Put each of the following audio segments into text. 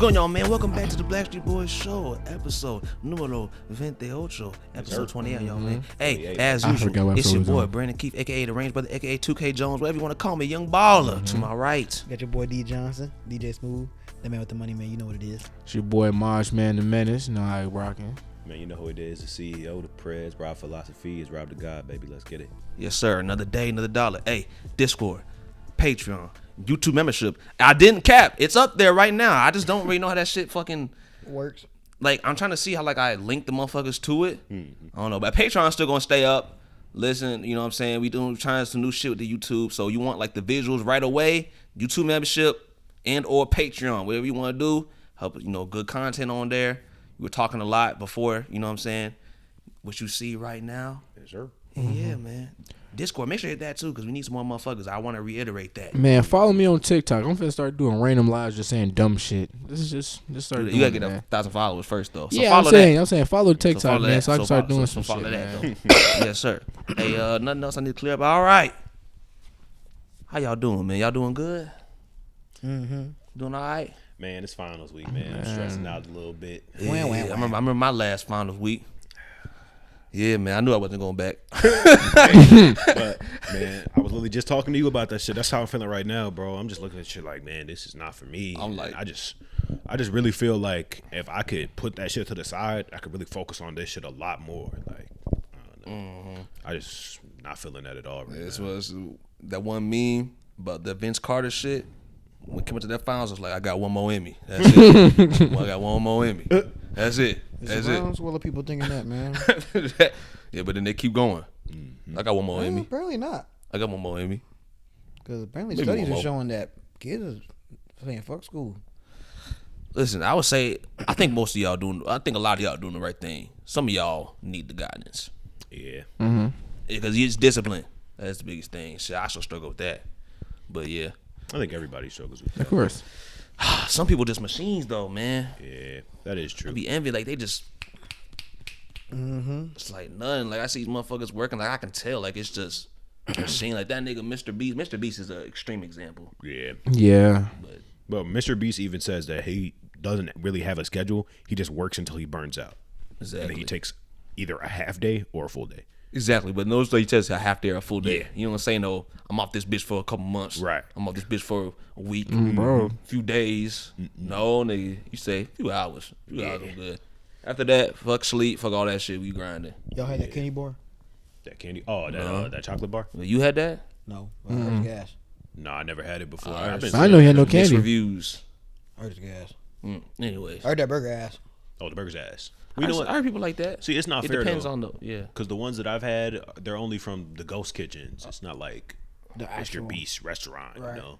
going, y'all, man? Welcome back to the Blackstreet Boys Show, episode numero 28, episode 28, y'all, man. Hey, as usual, it's your boy, Brandon Keith, a.k.a. The Range Brother, a.k.a. 2K Jones, whatever you want to call me, Young Baller. To my right. Got your boy D Johnson, DJ Smooth, that man with the money, man, you know what it is. It's your boy, Maj Man the Menace, you know how he rocking. Man, you know who it is, the CEO, the Prez, Rob Philosophy, is Rob the God, baby, let's get it. Yes, sir, another day, another dollar. Hey, Discord, Patreon, YouTube membership. I didn't cap. It's up there right now. I just don't really know how that shit fucking works. Like, I'm trying to see how, like, I link the motherfuckers to it. I don't know. But Patreon's still going to stay up. Listen, you know what I'm saying? We trying some new shit with the YouTube. So you want, like, the visuals right away, YouTube membership and or Patreon. Whatever you want to do. Help, you know, good content on there. We were talking a lot before, you know what I'm saying? What you see right now. Yes, sir. Yeah, man. Discord, make sure you hit that too, because we need some more motherfuckers. I want to reiterate that. Man, follow me on TikTok. I'm finna start doing random lives, just saying dumb shit. This is just start doing it. You gotta get 1,000 followers first, though. So yeah, follow I'm saying follow TikTok, so follow man, so I can start doing some shit, man. Yes, sir. Hey, nothing else I need to clear up. All right. How y'all doing, man? Y'all doing good? Doing all right? Man, it's finals week, man. I'm stressing out a little bit. Yeah, I remember my last finals week. Yeah, man, I knew I wasn't going back. But, man, I was literally just talking to you about that shit. That's how I'm feeling right now, bro. I'm just looking at shit like, man, this is not for me. I'm like, I just really feel like if I could put that shit to the side, I could really focus on this shit a lot more. Like, I don't know. I just not feeling that at all right now. This was that one meme about the Vince Carter shit. When we came into that finals, I was like, I got one more in me. That's it. I got one more in me. That's it. That's it. What are people thinking that, man? Yeah, but then they keep going. I got one more in me. Apparently not. I got one more in me. Because apparently studies are showing that kids are saying fuck school. Listen, I would say, I think most of y'all I think a lot of y'all doing the right thing. Some of y'all need the guidance. Yeah. Because it's discipline. That's the biggest thing. Shit, I still struggle with that. But yeah. I think everybody struggles with that. Of course. Some people just machines though, man. Yeah, that is true. I be envied, like they just it's like nothing. Like I see these motherfuckers working, like I can tell, like it's just a machine. Like that nigga Mr. Beast. Mr. Beast is an extreme example. Yeah. But Mr. Beast even says that he doesn't really have a schedule. He just works until he burns out. Exactly. And then he takes either a half day or a full day. Exactly, but those days just a half day or a full day. You don't say no. I'm off this bitch for a couple months. Right. I'm off this bitch for a week, bro. Few days. No, nigga. You say a few hours. Hours, I'm good. After that, fuck sleep, fuck all that shit. We grinding. Y'all had that candy bar? That candy? Oh, that chocolate bar? You had that? No. Heard gas. No, I never had it before. I know you had no candy. Mixed reviews. Heard gas. Anyways. I heard that burger ass. Oh, the burger's ass. I heard people like that. See, it's not fair. It depends though, on because the ones that I've had, they're only from the ghost kitchens. It's not like the Mr. Beast restaurant. Right. You know,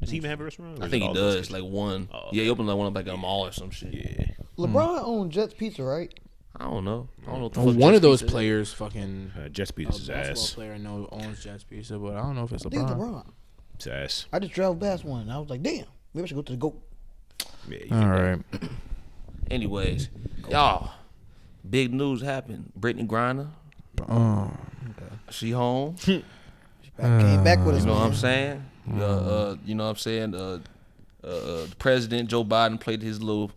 does he even have a restaurant? I think he does. Like one. Yeah, he opened like one up like a mall or some shit. Yeah. LeBron owns Jets Pizza, right? I don't know. What the One fuck of those Jets Pizza players, fucking Jets Pizza's his basketball ass. player, I know owns Jets Pizza, but I don't know if it's I think it's LeBron. LeBron. His ass. I just drove past one and I was like, damn, maybe I should go to the GOAT. Yeah, All right. Anyways, y'all, big news happened. Brittney Griner, she home. Came back with us. You know what I'm saying? You know what I'm saying? The President Joe Biden played his little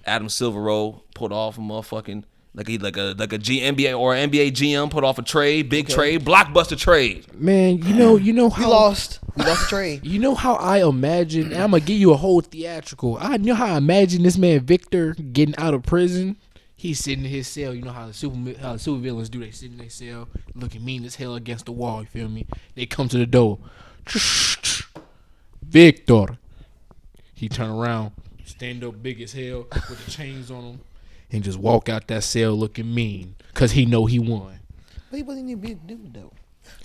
Adam Silver role, put off a motherfucking like a NBA or NBA GM, put off a trade, big trade, blockbuster trade. Man, you know how We lost the trade. You know how I imagine, and I'm gonna give you a whole theatrical. I know how I imagine this man Victor getting out of prison. He's sitting in his cell. You know how the super villains do. They sit in their cell, looking mean as hell against the wall. You feel me? They come to the door. Victor. He turn around, stand up big as hell with the chains on him, and just walk out that cell looking mean, cause he know he won. But he wasn't even a big dude though.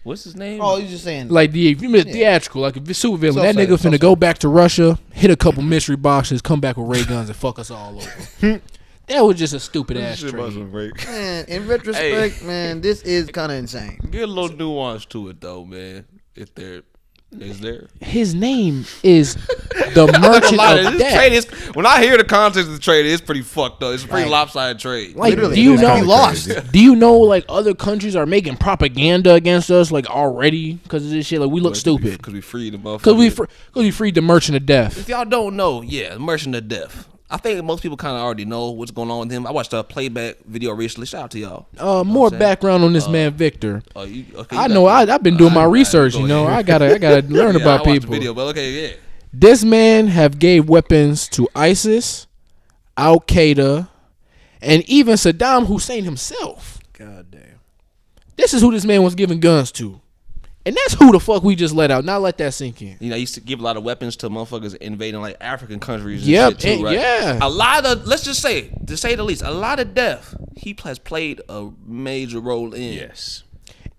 What's his name? Oh, you just saying Like if you meant theatrical, like a super villain, that So nigga sad, finna go back to Russia, hit a couple mystery boxes, come back with ray guns, and fuck us all over. That was just a stupid ass trade. Man, in retrospect, man, this is kind of insane. Get a little nuance to it though, man. If there is there. His name is the Merchant of This Death. trade is, when I hear the context of the trade, it's pretty fucked up. It's a pretty lopsided trade. Like, Literally, do you it's know? kinda lost. Do you know like other countries are making propaganda against us like already because of this shit? Like we look stupid Because we freed the motherfucker. because we freed the Merchant of Death. If y'all don't know, yeah, the Merchant of Death. I think most people kind of already know what's going on with him. I watched a playback video recently. Shout out to y'all. More background on this man Victor. Okay, I know. I've been doing my research. You know, I gotta learn about I watched people. the video, but okay, yeah. This man have gave weapons to ISIS, Al Qaeda, and even Saddam Hussein himself. God damn. This is who this man was giving guns to. And that's who the fuck we just let out. Now let that sink in. You know, he used to give a lot of weapons to motherfuckers invading like African countries and Yep, shit too, right? yeah. A lot of, let's just say, to say the least, a lot of death he has played a major role in. Yes.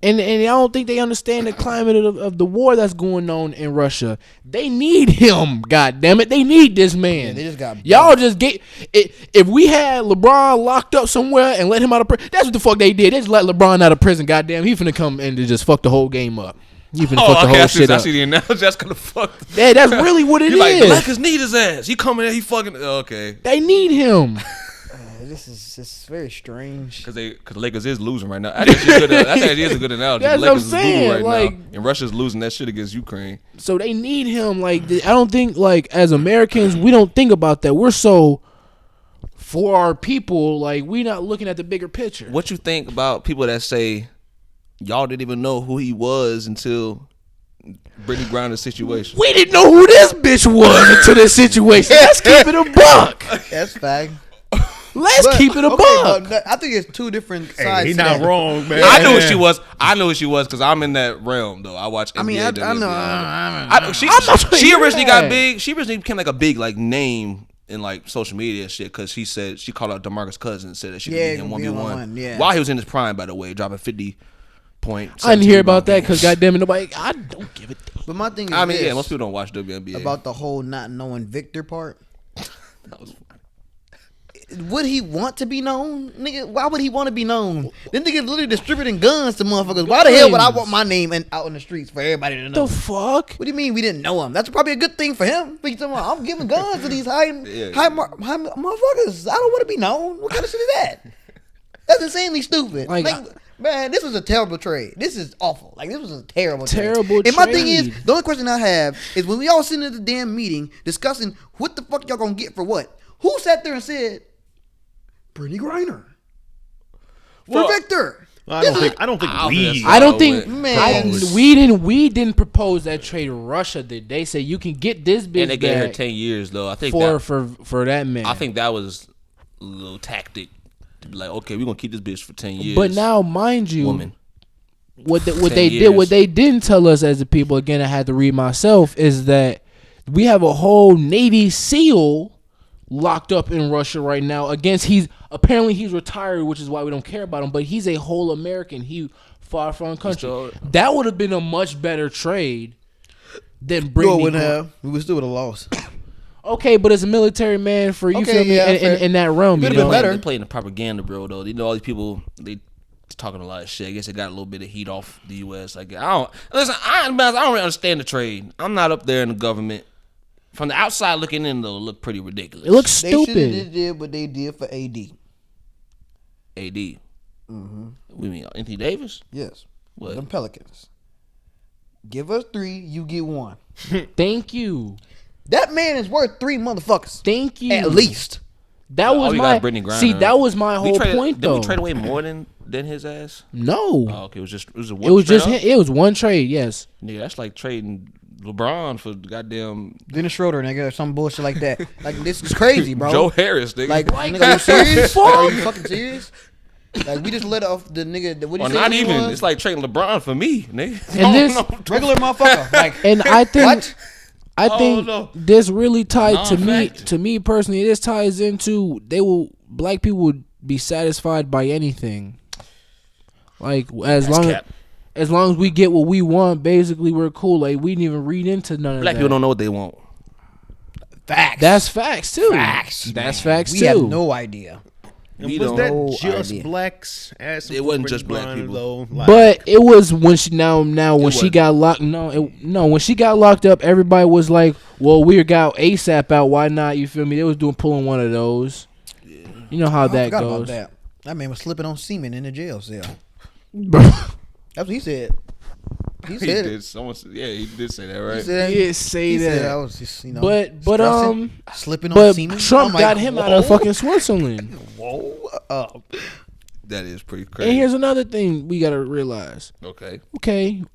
And I don't think they understand the climate of the war that's going on in Russia. They need him, god damn it. They need this man. Yeah, they just got y'all just get it. If we had LeBron locked up somewhere and let him out of prison, that's what the fuck they did. They just let LeBron out of prison, goddamn. He finna come and just fuck the whole game up. He finna fuck the whole shit up. I see the analogy. That's gonna fuck. Yeah, that's really what it is. Like, the Lakers need his ass. He coming in, he fucking. Okay. They need him. This is very strange. Because the Lakers is losing right now. I think it is a good analogy. That's the Lakers what I'm saying. is losing right Like, now. And Russia's losing that shit against Ukraine. So they need him. Like, I don't think, like, as Americans, we don't think about that. We're so for our people. Like, we not looking at the bigger picture. What you think about people that say y'all didn't even know who he was until Brittney Griner's situation? We didn't know who this bitch was until this situation. Let's keep it a buck. That's fact. Let's keep it a buck. But I think it's two different sides. He's to not that. wrong, man. I knew who she was. I knew who she was because I'm in that realm though. I watch. I mean, NBA, I know. She originally Yeah. got big. She originally became like a big like name in like social media and shit because she said she called out DeMarcus Cousins and said that she could beat him 1v1. Yeah. While he was in his prime, by the way, dropping 50 points. I didn't hear about that because goddamn it, nobody. I don't give a damn. But my thing is, I mean, this, yeah, most people don't watch WNBA. about the whole not knowing Victor part. That was funny. Would he want to be known, nigga? Why would he want to be known? This nigga literally distributing guns to motherfuckers. Why the hell would I want my name out in the streets for everybody to know? The fuck? What do you mean we didn't know him? That's probably a good thing for him. I'm giving guns to these high motherfuckers. I don't want to be known. What kind of shit is that? That's insanely stupid. Like, Man, this was a terrible trade. This is awful. Like, this was a terrible trade. And my thing is, the only question I have is when we all sitting at the damn meeting discussing what the fuck y'all gonna get for what, who sat there and said, Brittney Griner for Victor? Well, I don't think we didn't propose that trade. Russia did. They say you can get this bitch And they gave her back 10 years though. I think for that man. I think that was a little tactic to be like, okay, we're gonna keep this bitch for 10 years. But now, mind you, woman. What they didn't tell us as the people, again, I had to read myself, is that we have a whole Navy SEAL locked up in Russia right now he's retired, which is why we don't care about him, but he's a whole American. He fought for our country. That would have been a much better trade than Brittney. We still would have lost. Okay, but as a military man, for you feel me, yeah, in that realm, you know, better. They playing the propaganda, bro. Though you know all these people, they talking a lot of shit. I guess they got a little bit of heat off the U.S. Like I don't really understand the trade. I'm not up there in the government. From the outside looking in, though, it looked pretty ridiculous. It looks stupid. They should have did what they did for AD. AD. Mm-hmm. We mean Anthony Davis? Yes. What? Them Pelicans. Give us 3, you get 1. Thank you. That man is worth 3 motherfuckers. Thank you. At least. That was my Griner. that was my whole point though. Did we trade away more than his ass? No. Oh, okay, it was one trade. Yes. Yeah, that's like trading LeBron for goddamn Dennis Schroeder, nigga, or some bullshit like that. Like, this is crazy, bro. Joe Harris, nigga. Like nigga, are you serious? Are you fucking serious? Like, we just let off the nigga. What do you say? Not even. It's like trading LeBron for me, nigga. And this regular motherfucker. Like, and I think. what? I think this really tied Non-fact. to me personally. This ties into black people would be satisfied by anything. Like as long as we get what we want, basically we're cool. Like we didn't even read into none of Black that. people don't know what they want. Facts. That's facts too. Facts. That's man. facts we too. have no idea. We Was don't that know just idea. blacks? It wasn't just black people. Though? Like, But it was when she when she wasn't. got locked. When she got locked up, everybody was like, "Well, we got ASAP out. Why not?" You feel me? They was pulling one of those. You know how I that forgot goes. about that. That man was slipping on semen in the jail cell. Bro. That's what he said. He He said it. did. He did say that, right? He said, He did say that. Said I was just, but stressing, slipping on but semen. Trump I'm got like, him out of whoa. fucking Switzerland. Whoa. That is pretty And crazy. here's another thing we gotta realize. Okay.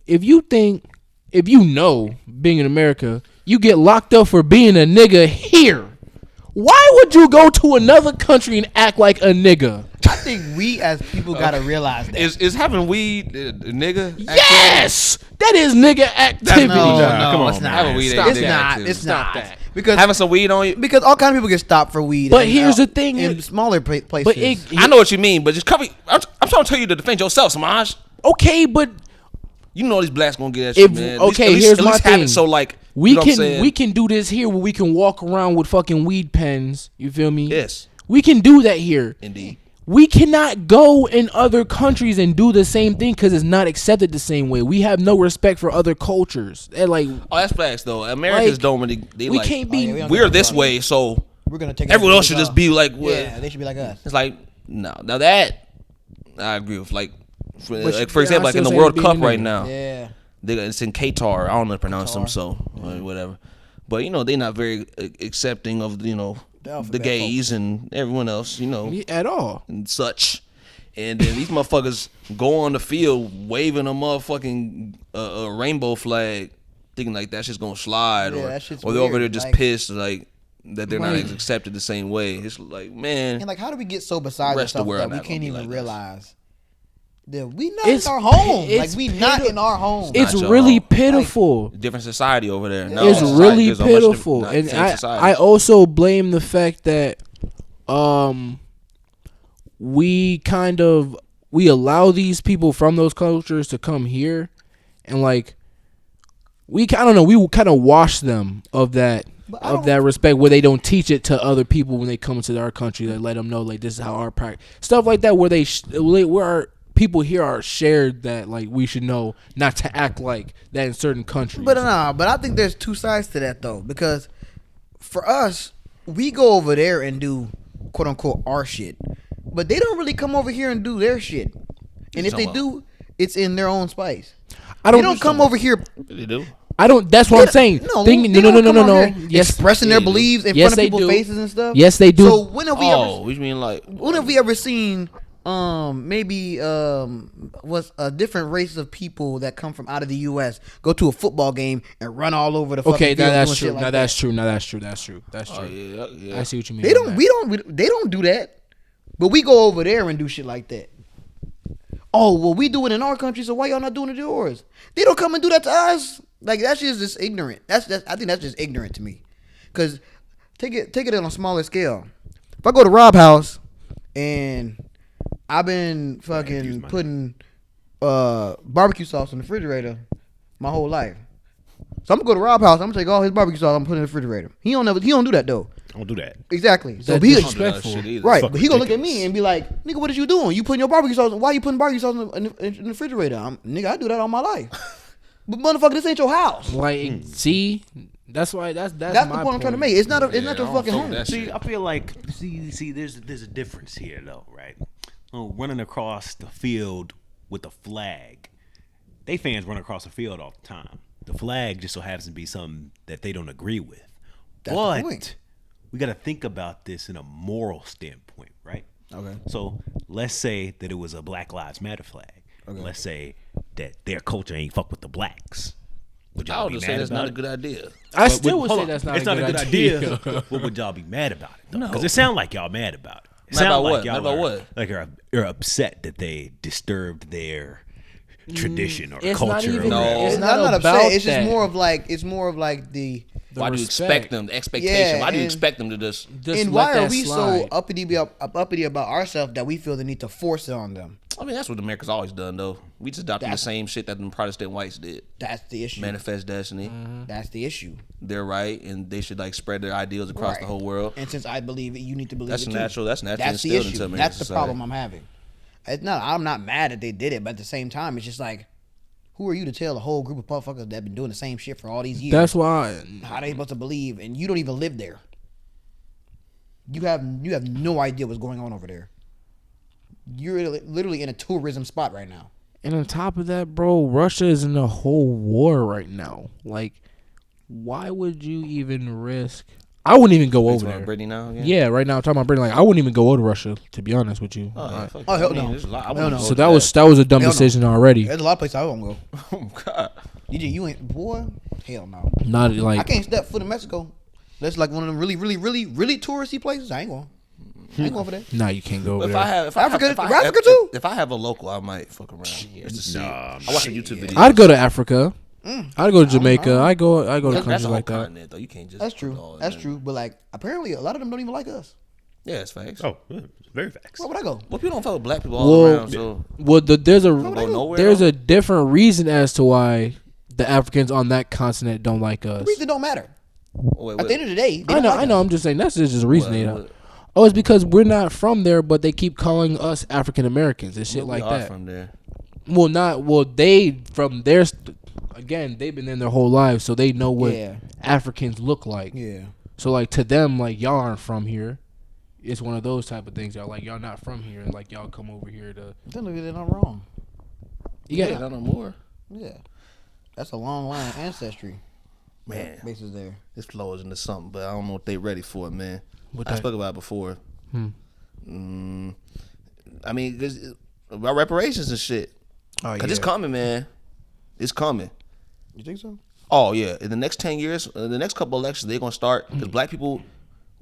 If you know being in America, you get locked up for being a nigga here. Why would you go to another country and act like a nigga? I think we as people gotta realize that. Is having weed nigga? Yes, that is nigga activity. No, come on, it's not. Having weed It's ain't nigga not. activity. It's Stop not. that. Because Having some weed on you. because all kind of people get stopped for weed. But and, here's the thing, in smaller places. But I know what you mean, but just cover. I'm trying to tell you to defend yourself, Samaj. okay, but You know these blacks gonna get that shit, If- man. okay, at least, here's at my least have thing. it so like we you know what I'm saying? we can do this here where we can walk around with fucking weed pens. You feel me? Yes, We can do that here. indeed. We cannot go in other countries and do the same thing because it's not accepted the same way. We have no respect for other cultures. They're like, Oh, that's facts though. Americans Like, don't really. They we like can't be. we don't we're give a this fuck. way, so we're gonna take everyone else everything should just off. be like, what? Yeah, they should be like us. It's like no. Now that I agree with. Like for But example, like in the still World say Cup being a right nigga. now. Yeah. It's in Qatar. I don't know how to pronounce them, so whatever. But you know they're not very accepting of the alphabet gays and everyone else, At all. and such. And then these motherfuckers go on the field waving a motherfucking a rainbow flag, thinking like that shit's gonna slide, Yeah, or that shit's they're over weird. there just Like- pissed like that they're not Right. accepted the same way. It's like, man, And like, how do we get so beside Rest of the ourselves world that we not gonna can't be even like this. realize that we not It's in our home? pi- Like we not in our home. It's Not y'all. really pitiful. different society over there. No, It's society really is a much different- pitiful, not and same I society. also blame the fact that we allow these people from those cultures to come here, and like we kind of wash them of that respect where they don't teach it to other people when they come into our country. They let them know like this is how our practice stuff like that where where our people here are shared that like we should know not to act like that in certain countries. But but I think there's two sides to that though, because for us, we go over there and do quote unquote our shit, but they don't really come over here and do their shit. And if they do, it's in their own spice. I They don't come over here. They do. I don't. That's what I'm saying. No, Thing- they don't come over no. here Yes, expressing their they do. beliefs in Yes, front of they people's do. faces and stuff. Yes, they do. So when have we Oh, what you mean like? when have we ever seen maybe was a different race of people that come from out of the U.S. go to a football game and run all over the fucking Okay, field now that's doing true. shit like Now that? that's true. Now that's true. That's true. That's Oh true. yeah. I see what you mean. They on don't. that. They don't do that. But we go over there and do shit like that. Oh well, we do it in our country, so why y'all not doing it in yours? They don't come and do that to us. Like that shit is just ignorant. I think that's just ignorant to me. Cause take it on a smaller scale. If I go to Rob House and I've been fucking putting barbecue sauce in the refrigerator my whole life. So I'm gonna go to Rob House. I'm gonna take all his barbecue sauce. I'm putting in the refrigerator. He don't do that though. I don't do that. Exactly. So That's he disrespectful. right, Fuck but he gonna look at ridiculous. me and be like, "Nigga, what is you doing? You putting your barbecue sauce? Why you putting barbecue sauce in the refrigerator? Nigga, I do that all my life." But motherfucker, this ain't your house. Like, see, that's why that's That's my the point I'm trying to make. It's not your I don't fucking fuck home. that See, shit. I feel like there's a difference here though, right? Running across the field with a flag, they fans run across the field all the time. The flag just so happens to be something that they don't agree with. That's the but point. we got to think about this in a moral standpoint, right? Okay. So let's say that it was a Black Lives Matter flag. Okay. Let's say that their culture ain't fuck with the blacks. Would I y'all would be just mad say that's about not a it? good idea. I still would Hold say on. that's not it's a good idea. But would y'all be mad about it? No. Because it sounds like y'all mad about it. It Mad sound about like what? y'all Mad about are, what? Like you're upset that they disturbed their tradition or It's not culture. even- or No. whatever. It's I'm not not about upset. It's just that. more of like the Why do you respect. expect them? The expectation. Yeah, Why do you and- expect them to just? Just and let why are that we slide. so uppity about ourselves that we feel the need to force it on them? I mean, that's what America's always done, though. We just adopted the That's- same shit that the Protestant whites did. That's the issue. Manifest destiny. That's the issue. They're right, and they should like spread their ideals across Right. the whole world. And since I believe it, you need to believe That's it too. natural. That's That's the instilled issue. into American That's the society. problem I'm having. It's not. I'm not mad that they did it, but at the same time, it's just like, who are you to tell a whole group of motherfuckers that have been doing the same shit for all these years? That's why. How they supposed to believe, and you don't even live there. You have no idea what's going on over there. You're literally in a tourism spot right now, And on top of that, bro, Russia is in a whole war right now. Like, why would you even risk? I wouldn't even go over there. Brittney now again? Yeah, right now I'm talking about Brittney. Like, I wouldn't even go over to Russia, to be honest with you. Oh, yeah, fuck Oh, that. hell I mean, no. there's a lot. I Hell wouldn't no. go So to that was a dumb Hell no. decision already. There's a lot of places I won't go. Oh, God. You ain't, boy. Hell no. Not I like can't step foot in Mexico. That's like one of them really touristy places. I ain't going. I ain't going for that. nah, you can't go over If there. I have, Africa too? If I have a local, I might fuck around just to see. I watch a YouTube video. I'd go to Africa. I'd go to Jamaica. I go to That's countries a whole like that. continent, though. You can't just. That's put it true. all in That's there. true. But like, apparently, a lot of them don't even like us. Yeah, it's facts. Oh, yeah, very facts. Where would I go? Well, people don't fuck with black people all Well, around, so there's go nowhere. there's a different reason as to why the Africans on that continent don't like us. The reason don't matter. Wait, At the end of the day, they I don't know, like I know. us. I'm just saying that's just a reason they What- don't. what- Oh, it's because we're not from there, but they keep calling us African Americans and shit we like are that. from there. They from their again, they've been in their whole lives, so they know what Yeah. Africans look like. Yeah. So like to them, like y'all aren't from here. It's one of those type of things. Y'all like y'all not from here, and like y'all come over here to. They're not wrong. Yeah, not no more. Yeah. That's a long line of ancestry. Man, Bases there. this flows into something, but I don't know if they ready for it, man. What I that? spoke about it before. Hmm. I mean, about reparations and shit. Oh, Cause it's coming, man. It's coming. You think so? Oh yeah, in the next 10 years, the next couple elections, they're gonna start because black people,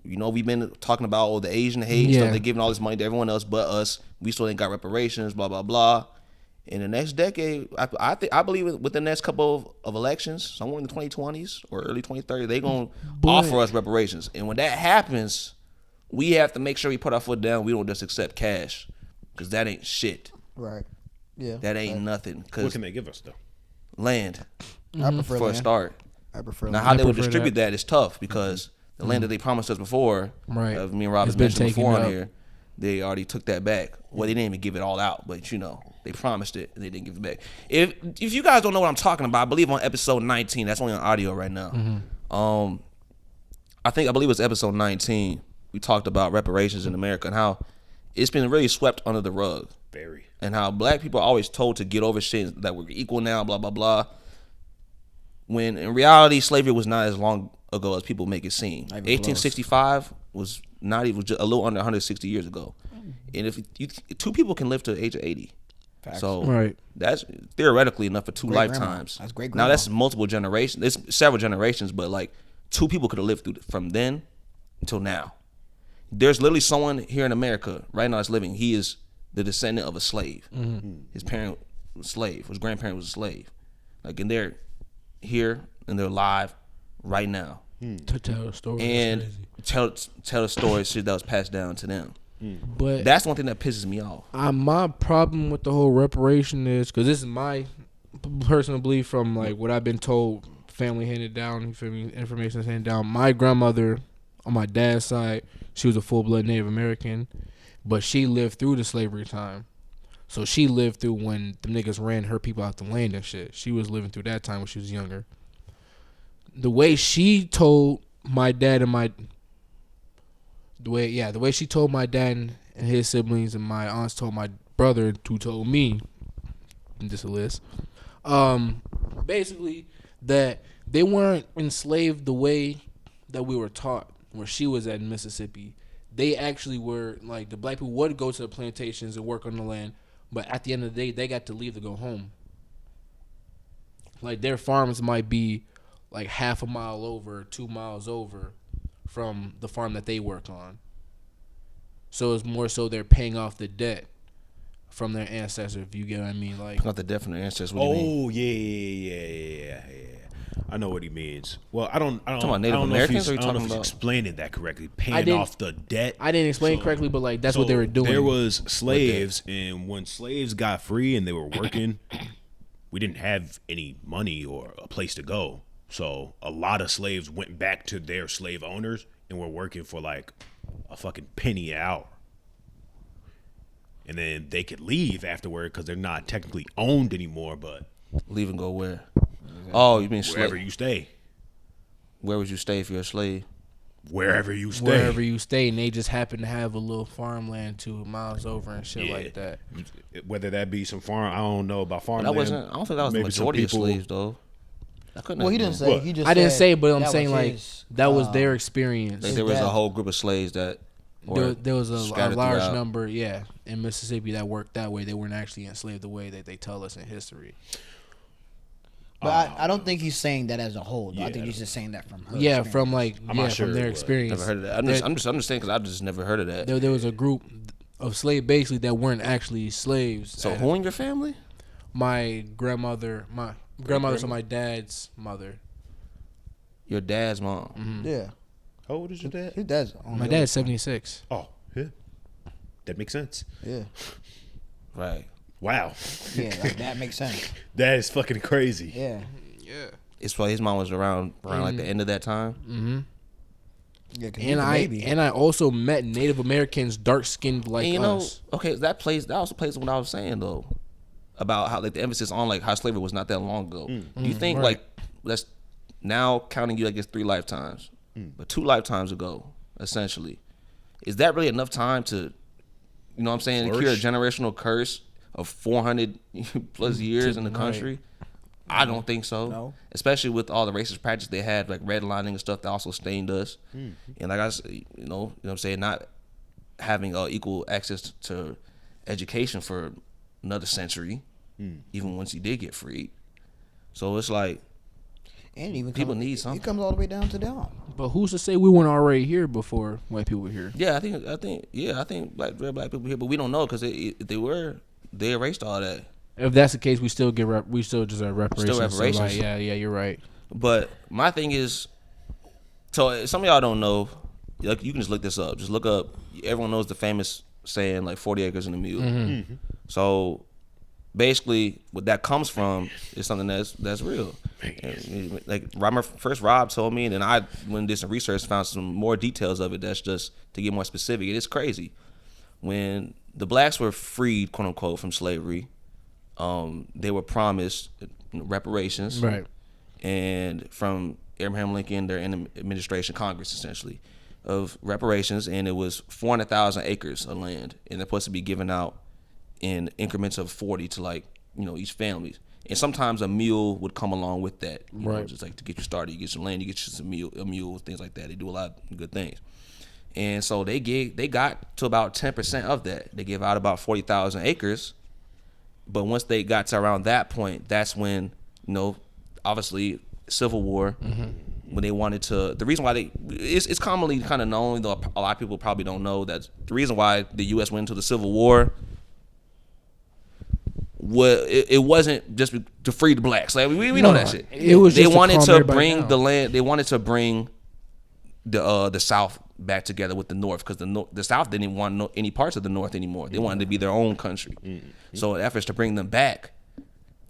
you know, we've been talking about the Asian hate Yeah. stuff. They're giving all this money to everyone else but us. We still ain't got reparations. Blah blah blah. In the next decade, I believe within the next couple of elections, somewhere in the 2020s or early 2030s, they're gonna offer us reparations. And when that happens, we have to make sure we put our foot down. We don't just accept cash because that ain't shit. Right. Yeah. That ain't nothing. What Because can they give us though? land I prefer for a land. start. I prefer Now, land. how they would prefer distribute that is tough because the land that they promised us before, Right. Me and Rob It's has been mentioned taken before on up. here, they already took that back. Well, they didn't even give it all out, but you know, they promised it and they didn't give it back. If you guys don't know what I'm talking about, I believe on episode 19, that's only on audio right now. I believe it was episode 19. We talked about reparations in America and how it's been really swept under the rug. Very. And how black people are always told to get over shit that we're equal now, blah blah blah. When in reality, slavery was not as long ago as people make it seem. 1865 was not even just a little under 160 years ago. And if two people can live to the age of 80, so Right. that's theoretically enough for two Great-grandma. lifetimes. That's great-grandma. Now that's multiple generations. It's several generations, but like two people could have lived through from then until now. There's literally someone here in America right now that's living. He is the descendant of a slave. His parent was a slave. His grandparent was a slave. Like, and they're here and they're alive right now. To tell a story. And tell the story shit that was passed down to them. But That's one thing that pisses me off. my problem with the whole reparation is because this is my personal belief from like what I've been told, family handed down. You feel me? Information is handed down. My grandmother on my dad's side, she was a full-blood Native American, but she lived through the slavery time. So she lived through when the niggas ran her people out the land and shit. She was living through that time when she was younger. The way she told my dad and the way she told my dad and his siblings and my aunts told my brother who told me, just a list, basically that they weren't enslaved the way that we were taught where she was at in Mississippi. They actually were, like, the black people would go to the plantations and work on the land, but at the end of the day, they got to leave to go home. Like, their farms might be like half a mile over, 2 miles over from the farm that they work on. So it's more so they're paying off the debt from their ancestors, if you get what I mean. Like, Not the definite ancestors. What do you mean? Oh yeah. I know what he means. Well, I don't Talking about Native I don't know Americans, if or he's, you I don't know talking if he's about- explaining that correctly. I Paying didn't- off the debt. I didn't explain correctly, but like that's what they were doing. There was slaves, and when slaves got free and they were working, we didn't have any money or a place to go. So a lot of slaves went back to their slave owners and were working for like a fucking penny an hour. And then they could leave afterward because they're not technically owned anymore, but Leave and go where? Oh, you mean wherever slave? you stay. Where would you stay if you're a slave? wherever you stay. And they just happen to have a little farmland 2 miles over and shit like that. Whether that be some farm, I don't know about farmland. I don't think that was the majority of slaves though. Well, he didn't say. What? He just. I didn't said say, but I'm that saying was like his, that was their experience. Like, there was a whole group of slaves that There was a scattered large throughout. number, in Mississippi that worked that way. They weren't actually enslaved the way that they tell us in history. But I don't think he's saying that as a whole. Though. I think he's just saying that from her. Yeah, experience. from like I'm not sure from their what. experience. Never heard of that. I'm just saying because I just never heard of that. There was a group of slaves basically that weren't actually slaves. So who in your family? My grandmother, so my dad's mother. Your dad's mom. Yeah. How old is your dad? His dad's My dad's 76. Oh, yeah. That makes sense. Yeah. Right. Wow. Yeah, like, that makes sense. That is fucking crazy. Yeah. It's probably his mom was around like the end of that time. Mm-hmm. Yeah, 'cause And I also met Native Americans dark skinned like And you know, us. okay, that also plays what I was saying though about how like the emphasis on like how slavery was not that long ago. Do you think right. like that's now counting you, I guess, 3 lifetimes, but 2 lifetimes ago, essentially, is that really enough time to, you know what I'm saying, to cure a generational curse of 400 plus years in the country? I don't think so. No. Especially with all the racist practices they had, like redlining and stuff that also stained us. And like I said, you know what I'm saying, not having equal access to education for another century, even once you did get freed. So it's like, And even people need something. It comes all the way down to down. But who's to say we weren't already here before white people were here? yeah, I think black people here, but we don't know because if they erased all that. If that's the case, we still deserve reparations. Still reparations. So, like, yeah, you're right. But my thing is, so some of y'all don't know, like, you can just look this up. Just look up, everyone knows the famous saying, like, 40 acres and a mule. So basically what that comes from is something that's real. And, like, Rob told me, and then I went and did some research, found some more details of it that's just to get more specific. It is crazy. When the blacks were freed, quote unquote, from slavery, they were promised reparations, Right. and from Abraham Lincoln, their administration, Congress, essentially, of reparations, and it was 400,000 acres of land, and they're supposed to be given out in increments of 40 to, like, you know, each family. And sometimes a mule would come along with that, you know, just like to get you started. You get some land, you get you some mule, things like that. They do a lot of good things. And so they got to about 10% of that. They gave out about 40,000 acres. But once they got to around that point, that's when, you know, obviously Civil War, when they wanted to, the reason why it's commonly kind of known, though a lot of people probably don't know, that the reason why the U.S. went into the Civil War, it wasn't just to free the blacks. Like, we know that shit. It was just they wanted calm to everybody bring down. the land. They wanted to bring the South back together with the North, because the South didn't even want any parts of the North anymore. They wanted to be their own country. So in efforts to bring them back,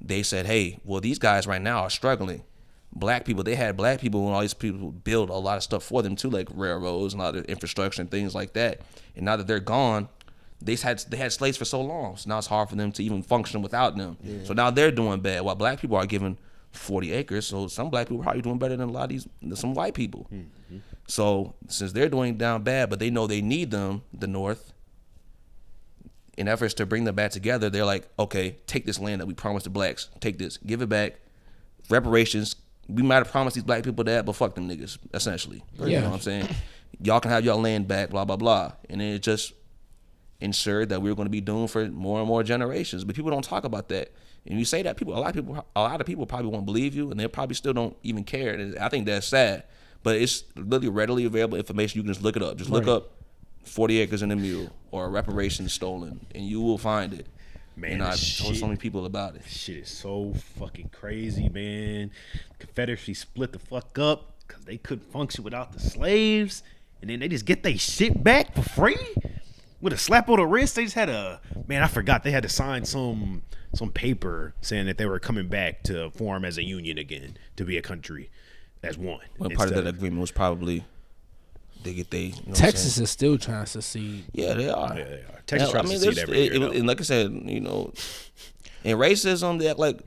they said, hey, well, these guys right now are struggling. Black people, they had black people, and all these people build a lot of stuff for them too, like railroads and a lot of infrastructure and things like that. And now that they're gone, they had slaves for so long, so now it's hard for them to even function without them. So now they're doing bad, while black people are given 40 acres. So some black people are probably doing better than a lot of some white people. So since they're doing down bad, but they know they need them, the North, in efforts to bring them back together, they're like, okay, take this land that we promised the blacks, take this, give it back, reparations. We might have promised these black people that, but fuck them niggas, essentially. You know what I'm saying? Y'all can have your land back, blah, blah, blah. And then it just ensured that we were going to be doomed for more and more generations. But people don't talk about that. And you say that, a lot of people probably won't believe you, and they probably still don't even care. And I think that's sad. But it's literally readily available information. You can just look it up. Just look up 40 acres and a mule or reparations stolen, and you will find it. Man, and I've told so many people about it. Shit is so fucking crazy, man. Confederacy split the fuck up because they couldn't function without the slaves, and then they just get their shit back for free with a slap on the wrist. They just had I forgot, they had to sign some paper saying that they were coming back to form as a union again, to be a country as one. Well, part of that agreement was probably they get they. You know Texas is still trying to secede. Yeah, they are. Yeah, they are. Texas tries to secede every year. And like I said, you know, in racism, they act like.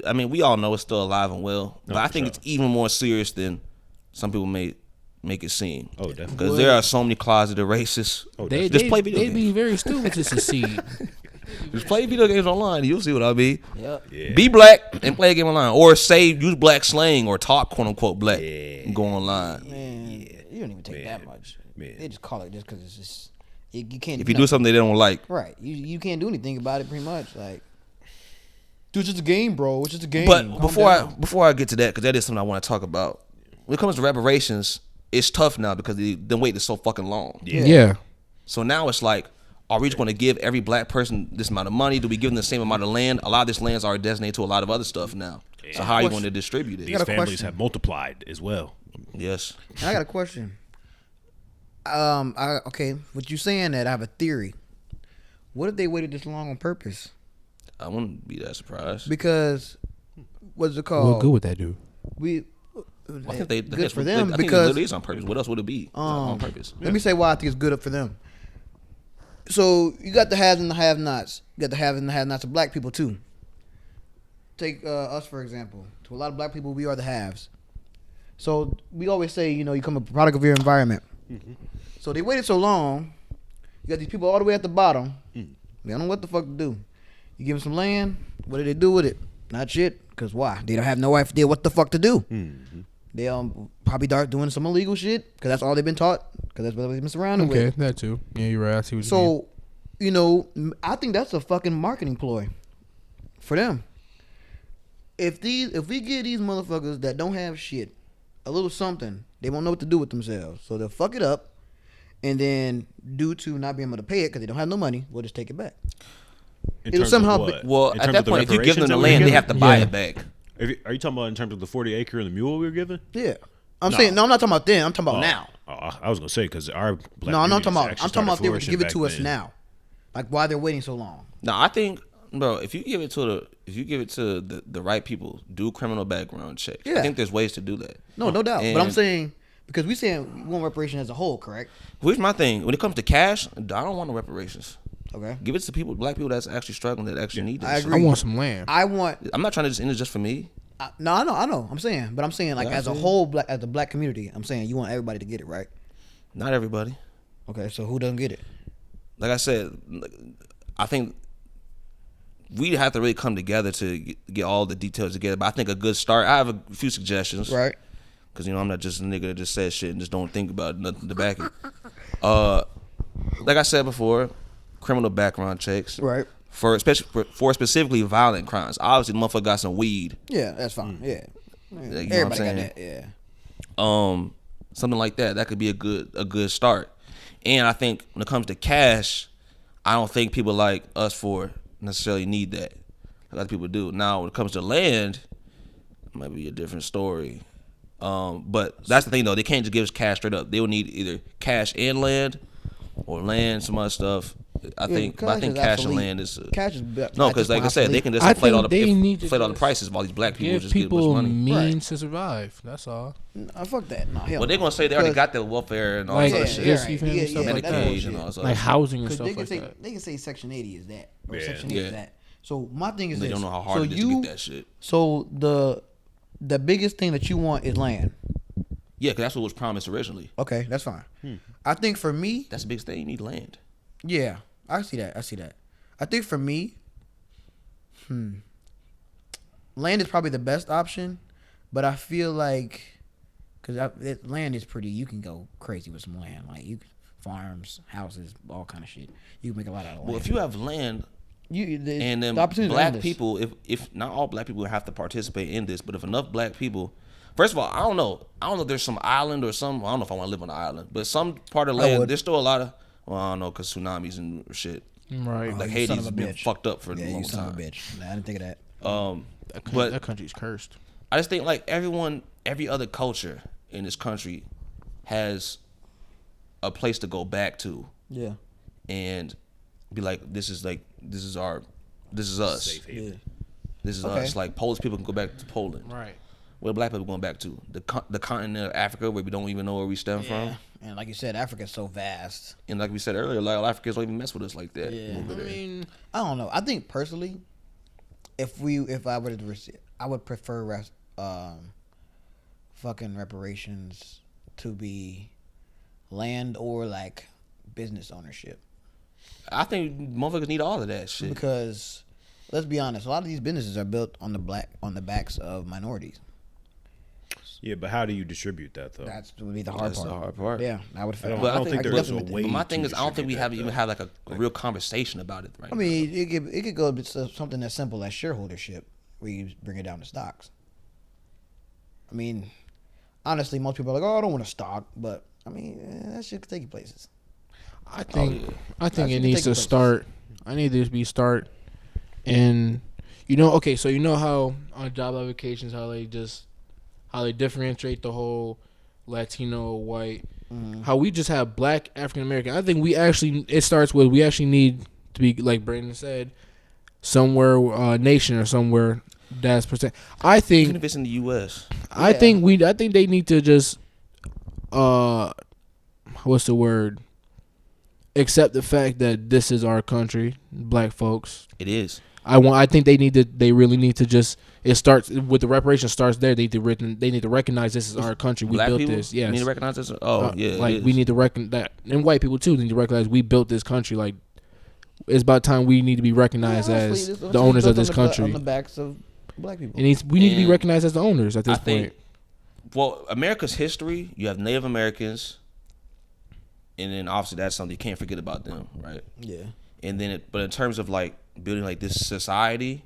I mean, we all know it's still alive and well, but I think it's even more serious than some people may make it seem. Oh, definitely. Because there are so many closeted racists. They play video they games. be very stupid to succeed. Just play video games online. You'll see what I mean. Yep. Yeah. Be black and play a game online, or use black slang or talk quote unquote black and go online. Man, you don't even take that much. Man. They just call it just because it's just you can't. If you do something they don't like, right, you can't do anything about it. Pretty much, like, dude, it's just a game, bro. It's just a game. but Calm before I get to that, because that is something I want to talk about. When it comes to reparations, it's tough now because the wait is so fucking long. Yeah. So now it's like, are we just going to give every black person this amount of money? Do we give them the same amount of land? A lot of this land's already designated to a lot of other stuff now. So how are you going to distribute it? These got a families question. have multiplied as well. Yes. And I got a question. Okay, what you saying that I have a theory. What if they waited this long on purpose? I wouldn't be that surprised. Because what's it called? What good would that do? We I think they good for I them think because it is on purpose. What else would it be? On purpose. let me say why I think it's good for them. So you got the haves and the have-nots. You got the haves and the have-nots of black people too. Take us for example. To a lot of black people, we are the haves. So we always say, you come a product of your environment. Mm-hmm. So they waited so long. You got these people all the way at the bottom. They don't know what the fuck to do. You give them some land. What do they do with it? Not shit. Because why? They don't have no idea what the fuck to do. They probably start doing some illegal shit because that's all they've been taught. Because that's what they've been surrounded Okay, with. that too. Yeah, you're right. I see what you mean. So, I think that's a fucking marketing ploy for them. If we give these motherfuckers that don't have shit a little something, they won't know what to do with themselves. So they'll fuck it up, and then due to not being able to pay it because they don't have no money, we'll just take it back. In It'll terms somehow of be- what? Well, In at terms that of the point, if you give them reparations the that we were land, they given? have to buy Yeah. it back. Are you talking about in terms of the 40 acre and the mule we were given? Yeah, I'm saying no. I'm not talking about then. I'm talking about now. I was gonna say because our black No, I'm not talking communities about. actually I'm talking about if they were to started give it to flourishing us back then. now. Like why they're waiting so long. No, I think, bro, if you give it to the right people, do criminal background checks. Yeah. I think there's ways to do that. No doubt. But I'm And- saying because we saying we want reparation as a whole, correct? Here's my thing: when it comes to cash, I don't want no reparations. Okay. Give it to black people that's actually struggling, that actually need this. I shit. agree. I want some land. I want. I'm not trying to just end it just for me. No, I know. I'm saying, but I'm saying like Yeah, I as a see. whole, as a black community, I'm saying you want everybody to get it, right? Not everybody. Okay, so who doesn't get it? Like I said, I think we have to really come together to get all the details together. But I think a good start. I have a few suggestions. Right. Because I'm not just a nigga that just says shit and just don't think about nothing to back it. Like I said before, criminal background checks. Right. For specifically violent crimes. Obviously, the motherfucker got some weed. Yeah, that's fine. Yeah. You know what I'm Everybody got saying? that. Yeah. Something like that. That could be a good start. And I think when it comes to cash, I don't think people like us for necessarily need that. A lot of people do. Now, when it comes to land, it might be a different story. But that's the thing though. They can't just give us cash straight up. They will need either cash and land, or land, some other stuff. I think cash is cash and obsolete. land is Cash is no, because like I said, they can just I inflate all the think they need to inflate all the just prices of all these black people. Give Just get a bunch people of money. means to survive. That's all. Fuck that. No, hell. Well, they're gonna say they already got their welfare and all Like, this other yeah, shit. yeah, right. you feel me? Stuff like that's that. Medicaid bullshit. and all this other Like shit. housing and Because stuff they can like say that. they can say Section 80 is that or Yeah. Section 8 is Yeah. that. So my thing is They this. don't know how hard so it is to get that shit. So the biggest thing that you want is land. Yeah, because that's what was promised originally. Okay, that's fine. I think for me, That's the biggest thing. You need land. yeah, I see that. I think for me, land is probably the best option, but I feel like because land is pretty, you can go crazy with some land, like farms, houses, all kind of shit. You can make a lot out of land. Well, if you have land and then the opportunity is black endless. people, if not all black people have to participate in this, but if enough black people, first of all, I don't know if there's some island or some, I don't know if I want to live on an island, but some part of I land, would. there's still a lot of, well, I don't know, because tsunamis and shit. Right. Like you Haiti son has of a been bitch. fucked up for Yeah, a you long son time. of a bitch. Nah, I didn't think of that. But That country's cursed. I just think like every other culture in this country has a place to go back to Yeah. and be like, this is us. Safe haven. This is Okay. us. Like Polish people can go back to Poland. Right. Where black people going back to? The continent of Africa, where we don't even know where we stem from. And like you said, Africa's so vast. And like we said earlier, like Africans don't even mess with us like that. Yeah. over there. I don't know. I think personally, if I were to receive, I would prefer fucking reparations to be land or like business ownership. I think motherfuckers need all of that shit. Because let's be honest, a lot of these businesses are built on the backs of minorities. Yeah, but how do you distribute that though? That's would be the hard That's part. the hard part. Yeah, I would. I don't think there's a way. But my thing to is, I don't think we distribute have that, even though. had like a real conversation about it right I mean, it could go to something as simple as shareholdership, where you bring it down to stocks. I mean, honestly, most people are like, "Oh, I don't want a stock," but I mean, that shit could take you places. I think That it should needs take to places. start. I need this to be start, and okay, so you know how on job applications how they differentiate the whole Latino, white, how we just have black, African American. I think it starts with we actually need to be, like Brandon said, somewhere nation or somewhere that's percent. I Even think if it's in the U.S. I think they need to just what's the word? Accept the fact that this is our country, black folks. It is. I think they really need to just. It starts with the reparations. Starts there. They need to recognize this is our country. We Black built people this. Yes. need to recognize this. Oh yeah, Like it we is. need to recognize that, and white people too need to recognize we built this country. Like it's about time we need to be recognized as the owners of this country. On the backs of black people. We need to be And recognized as the owners at this I think, point. well, America's history, you have Native Americans, and then obviously that's something you can't forget about them, right? Yeah. And then, but in terms of like building like this society,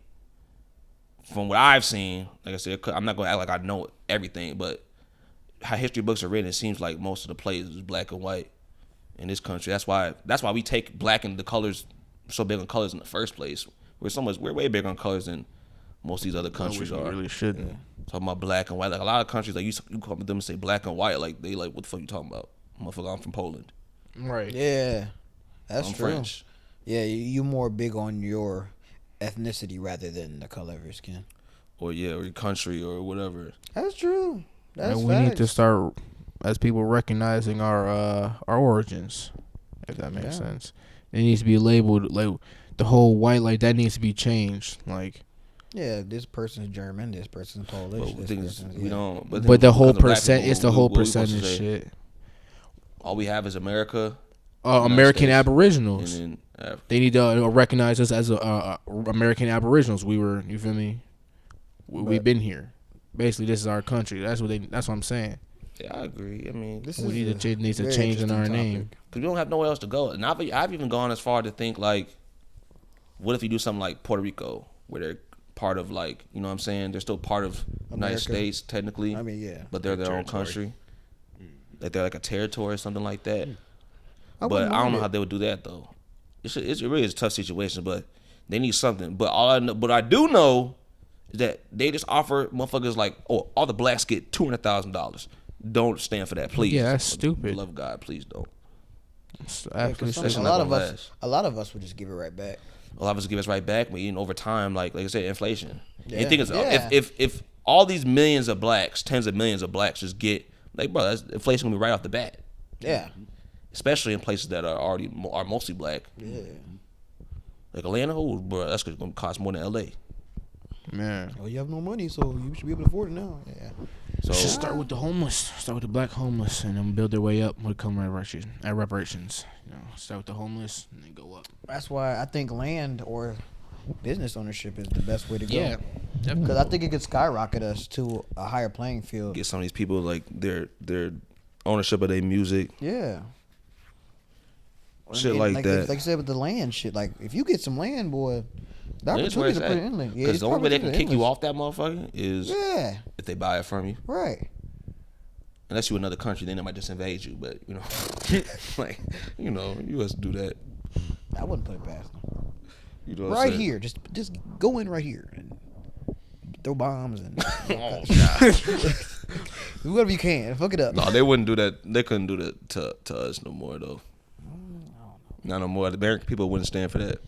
from what I've seen, like I said, I'm not gonna act like I know everything, but how history books are written, it seems like most of the plays is black and white in this country. That's why we take black and the colors so big on colors in the first place. We're way bigger on colors than most of these other countries are. Really shouldn't. Talking about black and white, like a lot of countries, like you come to them and say black and white, like they like, what the fuck you talking about? Motherfucker, I'm from Poland. Right. Yeah. That's I'm true. French. Yeah, you're more big on your ethnicity rather than the color of your skin. Or your country or whatever. That's true. That's And we need to start as people recognizing our origins, if that makes sense. It needs to be labeled like the whole white, like that needs to be changed. Like Yeah, this person's German, this person's Polish. But the this thing is, person's, we don't. but then the whole because of black percent, people, it's the what whole we supposed to percentage say? shit. All we have is America. United American States, Aboriginals. And then Africa. They need to recognize us as American Aboriginals. You feel me? We've been here. Basically, this is our country. That's what I'm saying. Yeah, I agree. I mean, This We is need to very change in our interesting name. topic. because we don't have nowhere else to go. And I've even gone as far to think like, what if you do something like Puerto Rico, where they're part of like, you know what I'm saying? They're still part of United America. States technically. I mean, yeah. But they're their own Territory. country. Like they're like a territory or something like that. I But wouldn't I don't mind know it. how they would do that though. It really is a tough situation, but they need something. But what I do know is that they just offer motherfuckers like, oh, all the blacks get $200,000. Don't stand for that, please. Yeah, that's For the stupid. love of God, please don't. It's Yeah, 'cause absolutely some- That's a not lot gonna of us, last. a lot of us would just give it right back. A lot of us give us right back, but even over time, like I said, inflation. Yeah. And the thing is, Yeah. if all these millions of blacks, tens of millions of blacks, just get like, bro, that's inflation gonna be right off the bat. Yeah. Especially in places that are mostly black. Yeah. Like Atlanta, oh, bro, that's gonna cost more than LA. man. Well, you have no money, so you should be able to afford it now. Yeah. So Should start with the homeless. Start with the black homeless, and then build their way up when it comes to reparations. Start with the homeless and then go up. That's why I think land or business ownership is the best way to go. Yeah, Because I think it could skyrocket us to a higher playing field. get some of these people like their ownership of their music, Yeah. shit And like that. Like you said with the land shit, like if you get some land, boy, the That's where opportunities it's are pretty at. endless. Yeah, Because it's the only way they can opportunity kick you endless. off that motherfucker is Yeah. if they buy it from you. Right. Unless you another country, then they might just invade you. But you know, like U.S. do that. I wouldn't put it past them. You know what I'm Right saying? here, just go in right here and throw bombs and Oh God. do whatever you can. Fuck it up. No, they wouldn't do that. They couldn't do that to us no more though. Not no more. The American people wouldn't stand for that.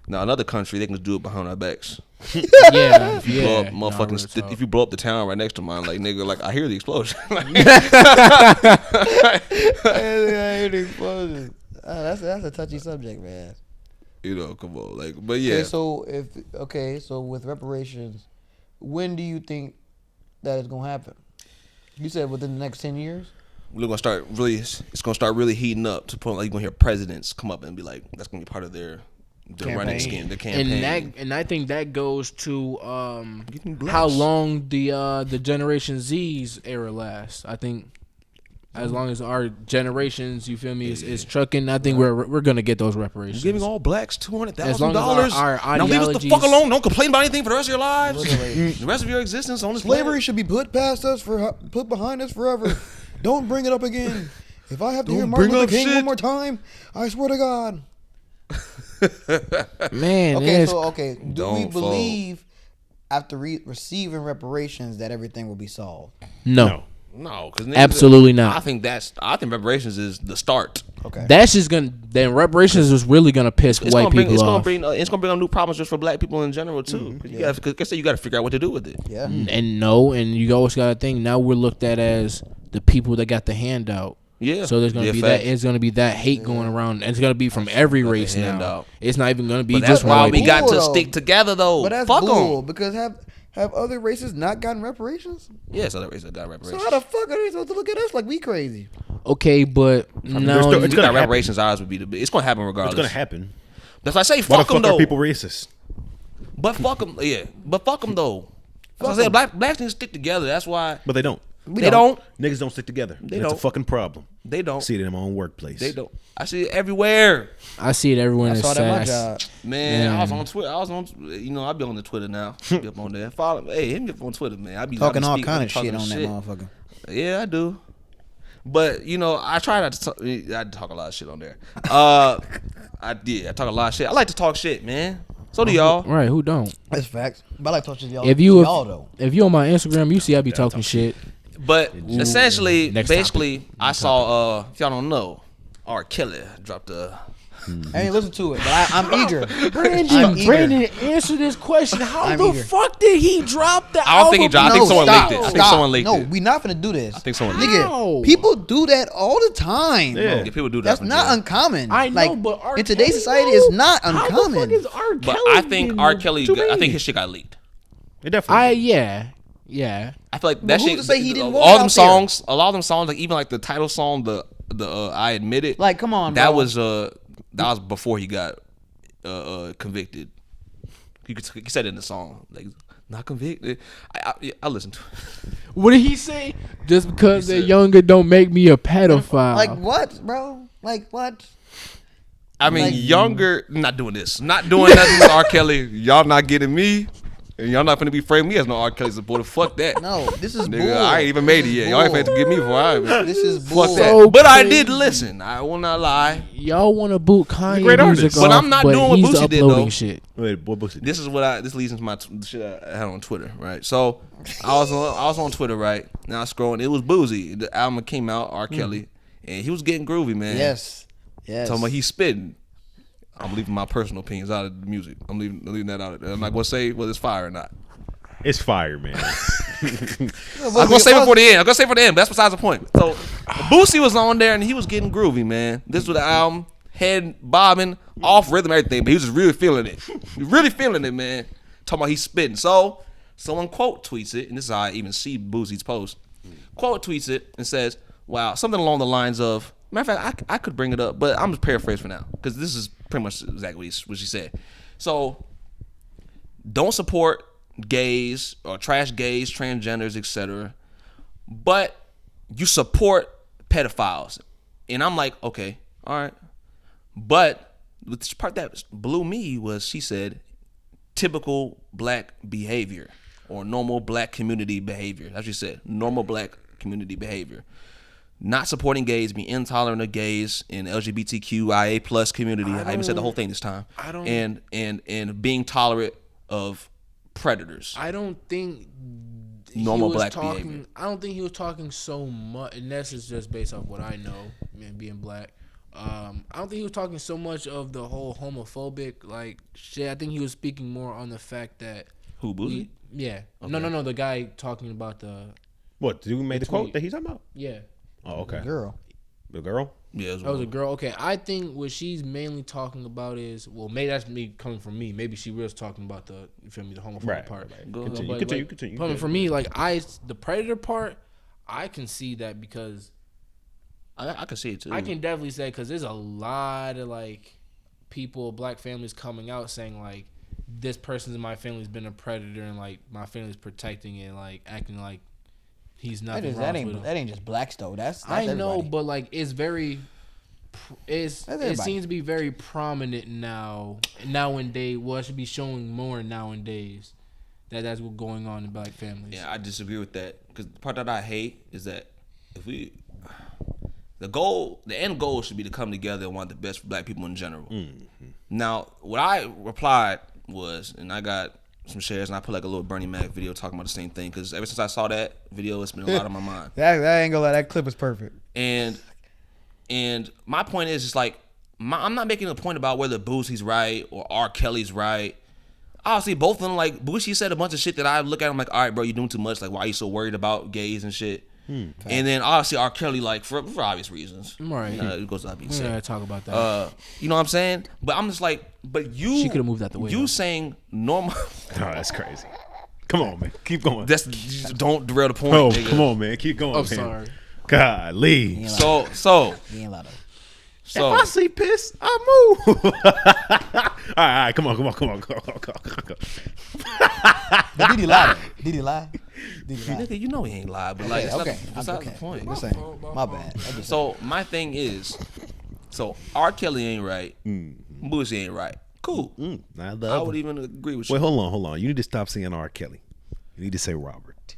Now another country, they can just do it behind our backs. yeah, If you blow up yeah. motherfucking, if you blow up the town right next to mine, like nigga, like I hear the explosion. I hear the explosion. That's a touchy subject, man. You know, come on, like, but yeah. So with reparations, when do you think that is gonna happen? You said within the next 10 years? We're gonna start really. It's gonna start really heating up to the point like you're gonna hear presidents come up and be like, that's gonna be part of their running scheme, their campaign. And I think that goes to how long the Generation Z's era lasts. I think as long as our generations, you feel me, is trucking, I think we're gonna get those reparations. Giving all blacks $200,000. As long as our now leave us the fuck alone. Don't complain about anything for the rest of your lives. The rest of your existence on this Slavery planet. should be put behind us forever. Don't bring it up again. If I have to hear Don't Martin bring Luther up King shit. one more time, I swear to God. Man, Okay, it's- so do we Don't believe after receiving reparations that everything will be solved? no. No, because Absolutely not. I think reparations is the start. Okay. That's just gonna. Then reparations is really gonna piss It's white gonna bring, people off. It's gonna bring up new problems just for black people in general too. You gotta figure out what to do with it. Yeah. And you always got to think. Now we're looked at as the people that got the handout. Yeah. So there's gonna Yeah, be facts. that. It's gonna be that hate going around, and it's gonna be from every race now. handout. It's not even gonna be But just that's from why white we people. got to Bull, though. stick together though. But that's Fuck bull, them. because have other races not gotten reparations? Yes, other races got So reparations. how the fuck are they supposed to look at us like we crazy? Okay, but still- no, it's We gonna got happen. reparations. Ours would be the. It's gonna happen regardless. It's gonna happen. That's why I say Why the fuck them fuck are though. people racist? But fuck them. Yeah. But fuck them though. That's why I said blacks need to stick together. That's why But they don't. they don't. Niggas don't stick together. They That's don't. a fucking problem. They don't. See it in my own workplace. They don't. I see it everywhere. I see it everywhere. I in saw that at my sass. job. Man, I was on Twitter. I be on the Twitter now. Be up on there. Follow. Hey, hit me up on Twitter, man. I be Talking all speaking- kind of talking shit on that motherfucker. Yeah, I do. But I try not to talk. I talk a lot of shit on there. I talk a lot of shit. I like to talk shit, man. So do y'all. Right? Who don't? That's facts. But I like talking to y'all. If you y'all though. if you on my Instagram, you see I be talking shit. But essentially, Next basically, I saw. If y'all don't know, R. Kelly dropped a. I ain't listen to it, but I'm eager. Brandon, answer this question. How I'm the eager. fuck did he drop the I don't think he dropped. I think someone stop, leaked it. I think stop. someone leaked no, it. we not finna do this. I think someone leaked it. How? Nigga, people do that all the time. Yeah. Yeah, people do that. That's from not jail. uncommon. I know, like, but R. in today's Kelly, society, no. it's not How the fuck uncommon. is R. But Kelly I think getting- R. Kelly. What you I think mean? his shit got leaked. It definitely. Yeah. I feel like But that who's shit. to say he didn't want all it them out there? songs, a lot of them songs, like even like the title song, the I Admit It. Like, come on, that bro. was before he got convicted. He said it in the song, like not convicted. I listened to it. What did he say? Just because they're younger don't make me a pedophile. Like what, bro? Like what? I mean, Like- younger, not doing this, not doing nothing with R. Kelly. Y'all not getting me, and y'all not finna be framing me as no R. Kelly supporter. Fuck that. No, this is Nigga, bull. I ain't even made it yet. Y'all ain't finna get me before I. This is bull. Fuck that. So But I did crazy. listen. I will not lie. Y'all want to boot Kanye great music artist. off, But I'm not doing what he's Boosie did, uploading though. shit. Wait, what Boosie did? This leads into the shit I had on Twitter, right? So I was on Twitter, right? Now I scrolling. It was Boosie. The album came out, R. Kelly, and he was getting groovy, man. Yes. Talking about he's spitting. I'm leaving my personal opinions out of the music. I'm leaving that out. I'm not gonna say whether it's fire or not. It's fire, man. I'm gonna save it for the end. But that's besides the point. So Boosie was on there and he was getting groovy, man. This was the album, head bobbing, off rhythm, everything. But he was just really feeling it. Really feeling it, man. Talking about he's spitting. So someone quote tweets it, and this is how I even see Boosie's post. Quote tweets it and says, "Wow, something along the lines of." Matter of fact, I could bring it up, but I'm just paraphrasing for now because this is pretty much exactly what she said. So, don't support gays or trash gays, transgenders, etc. But you support pedophiles, and I'm like, okay, all right. But the part that blew me was she said, typical black behavior or normal black community behavior. That's what she said, normal black community behavior. Not supporting gays, being intolerant of gays in LGBTQIA plus community. I even said the whole thing this time. And being tolerant of predators. I don't think Normal he was black talking, behavior. I don't think he was talking so much, and this is just based off what I know, man, being black. I don't think he was talking so much of the whole homophobic like shit. I think he was speaking more on the fact that Who, Boosie? yeah, no, the guy talking about the What? Did you make the quote that he's talking about? yeah. Oh, okay. Girl. The girl? Yeah, That was a girl. Okay, I think what she's mainly talking about is maybe that's me coming from me. Maybe she was talking about the the homophobic Right, part. right. But, Continue. Coming from me, like the predator part, I can see that because I can see it too. I can definitely say because there's a lot of like people, black families coming out saying like this person in my family's been a predator and like my family's protecting it, like acting like he's nothing wrong with him. That ain't just blacks though. That's I know, everybody. but like it's very. It seems to be very prominent nowadays. Well, it should be showing more nowadays that's what's going on in black families. Yeah, I disagree with that because the part that I hate is that if the end goal should be to come together and want the best for black people in general. Mm-hmm. Now, what I replied was, and I got some shares, and I put like a little Bernie Mac video talking about the same thing because ever since I saw that video, it's been a lot on my mind. That ain't gonna lie, that clip is perfect. And my point is, it's like I'm not making a point about whether Boosie's right or R. Kelly's right. Obviously, both of them, like Boosie said a bunch of shit that I look at him like, all right, bro, you're doing too much. Like, why are you so worried about gays and shit? And then obviously R. Kelly, like for obvious reasons, right? It goes without being said. Yeah, talk about that. You know what I'm saying? But I'm just like, but she could have moved out the way. You saying normal? Oh, that's crazy. Come on, man, keep going. Just don't derail the point. Oh, nigga. come on, man, keep going. I'm man. sorry. Golly. So You ain't allowed to. If I see piss, I move. all right, come on. But did he lie? Did he lie? Nigga, you know he ain't lied, but like, Okay, that's not the point. I'm just saying. My bad. So my thing is, so R. Kelly ain't right, Boosie ain't right. Cool. I would even agree with you. Wait, hold on. You need to stop saying R. Kelly. You need to say Robert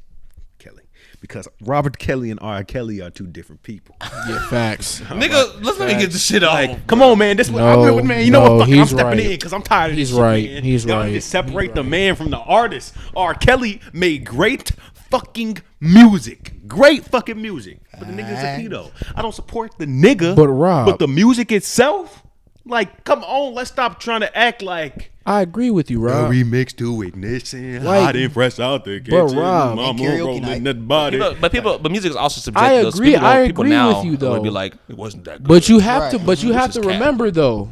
Kelly. Because Robert Kelly and R. Kelly are two different people. Yeah, facts. Nigga, let's let me get this shit off. Like, come on, man. This what man. You know what? Fuck it, I'm stepping in because I'm tired of this shit, man. Y'all need to separate the man from the artist. R. Kelly made great fucking music. Great fucking music. But the nigga's a pedo. I don't support the nigga. But Rob. But the music itself, like, come on. Let's stop trying to act like. I agree with you, Rob. Remix to ignition, Like, hot and fresh out the kitchen. but Rob, mama karaoke rolling night. that body. But music is also subjective. I agree. People now with you though. would be like, it wasn't that good. But you have Right. to. But you have to This is cap. remember though,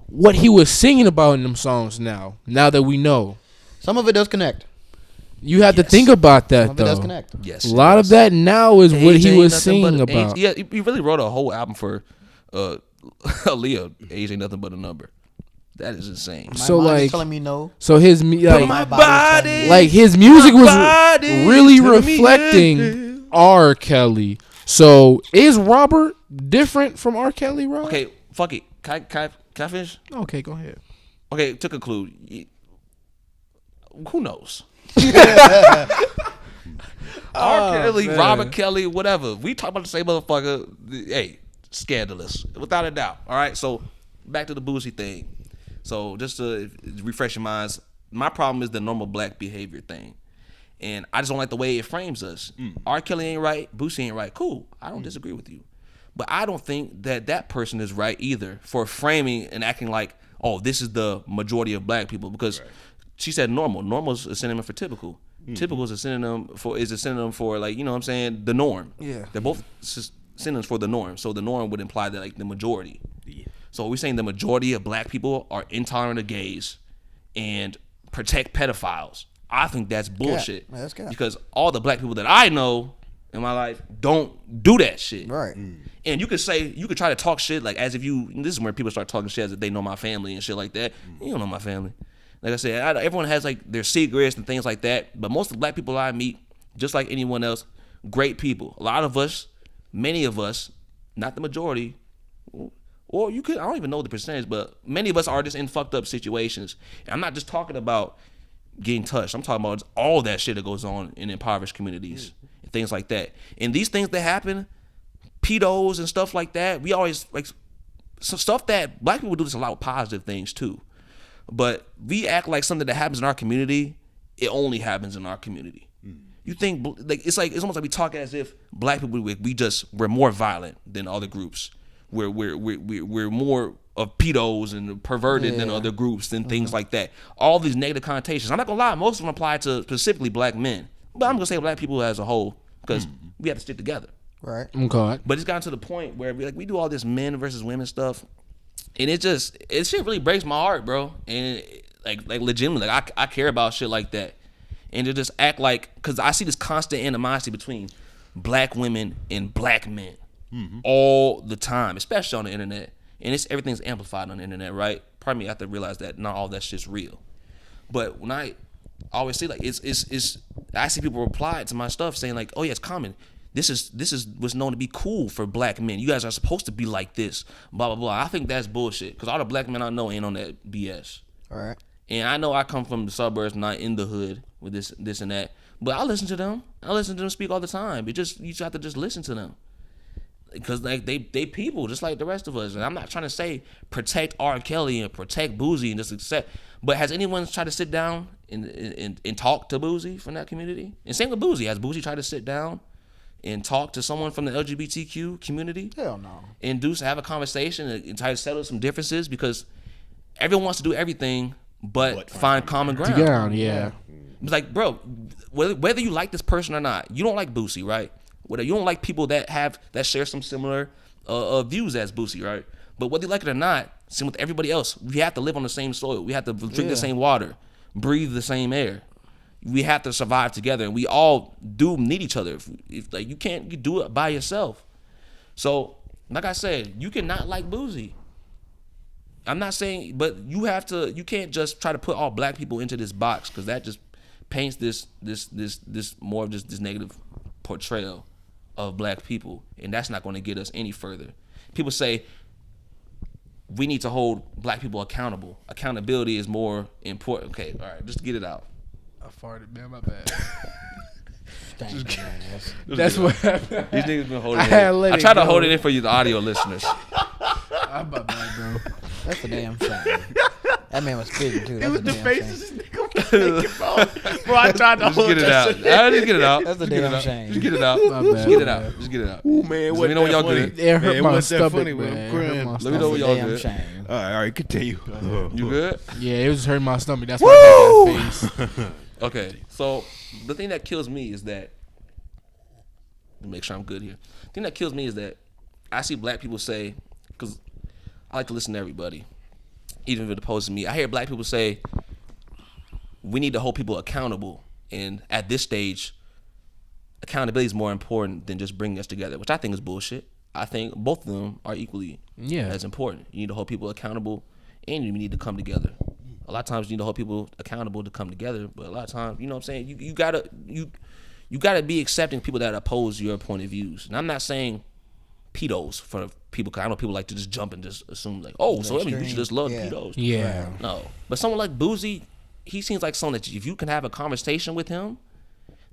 what he was singing about in them songs. Now that we know, Some of it does connect. you have to think about that Some of it does though. connect. Yes, A lot of that now is what Age he ain't was nothing but singing age- about. Yeah, he really wrote a whole album for Aaliyah. Age ain't nothing but a number. That is insane. My So, mind is like- telling me no. So his like, my body is telling me like his music was body really telling me reflecting yes. R. Kelly. So is Robert different from R. Kelly, Rob? Okay, fuck it. Can I finish? Okay, go ahead. Okay, to conclude, who knows? R. Kelly, man. Robert Kelly, whatever. We talk about the same motherfucker. Hey, scandalous, without a doubt. All right, so back to the Boosie thing. So just to refresh your minds, my problem is the normal black behavior thing. And I just don't like the way it frames us. R. Kelly ain't right, Boosie ain't right. Cool, I don't disagree with you. But I don't think that person is right either for framing and acting like, oh, this is the majority of black people. Because she said normal. Normal is a synonym for typical. Typical is a synonym for like, you know what I'm saying, the norm. Yeah. They're both synonyms for the norm. So the norm would imply that like the majority. Yeah. So we're saying the majority of black people are intolerant of gays and protect pedophiles. I think that's bullshit. Yeah, that's cap. Because all the black people that I know in my life don't do that shit. Right. And you could try to talk shit like as if this is where people start talking shit as if they know my family and shit like that. You don't know my family. Like I said, everyone has like their secrets and things like that. But most of the black people I meet, just like anyone else, great people. A lot of us, many of us, not the majority, or I don't even know the percentage, but many of us are just in fucked up situations. And I'm not just talking about getting touched. I'm talking about all that shit that goes on in impoverished communities and things like that. And these things that happen, pedos and stuff like that, we always like some stuff that black people do this a lot with positive things too. But we act like something that happens in our community, it only happens in our community. You think like it's almost like we talk as if black people we're more violent than other groups. We're more of pedos and perverted than other groups and things like that. All these negative connotations. I'm not gonna lie, most of them apply to specifically black men, but I'm gonna say black people as a whole because we have to stick together. Right. Okay. But it's gotten to the point where we do all this men versus women stuff, and it shit really breaks my heart, bro. And like legitimately, like I care about shit like that, and to just act like, because I see this constant animosity between black women and black men all the time, especially on the internet. And everything's amplified on the internet, right? Part of me, I have to realize that not all that shit's real. But when I always see like I see people reply to my stuff saying like, oh yeah, it's common. This is what's known to be cool for black men. You guys are supposed to be like this, blah blah blah. I think that's bullshit because all the black men I know ain't on that BS. All right. And I know I come from the suburbs, not in the hood with this and that. But I listen to them. I listen to them speak all the time. You just have to just listen to them because like they people just like the rest of us. And I'm not trying to say protect R. Kelly and protect Boosie and just accept. But has anyone tried to sit down and talk to Boosie from that community? And same with Boosie. Has Boosie tried to sit down and talk to someone from the LGBTQ community? Hell no. And have a conversation and try to settle some differences because everyone wants to do everything but find common ground. Yeah. It's like, bro, whether you like this person or not, you don't like Boosie, right? Whether you don't like people that share some similar views as Boosie, right? But whether you like it or not, same with everybody else, we have to live on the same soil. We have to drink the same water, breathe the same air. We have to survive together, and we all do need each other. If like you can't do it by yourself. So, like I said, you cannot like Boosie. I'm not saying, but you have to. You can't just try to put all black people into this box because that just paints this more of just this negative portrayal of black people, and that's not going to get us any further. People say we need to hold black people accountable. Accountability is more important. Okay, all right, just get it out. I farted, man. My bad. That's That's what happened. These niggas been holding it in. I try to hold it in for you, the audio listeners. I'm my bad, bro. a damn shame. That man was spitting too. It That's was a the damn faces shame. this nigga was making, bro. I tried to Just hold get it out. Just get it out. That's a Just get it damn out. shame. Just get it out. My bad, Just get it my out. bad. Just get it out. Ooh, man, Let what me know when y'all funny. good. It hurt Man, my what's that stomach, funny, man. man? It hurt Crying. my Let me know when That's a y'all damn good. shame. All right, continue. You good? Yeah, it was hurting my stomach. That's why I made that face. Okay. So the thing that kills me is that, let me make sure I'm good here. The thing that kills me is that I see black people say, because I like to listen to everybody, even if it opposes me. I hear black people say, we need to hold people accountable. And at this stage, accountability is more important than just bringing us together, which I think is bullshit. I think both of them are equally as important. You need to hold people accountable and you need to come together. A lot of times you need to hold people accountable to come together, but a lot of times, you know what I'm saying, you gotta be accepting people that oppose your point of views. And I'm not saying pedos for people, because I know people like to just jump and just assume like, oh, so I mean, we should just love pedos. Yeah. No. But someone like Boosie, he seems like someone that if you can have a conversation with him,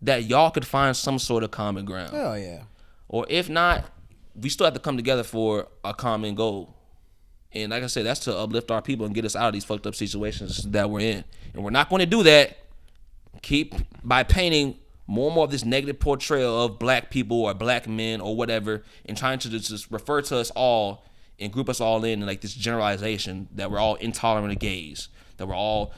that y'all could find some sort of common ground. Hell yeah. Or if not, we still have to come together for a common goal. And like I said, that's to uplift our people and get us out of these fucked up situations that we're in. And we're not going to do that by painting more and more of this negative portrayal of black people or black men or whatever, and trying to just refer to us all and group us all in like this generalization that we're all intolerant of gays, that we're all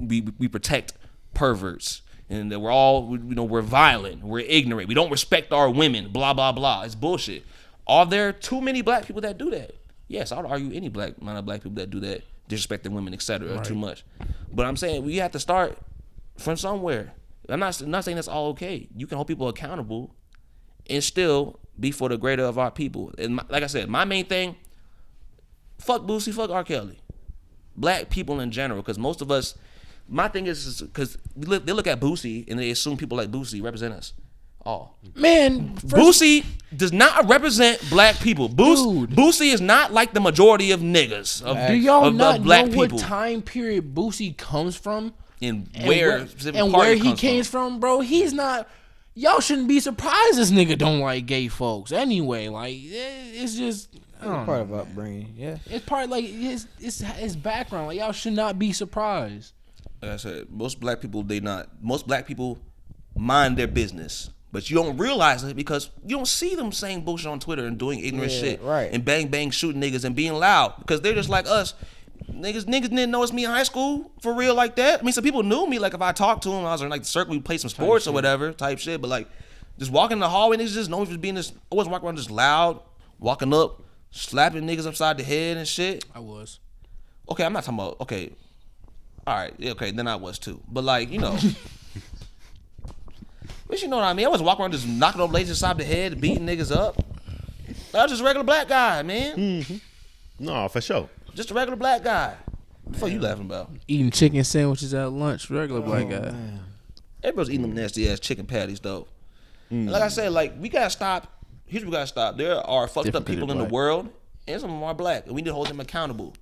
we protect perverts, and that we're all we're violent, we're ignorant, we don't respect our women, blah blah blah. It's bullshit. Are there too many black people that do that? Yes, I would argue any amount of black people that do that, disrespect their women, etc. Too much. But I'm saying we have to start from somewhere. I'm not saying that's all okay. You can hold people accountable and still be for the greater of our people. And like I said, my main thing, fuck Boosie, fuck R. Kelly. Black people in general, because most of us, my thing is because they look at Boosie and they assume people like Boosie represent us all. Man, Boosie does not represent black people. Boosie is not like the majority of niggas. Do y'all not black know what people. time period Boosie comes from? And where he came from, bro? He's not. Y'all shouldn't be surprised this nigga don't like gay folks anyway. Like it's just Part of upbringing, yeah. it's part like his background. Like y'all should not be surprised. Like I said, most black people mind their business. But you don't realize it because you don't see them saying bullshit on Twitter and doing ignorant shit. Right. And bang bang shooting niggas and being loud. Because they're just like us. Niggas didn't know it's me in high school for real like that. I mean, some people knew me, like if I talked to them, I was in like the circle, we play some sports or whatever type shit. But like just walking in the hallway, niggas just know me for being this. I wasn't walking around just loud, walking up, slapping niggas upside the head and shit. I was. Okay, I'm not talking about, okay. All right, okay, then I was too. But like, you know. But you know what I mean? I was walking around just knocking up ladies inside the head, beating niggas up. I was just a regular black guy, man. Mm-hmm. No, for sure. Just a regular black guy. What the fuck you laughing about? Eating chicken sandwiches at lunch, regular black guy. Man. Everybody's eating them nasty ass chicken patties though. And like I said, like we gotta stop. Here's what we gotta stop. There are fucked Different up people in the black. world, and some of them are black, and we need to hold them accountable.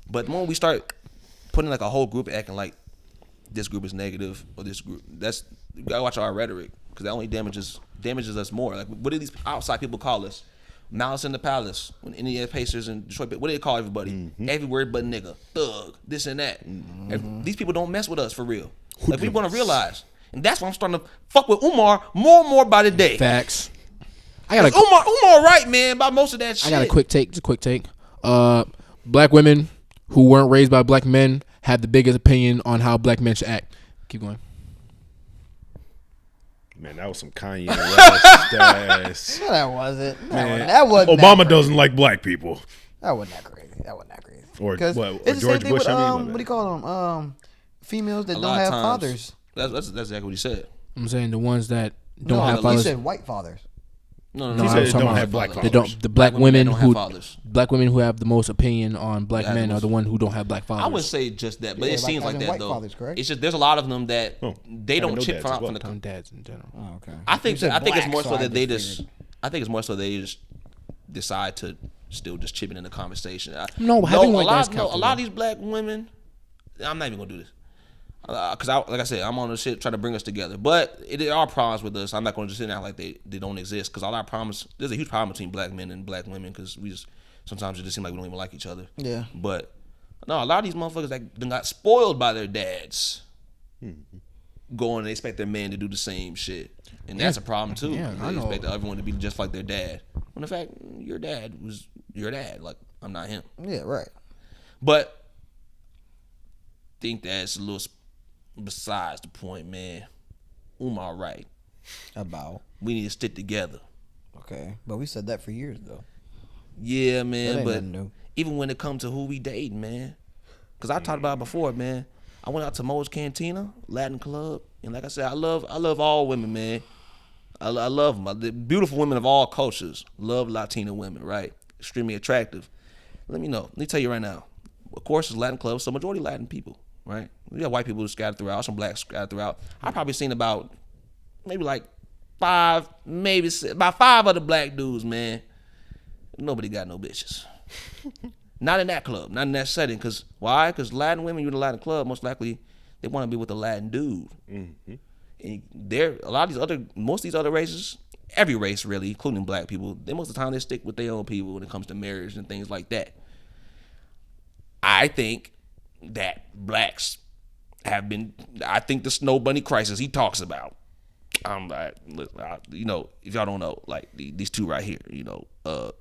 But when we start putting like a whole group acting like this group is negative or this group, that's we gotta watch our rhetoric because that only damages us more. Like what do these outside people call us? Malice in the Palace, when Indiana Pacers and Detroit, what do they call everybody? Every word but nigga, thug, this and that. These people don't mess with us for real. Like we want to realize, and that's why I'm starting to fuck with Umar more and more by the day. Facts. I got Umar right, man, about most of that shit. I got a quick take. Just a quick take. Black women who weren't raised by black men have the biggest opinion on how black men should act. Keep going. Man, that was some Kanye West. No, that wasn't. Man, That wasn't. Obama that doesn't like black people. That wasn't that crazy. Or 'Cause what? it's the George same thing Bush. with, I mean, what do you call them? Females that A don't lot of have times- fathers. That's exactly what he said. I'm saying the ones that don't No, have he fathers. said white fathers. No, No, He I said was it talking don't about have black They fathers. don't. The black that women don't who have fathers. black women who have the most opinion on black That men was- are the one who don't have black fathers. I wouldn't say just that, but Yeah, it like seems like having that white though. fathers, correct? It's just there's a lot of them that Oh, they don't no chip dads from as out from well. the. on dads in general. Oh, okay. I think You said it's black, more so I that they just just. figured. I think it's more so they just decide to still just chip in the conversation. No, having white guys a count too, lot of these black women. I'm not even gonna do this because like I said, I'm on the shit trying to bring us together. But there are problems with us. I'm not gonna just sit there like they don't exist because a lot of problems. There's a huge problem between black men and black women because we just sometimes it just seems like we don't even like each other. Yeah. But no, a lot of these motherfuckers that done got spoiled by their dads. Go and they expect their man to do the same shit. And that's a problem too. Yeah, I They know. expect everyone to be just like their dad. When in fact, your dad was your dad. Like, I'm not him. Yeah, right. But think that's a little besides the point, man. Umar right. About. We need to stick together. Okay. But we said that for years, though. Yeah, That man. ain't But nothing new. even when it comes to who we dating, man. Because I talked about it before, man. I went out to Mo's Cantina, Latin Club. And like I said, I love all women, man. I love them. The beautiful women of all cultures. Love Latina women, right? Extremely attractive. Let me know. Let me tell you right now. Of course, it's Latin club, so majority Latin people, right? We got white people scattered throughout, some blacks scattered throughout. I've probably seen about maybe like about 5 other black dudes, man. Nobody got no bitches. Not in that club, not in that setting. Cause why? Cause Latin women, you in a Latin club, most likely they want to be with a Latin dude. And most of these other races, every race really, including black people, most of the time they stick with their own people when it comes to marriage and things like that. I think that blacks have been. I think the snow bunny crisis he talks about. I'm like, if y'all don't know, like these two right here,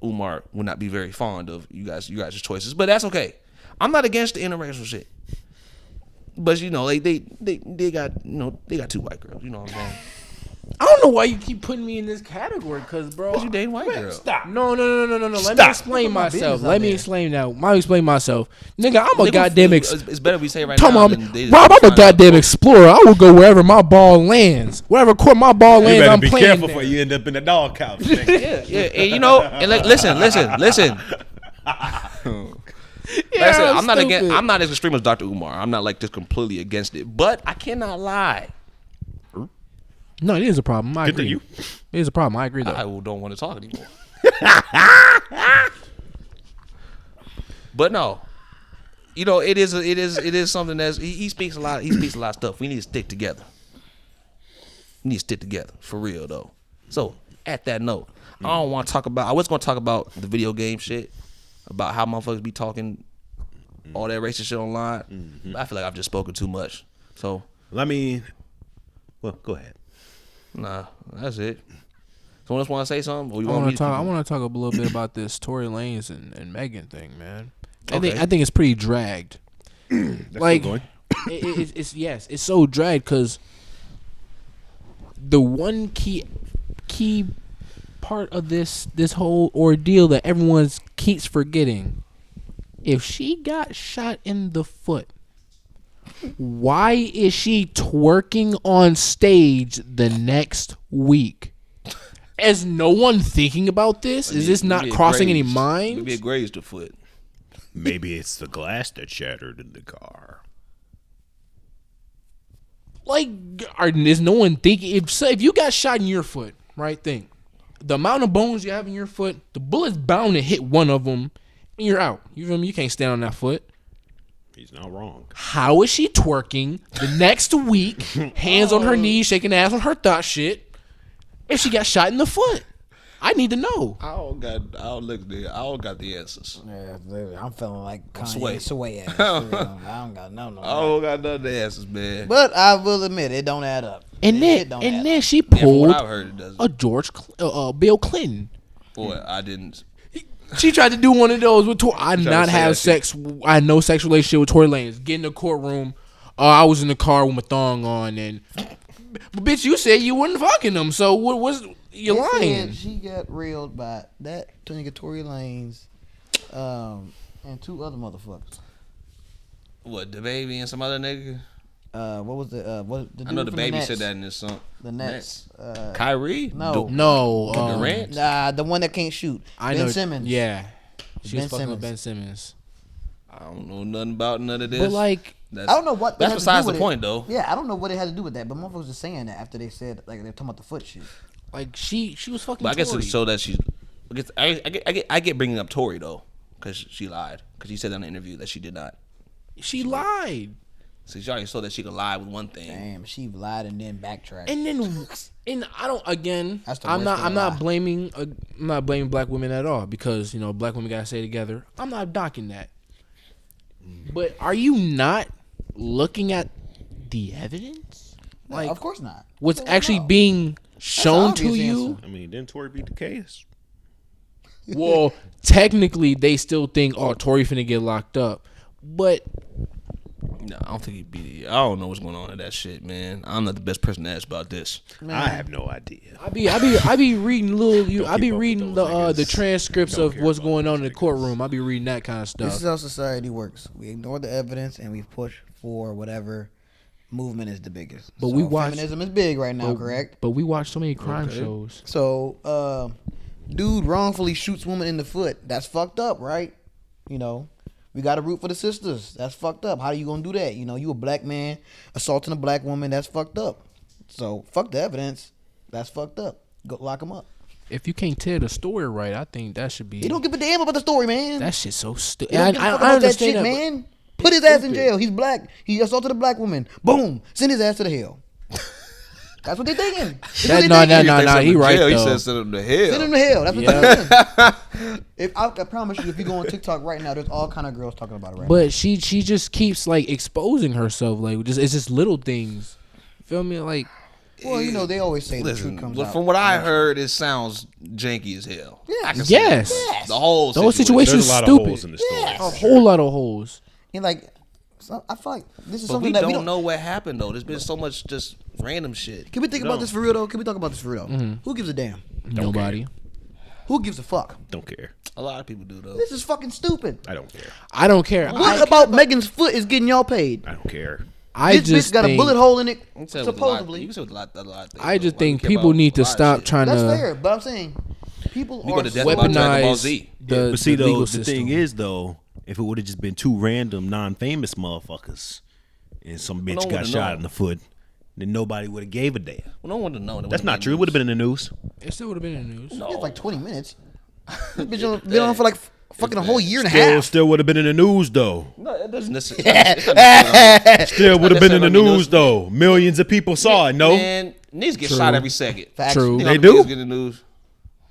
Umar would not be very fond of you guys' choices, but that's okay. I'm not against the interracial shit, but they got 2 white girls. You know what I'm saying? I don't know why you keep putting me in this category, cause bro, Cause you dating white girls. Stop. No. Let me explain myself. Let me explain myself. Nigga, I'm a goddamn It's better if we say right Come now. on, than they just Rob, I'm a find out. goddamn explorer. I will go wherever my ball lands. Wherever court my ball You lands, better I'm be playing careful there. before you end up in the dog couch. nigga. Yeah, and listen. Like I said, I'm not against. I'm not as extreme as Dr. Umar. I'm not like just completely against it, but I cannot lie. No, it is a problem. I Good to agree. you. It is a problem. I agree though. I don't want to talk anymore. But no, it is something that's he speaks a lot. He speaks a lot of stuff. We need to stick together. We need to stick together for real though. So at that note, I don't want to talk about. I was going to talk about the video game shit, about how motherfuckers be talking all that racist shit online. But I feel like I've just spoken too much. So Go ahead. nah, that's it. Someone else want to say something? Or you I want want me to to talk. I want to talk a little bit about this Tory Lanez and Megan thing, man. I Okay. think it's pretty dragged. Like, going. it's so dragged because the one key part of this whole ordeal that everyone keeps forgetting, if she got shot in the foot, Why is she twerking on stage the next week? Is no one thinking about this? Is this not crossing any minds? Maybe it grazed the foot. Maybe it's the glass that shattered in the car. Like, is no one thinking? If you got shot in your foot, right? Think the amount of bones you have in your foot. The bullet's bound to hit one of them, and you're out. You feel me? You can't stand on that foot. He's not wrong. How is she twerking the next week? Hands on her knees, shaking ass on her thought shit. If she got shot in the foot, I need to know. I don't got the answers. Yeah, I'm feeling like Sway. Kanye Sway ass. I don't got no. I don't got none of the answers, man. But I will admit it don't add up. And It then don't add up. she Yeah, from pulled what I've heard, it doesn't. Bill Clinton. Boy, I didn't. She tried to do one of those with Tory. I did to not say have that shit. sex. I had no sexual relationship with Tory Lanez. Get in the courtroom. I was in the car with my thong on, and but bitch, you said you weren't fucking them. So what was you They lying? said she got reeled by that nigga Tory Lanez, and two other motherfuckers. What, the baby and some other nigga? What was the I know dude the from baby Nets? said that in this song. The Nets. Kyrie? No. No, Durant? Nah, the one that can't shoot. Ben Simmons. Yeah, she was Ben fucking Simmons. with Ben Simmons. I don't know nothing about none of this. But like, That's, I don't know what. That's that has to besides do the with point, it. though. Yeah, I don't know what it has to do with that, but motherfuckers just saying that after they said like they're talking about the foot shit. she was fucking. But I guess Tory. it showed that she's. I get bringing up Tory though, because she lied. Because she said in the interview that she did not. She lied. So she already showed that she could lie with one thing. Damn, she lied and then backtracked. And I don't. Again, That's the I'm worst not. thing I'm to lie. not blaming. I'm not blaming black women at all because black women gotta stay together. I'm not knocking that. But are you not looking at the evidence? No, Like, of course not. what's No, actually no. being shown That's to an you? obvious I mean, didn't Tory beat the case? Well, technically, they still think, Tory finna get locked up. But No, I don't think he beat it. I don't know what's going on in that shit, man. I'm not the best person to ask about this. I have no idea. I be reading I be keep up reading with those the niggas. transcripts Don't of care what's about going on those in the niggas. courtroom. I be reading that kind of This is stuff. how society works. We ignore the evidence and we push for whatever movement is the biggest. But So we watch- feminism is big right now, correct? But we watch so many crime shows. So, dude wrongfully shoots woman in the foot. That's fucked up, right? We got to root for the sisters. That's fucked up. How you gonna do that? You a black man assaulting a black woman. That's fucked up. So fuck the evidence. That's fucked up. Go lock him up. If you can't tell the story right, I think that should be. He don't give a damn about the story, man. That shit's so stupid. He don't give a fuck about that shit, man. Put his ass in jail. He's black. He assaulted a black woman. Boom. Send his ass to the hell. That's what they thinking. That's what they No, thinking. no. He right He though. said send him to hell. Send him to hell. That's what they're thinking. I promise you, if you go on TikTok right now, there's all kind of girls talking about it right now. But she just keeps like exposing herself. Like it's just little things. Feel me? Like Well, they always say the Listen, truth comes but out. from what I heard, it sounds janky as hell. Yeah. I can see Yes. that. The whole the whole situation. situation's There's a lot stupid. of holes in the story. Yeah. A whole lot of holes. And I feel like this is But something we that don't we don't know what happened though. There's been so much just random shit. Can we think about this for real though? Can we talk about this for real? Who gives a damn? Nobody. Who gives a fuck? Don't care. A lot of people do though. This is fucking stupid. I don't care. I don't care. What about Megan's foot is getting y'all paid? I don't care. I This just bitch got a think, bullet hole in it, You can say it with a lot- supposedly. You can say it with a lot of things. I though. just Why think we care people about need to a lot of stop shit? trying That's to fair, but I'm saying people We are go to death about Dragon Ball weaponize Z. the, But see, the though, legal the system. thing is, though, if it would have just been two random, non-famous motherfuckers, and some bitch no one got would shot know. in the foot, then nobody would have gave a damn. Well, no one to know. That's not true. It would have been in the news. It still would have been in the news. it's like 20 minutes. This bitch been on for like fucking a whole year and a Still, half. still would have been in the news, though. No, it doesn't necessarily. Still would have been in the necessarily mean news, though. Millions of people saw it. No, Man, niggas get shot every second. Facts. True. You know They how do? niggas get in the news.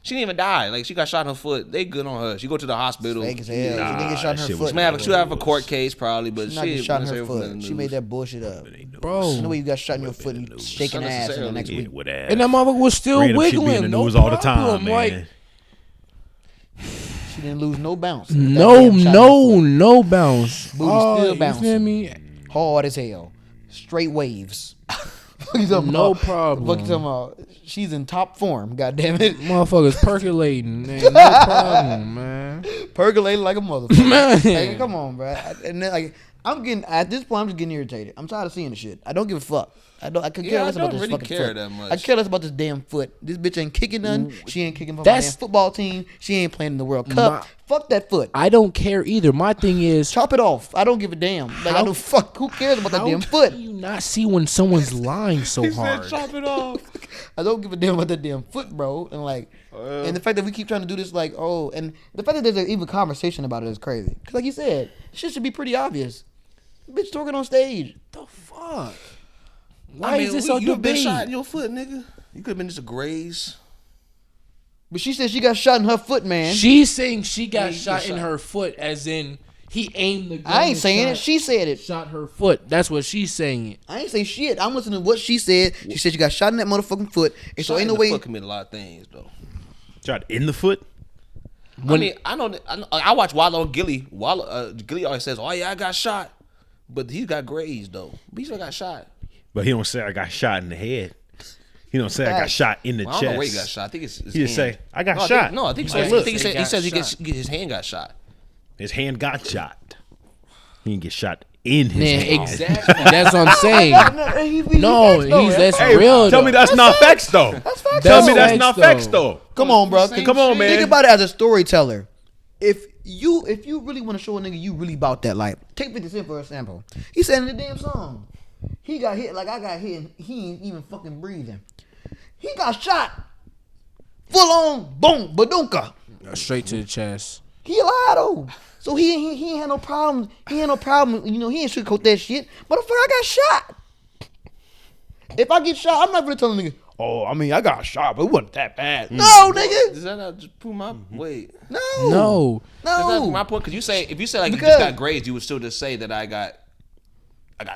She didn't even die. Like she got shot in her foot. They good on her. She go to the hospital. Fake as hell. She didn't get shot in that her shit foot. was She may have a court case probably, but She not get she shot in her foot. She made that bullshit up. Bro. No way you got shot in your foot and you shaking Not ass in the necessarily. next it week. would have. And that motherfucker was still Random shit be wiggling. in the No news all the time, problem. man. Like, She didn't lose no bounce. no bounce. Booty still You bouncing. feel me? Hard as hell. Straight waves. What you talking No about? problem. What you talking about? She's in top form. God damn it. Motherfuckers percolating. Man. No problem, man. Percolating like a motherfucker. Man. Like, come on, bro. And then, like, I'm getting at this point. I'm just getting irritated. I'm tired of seeing the shit. I don't give a fuck. I could care less about this fucking foot. That much. I care less about this damn foot. This bitch ain't kicking none. She ain't kicking for my That's- damn football team. She ain't playing in the World Cup. Fuck that foot. I don't care either. My thing is, Chop it off. I don't give a damn. Like I don't fuck. Who cares about that how damn foot? can you not see when someone's lying so hard? Chop it off. I don't give a damn about that damn foot, bro. And like, and the fact that we keep trying to do this, like, oh, and the fact that there's an even conversation about it is crazy. Cause like you said, shit should be pretty obvious. Bitch talking on stage. The fuck? Why is this a You been debate? shot in your foot, nigga. You could have been just a graze. But she said she got shot in her foot, man. She's saying she got he shot got in shot. her foot, as in he aimed the gun. I ain't and saying it. shot- She said it. shot her foot. That's what she's saying. I ain't say shit. I'm listening to what she said. She said she got shot in that motherfucking foot. And so Shot ain't in no the way. foot commit a lot of things though. Shot in the foot. I know. I watch Wallow and Gilly. Gilly always says, "Oh yeah, I got shot," but he got grazed though. But he still got shot. But he don't say I got shot in the head. He don't say I got Facts. shot in the Well, I chest. don't know where he got shot. I think it's his He just hand. say I got No, I shot. think, no, I think, so. Like, I look, think he he says got his hand got shot. His hand got shot. He didn't get shot in his Man, hand. exactly. That's what I'm saying. No, That's Hey, real. tell though. me that's not facts though. That's facts. Tell me That's that's not facts, facts though. though. Come on, bro. Come on, man. Think about it as a storyteller. If you really want to show a nigga you really about that, like take 50 Cent for example. He said in the damn song, he got hit like I got hit and he ain't even fucking breathing. He got shot. Full on boom, badunka. Straight to the chest. He alive though. So he ain't had no problems. He ain't no problem. You know, he ain't sugarcoat that shit. Motherfucker, I got shot. If I get shot, I'm not gonna tell a nigga, oh, I mean, I got shot, but it wasn't that bad. No, nigga. Does that not just prove my wait? No. No. Does that No. prove my point? Because you say if you say like you Because- just got grazed, you would still just say that I got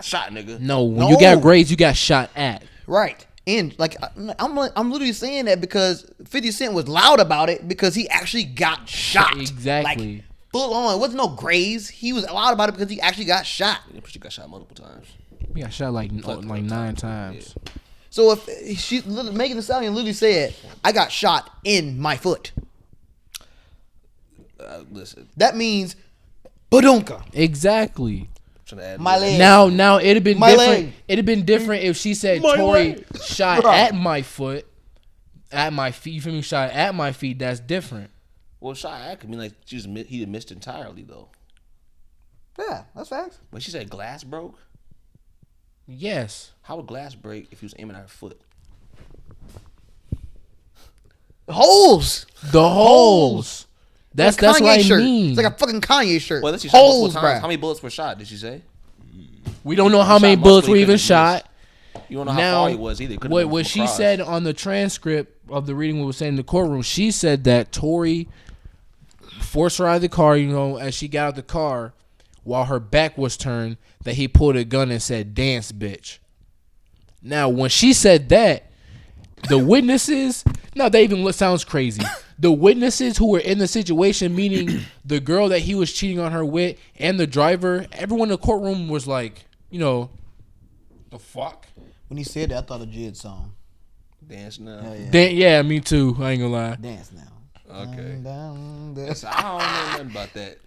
shot, nigga. No. When No. you got grades, you got shot at. Right. And like I'm literally saying that because 50 Cent was loud about it because he actually got shot. Exactly. Like full on. It wasn't no graze. He was loud about it because he actually got shot. Yeah, but you got shot multiple times. We got shot like 9 times. So if she Megan Thee Stallion literally said, I got shot in my foot. Listen, That means badunka. Exactly. trying to add My leg. Now it'd have been My different. leg. It'd have been different if she said My Tory leg. shot Bro. at my foot, at my feet. You feel me? Shot at my feet. That's different. Well, shot at could mean like he missed entirely though. Yeah, that's facts. But she said glass broke. Yes. How would glass break if he was aiming at her foot? Holes. The holes. That's Kanye what I shirt. mean. It's like a fucking Kanye shirt. Well, unless you shot multiple Holes, times. bro. How many bullets were shot? Did she say? We don't know how Shot many multiple, bullets were he even could've missed. shot. You don't know Now, how far he was either. Could've what been what from she across. said on the transcript of the reading, what was said in the courtroom, she said that Tory forced her out of the car. You know, as she got out the car, while her back was turned, that he pulled a gun and said, "Dance, bitch." Now, when she said that, the witnesses, now that even sounds crazy. The witnesses who were in the situation, meaning the girl that he was cheating on her with and the driver, everyone in the courtroom was like, you know, the fuck? When he said that, I thought of Jid song. Dance now. Hell yeah. Yeah, me too. I ain't gonna lie. Dance now. Okay. Down there. Listen, I don't know nothing about that.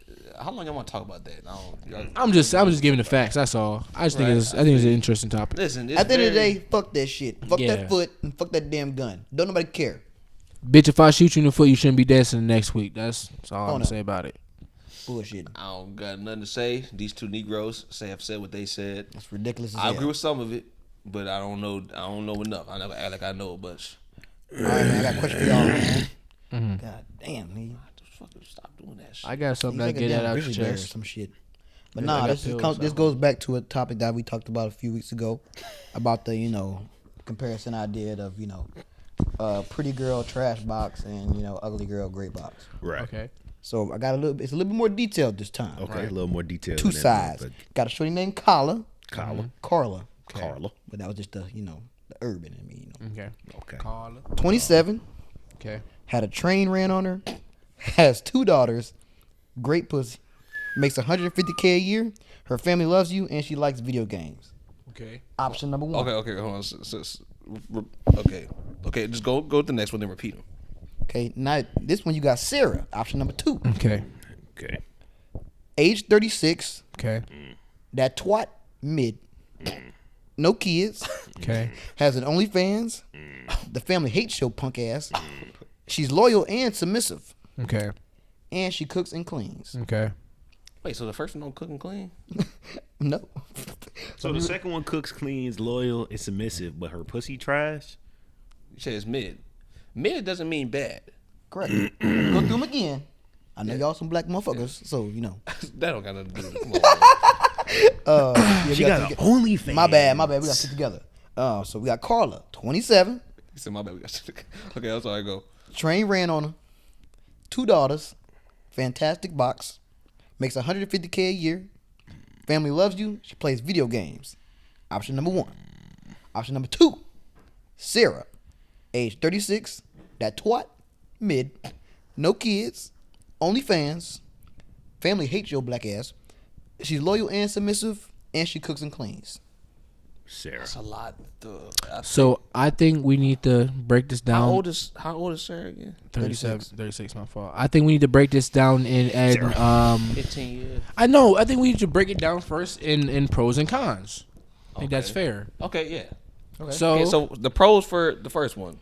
How long y'all want to talk about that? I'm just giving the facts. That's all. I just think Right. it's an interesting topic. Listen. At the end of the day, fuck that shit. Fuck Yeah. that foot and fuck that damn gun. Don't nobody care. Bitch, if I shoot you in the foot, you shouldn't be dancing the next week. That's all I'm Oh, gonna no. say about it. Bullshit. I don't got nothing to say. These two Negroes have said what they said. That's ridiculous as I hell. agree with some of it, but I don't know enough. I never act like I know a bunch. All right, man. I got a question for y'all, man. God damn, nigga. Fucking stop doing that shit. I got something He's to like a get that damn out your grizzly bear or chest. some shit. But I nah, got pills, this goes back to a topic that we talked about a few weeks ago about the comparison I did of pretty girl trash box and ugly girl great box. Right. Okay. So I got it's a little bit more detailed this time. Okay. A little more detail. Two sides. Got a shorty named Carla. Carla. Carla. Carla. But that was just the urban in me. Okay. Okay. Carla. 27. Okay. Had a train ran on her. Has 2 daughters. Great pussy. Makes $150K a year. Her family loves you and she likes video games. Okay. Option number 1. Okay, hold on. Okay. Just go to the next one, then repeat them. Okay, now this one you got Sarah. Option number 2. Okay. Okay. Age 36. Okay. that twat mid. No kids. Okay. Has an OnlyFans. The family hates your punk ass. She's loyal and submissive. Okay. And she cooks and cleans. Okay. Wait, so the first one don't cook and clean? No. So the second one cooks, cleans, loyal, and submissive, but her pussy trash. You said it's mid. Mid doesn't mean bad. Correct. Go through them again. I know y'all some black motherfuckers, so you know. That don't got nothing to do with it. Come on, man. She got an OnlyFans. My bad. We got to sit together. So we got Carla, 27. He said, my bad. We got to... Okay, I'm sorry. Go. Train ran on her. 2 daughters. Fantastic box. Makes $150K a year. Family loves you. She plays video games. Option number 1. Option number 2. Sarah, age 36. That twat, mid. No kids. OnlyFans. Family hates your black ass. She's loyal and submissive, and she cooks and cleans. Sarah. That's a lot. So I think we need to break this down. How old is Sarah again? 36, my fault. I think we need to break this down in 15 years. I know. I think we need to break it down first in pros and cons. I think that's fair. Okay, yeah. Okay. So the pros for the first one.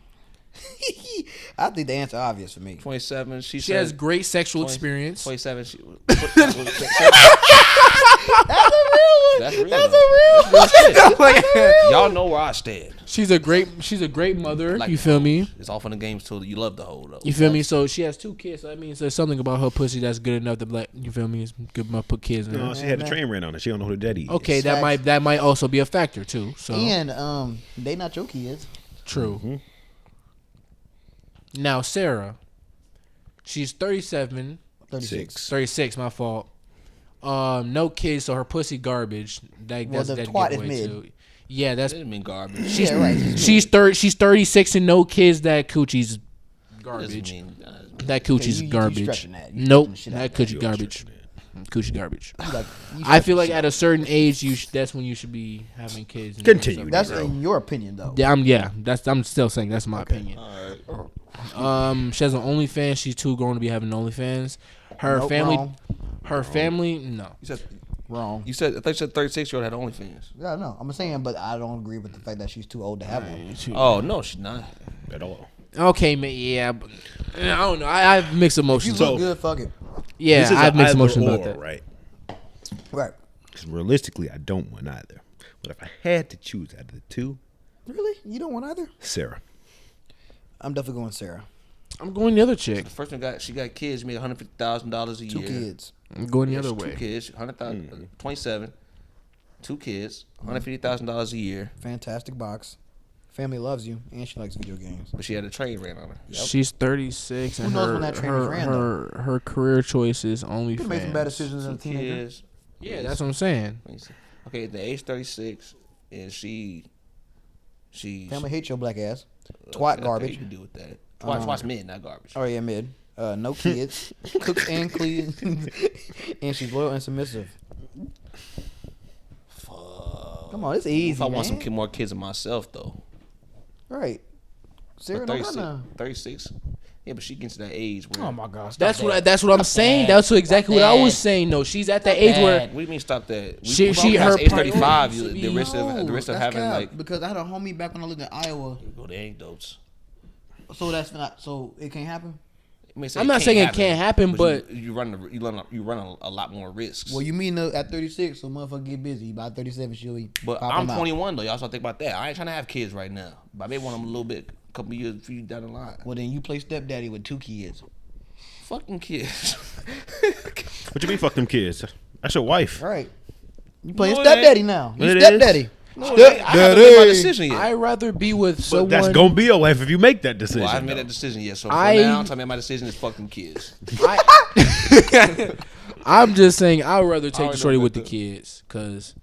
I think the answer obvious for me. 27. she has great sexual experience. 27. She, That's that's real. That's though. a real one. Y'all know where I stand. She's a great mother. Like you feel me? It's off in the games too. You love the whole though. You feel me? So she has 2 kids. So that means there's something about her pussy that's good enough to like. You feel me? It's good enough to put kids in. No, Her. she had a train ran on her. She don't know who the daddy is. Okay, Facts. that might also be a factor too. So And they not your kids. true. Mm-hmm. Now Sarah, she's 37. 36. 36, my fault. No kids, so her pussy garbage. That's the that twat is giveaway mid. too. Yeah, that's That didn't mean garbage. Yeah, right. she's 36 and no kids. That coochie's That garbage. doesn't mean, That coochie's you garbage. stretching that. You Nope, stretching the that shit coochie You're garbage. stretching it. Coochie garbage. You I feel like at a certain age, that's when you should be having kids. and Continue. stuff. That's in your opinion, though. I'm still saying that's my opinion. She has an OnlyFans. She's too grown to be having OnlyFans. Her Nope, family, wrong. no. You said Wrong. I thought you said 36-year-old had OnlyFans. Yeah, no, I'm saying, but I don't agree with the fact that she's too old to have one. Oh no, she's not. At all. Okay, man. Yeah, but I don't know. I have mixed You emotions. look good, fuck it. Yeah, This is I have a mixed either emotions about or, that. right? Right. Because realistically, I don't want either. But if I had to choose out of the two, Really? You don't want either? Sarah. I'm definitely going Sarah. I'm going the other chick. The first one she got kids, made $150,000 a year. 2 kids. I'm going the other Two way. kids, 27. 2 kids, $150,000 a year. Fantastic box. Family loves you, and she likes video games. But she had a train ran on her. Yep. She's 36, and Who knows when that train was ran, her career choice is You can make some bad OnlyFans. decisions as a 2 teenager. kids. Yeah, that's what I'm saying. Okay, at the age 36, and she Family hates your black ass. okay, Twat garbage. You can deal with that. Twat's mid, not garbage. Oh, yeah, mid. No kids. Cooks and cleans. And she's loyal and submissive. Fuck. Come on, it's easy, If I want man. some more kids of myself, though. Right. Sarah But don't got 36, none. 36. Yeah, but she gets to that age where. Oh, my gosh. That's what I'm saying. That's exactly what I was saying. No, she's at that age where What do you mean stop that? Her age 35. priorities You, should the be- risk of having like because I had a homie back when I lived in Iowa. go to anecdotes. So that's not. So it can't happen. I mean, I'm not saying it can't happen, but you run a lot more risks. Well, you mean at 36, so motherfucker get busy. By 37, she'll be. But pop I'm 'em out. 21 though. Y'all start think about that. I ain't trying to have kids right now. But I may want them a little bit, a couple years, few down the line. Well, then you play stepdaddy with 2 kids. Fucking kids. What you mean, fuck them kids? That's your wife. Right. You playing No, it stepdaddy ain't. now. You It is. stepdaddy. No, I haven't made my decision yet. I'd rather be with But someone. that's gonna be your wife if you make that decision. Well, I haven't made though. that decision yet. So for I- now, I'm telling you my decision is fucking kids. I'm just saying I'd rather take the already shorty know with the about that. kids, cause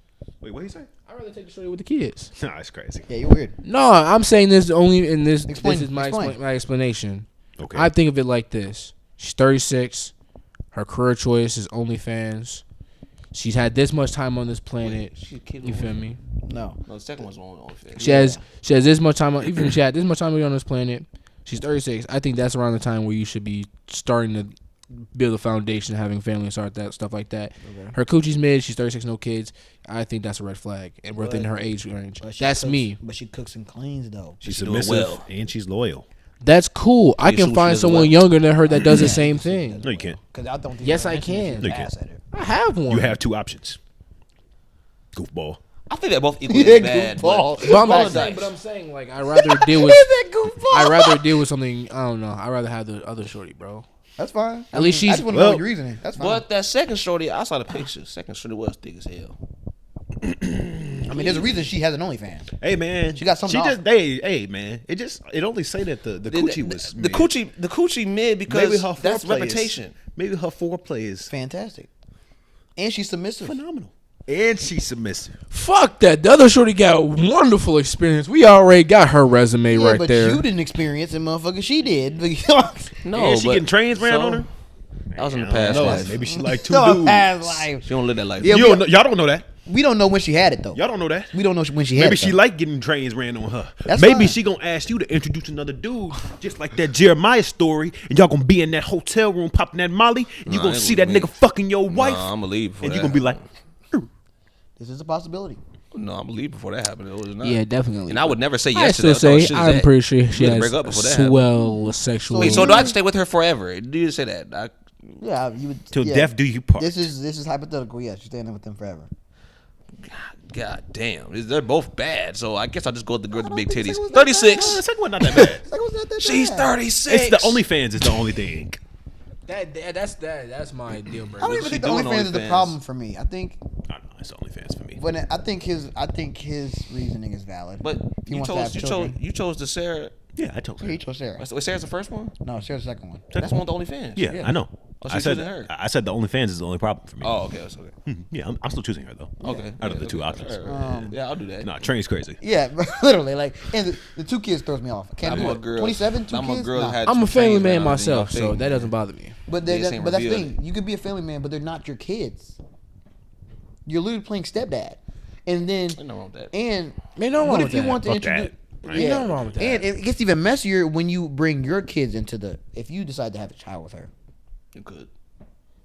Wait, what you say? I'd rather take the shorty with the kids. Nah, it's crazy. Yeah, you're weird. No, I'm saying this only in this. Explain, This is my explain. my explanation. Okay. I think of it like this: she's 36. Her career choice is OnlyFans. She's had this much time on this planet. She a kid You with feel one. me? No. No, the second one's on OnlyFans. She has this much time. Even if she had this much time on this planet, she's 36. I think that's around the time where you should be starting to build a foundation, having family and start that stuff like that. Okay. Her coochie's mid. She's 36, no kids. I think that's a red flag, and within her age range. That's me. But she cooks and cleans though. She's submissive and she's loyal. That's cool. I can find someone younger than her that does the same thing. No, you can't. I don't think yes, I can. No, you can't. I have one. You have two options. Goofball. I think they're both equally bad. But I'm saying, like, I'd rather deal with. I'd rather deal with something. I don't know. I'd rather have the other shorty, bro. That's fine. At least she's. I just want to know your reasoning. That's fine. But that second shorty, I saw the picture. Second shorty was thick as hell. I mean, there's a reason she has an OnlyFans. Hey man, she got something. Hey man, it only say that the coochie was the coochie mid because maybe her that's reputation. Maybe her foreplay is fantastic, and she's submissive. Phenomenal. And she's submissive. Fuck that. The other shorty got wonderful experience. We already got her resume right but there. You didn't experience it, motherfucker. She did. No, and she getting trains ran on her. That was in the past life. Maybe she like two dudes. Past life. She don't live that life. Yeah, y'all don't know that. We don't know when she had it though. Y'all don't know that. We don't know when she had it. Maybe she like getting trains ran on her. That's Maybe fine. she gonna ask you to introduce another dude, just like that Jeremiah story, and y'all gonna be in that hotel room popping that Molly, and you gonna see that nigga fucking your wife. Nah, I'm gonna leave before and that. you gonna be like, this is a possibility. No, I'm gonna leave before that happened. It was not. Yeah, definitely. And I would never say I yes to still that. say I'm pretty sure she has break up before that swell sexual. Wait, so do I have to stay with her forever? Do you say that? Yeah, you would. till death do you part. This is hypothetical. Yes, you're staying with them forever. God damn, they're both bad. So I guess I'll just go with the girl with the big titties. second one's not 36. The second one not that bad. She's 36. It's the OnlyFans is the only thing. That's my deal breaker. I don't even think the OnlyFans is the problem for me. I think. I don't know. It's the OnlyFans for me. But I think his reasoning is valid. But If he you wants to have children. chose the Sarah. Yeah, I told her. He chose Sarah. Was Sarah's the first one? No, Sarah's the second one. That's one with the OnlyFans. Yeah, I know. Oh, so I you said choosing her? I said the OnlyFans is the only problem for me. Oh, okay, that's okay. Yeah, I'm still choosing her though. Okay. Out of the two options. Yeah, I'll do that. Nah, Train's crazy. Yeah, literally. Like, and the two kids throws me off. Can't I'm do a it. girl. 27, two I'm kids. a girl. Nah. That had I'm two a family trains man around myself, the so thing. that doesn't bother me. But They just ain't that's the revealed thing. You could be a family man, but they're not your kids. You're literally playing stepdad, and then Ain't nothing wrong with that. and Man, no what wrong if with you that. want to Fuck introduce? that. Ain't nothing wrong with that. And it gets even messier when you bring your kids into the. If you decide to have a child with her, It could.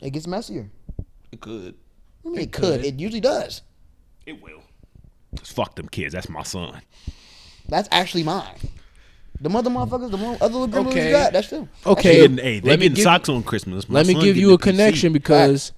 it gets messier. It could. I mean, it could. It usually does. It will. Just fuck them kids. That's my son. That's actually mine. The mother motherfuckers, the other little grandmas Okay. you got, that's them. Okay, They let me getting give- socks on Christmas. My Let me son give getting you a PC. connection because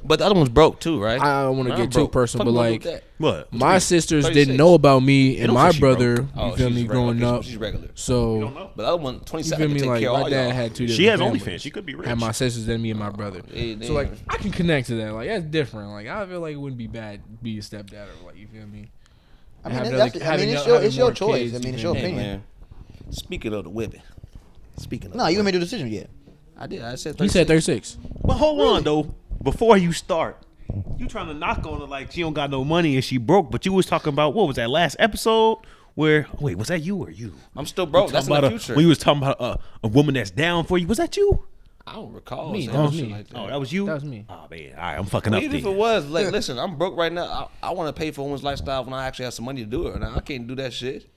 But the other one's broke too, right? I don't want to Mine get too broke. personal, Fuck but you like gonna do with What? my sisters 36. didn't know about me and don't my say she broke. brother. that? Oh, You feel she's me? regular. Growing up, She's regular. so But the other one, you 27, feel can me? take Like care of my all dad y'all. had two different She has families. OnlyFans. She could be rich. Had my sisters than me and my brother. They- So like I can connect to that. Like that's different. Like I feel like it wouldn't be bad to be a stepdad or like you feel me. I mean, Have that's, really- I mean, having it's more your choice. kids, I mean, you it's feel your me? Hey, opinion. man. Speaking of the whipping. Speaking of No, you ain't made a decision yet. I did. I said He said 36. But hold on though, before you start, you trying to knock on her like she don't got no money and she broke. But you was talking about what was that last episode where? Wait, was that you or you? I'm still broke. That's in the future. When you was talking about a woman that's down for you, was that you? I don't recall. Me, saying that was shit me. Like that. Oh, that was you. That was me. Oh man, all right, I'm fucking up. Even if Then. it was, like, listen, I'm broke right now. I want to pay for a woman's lifestyle when I actually have some money to do it. Now I can't do that shit.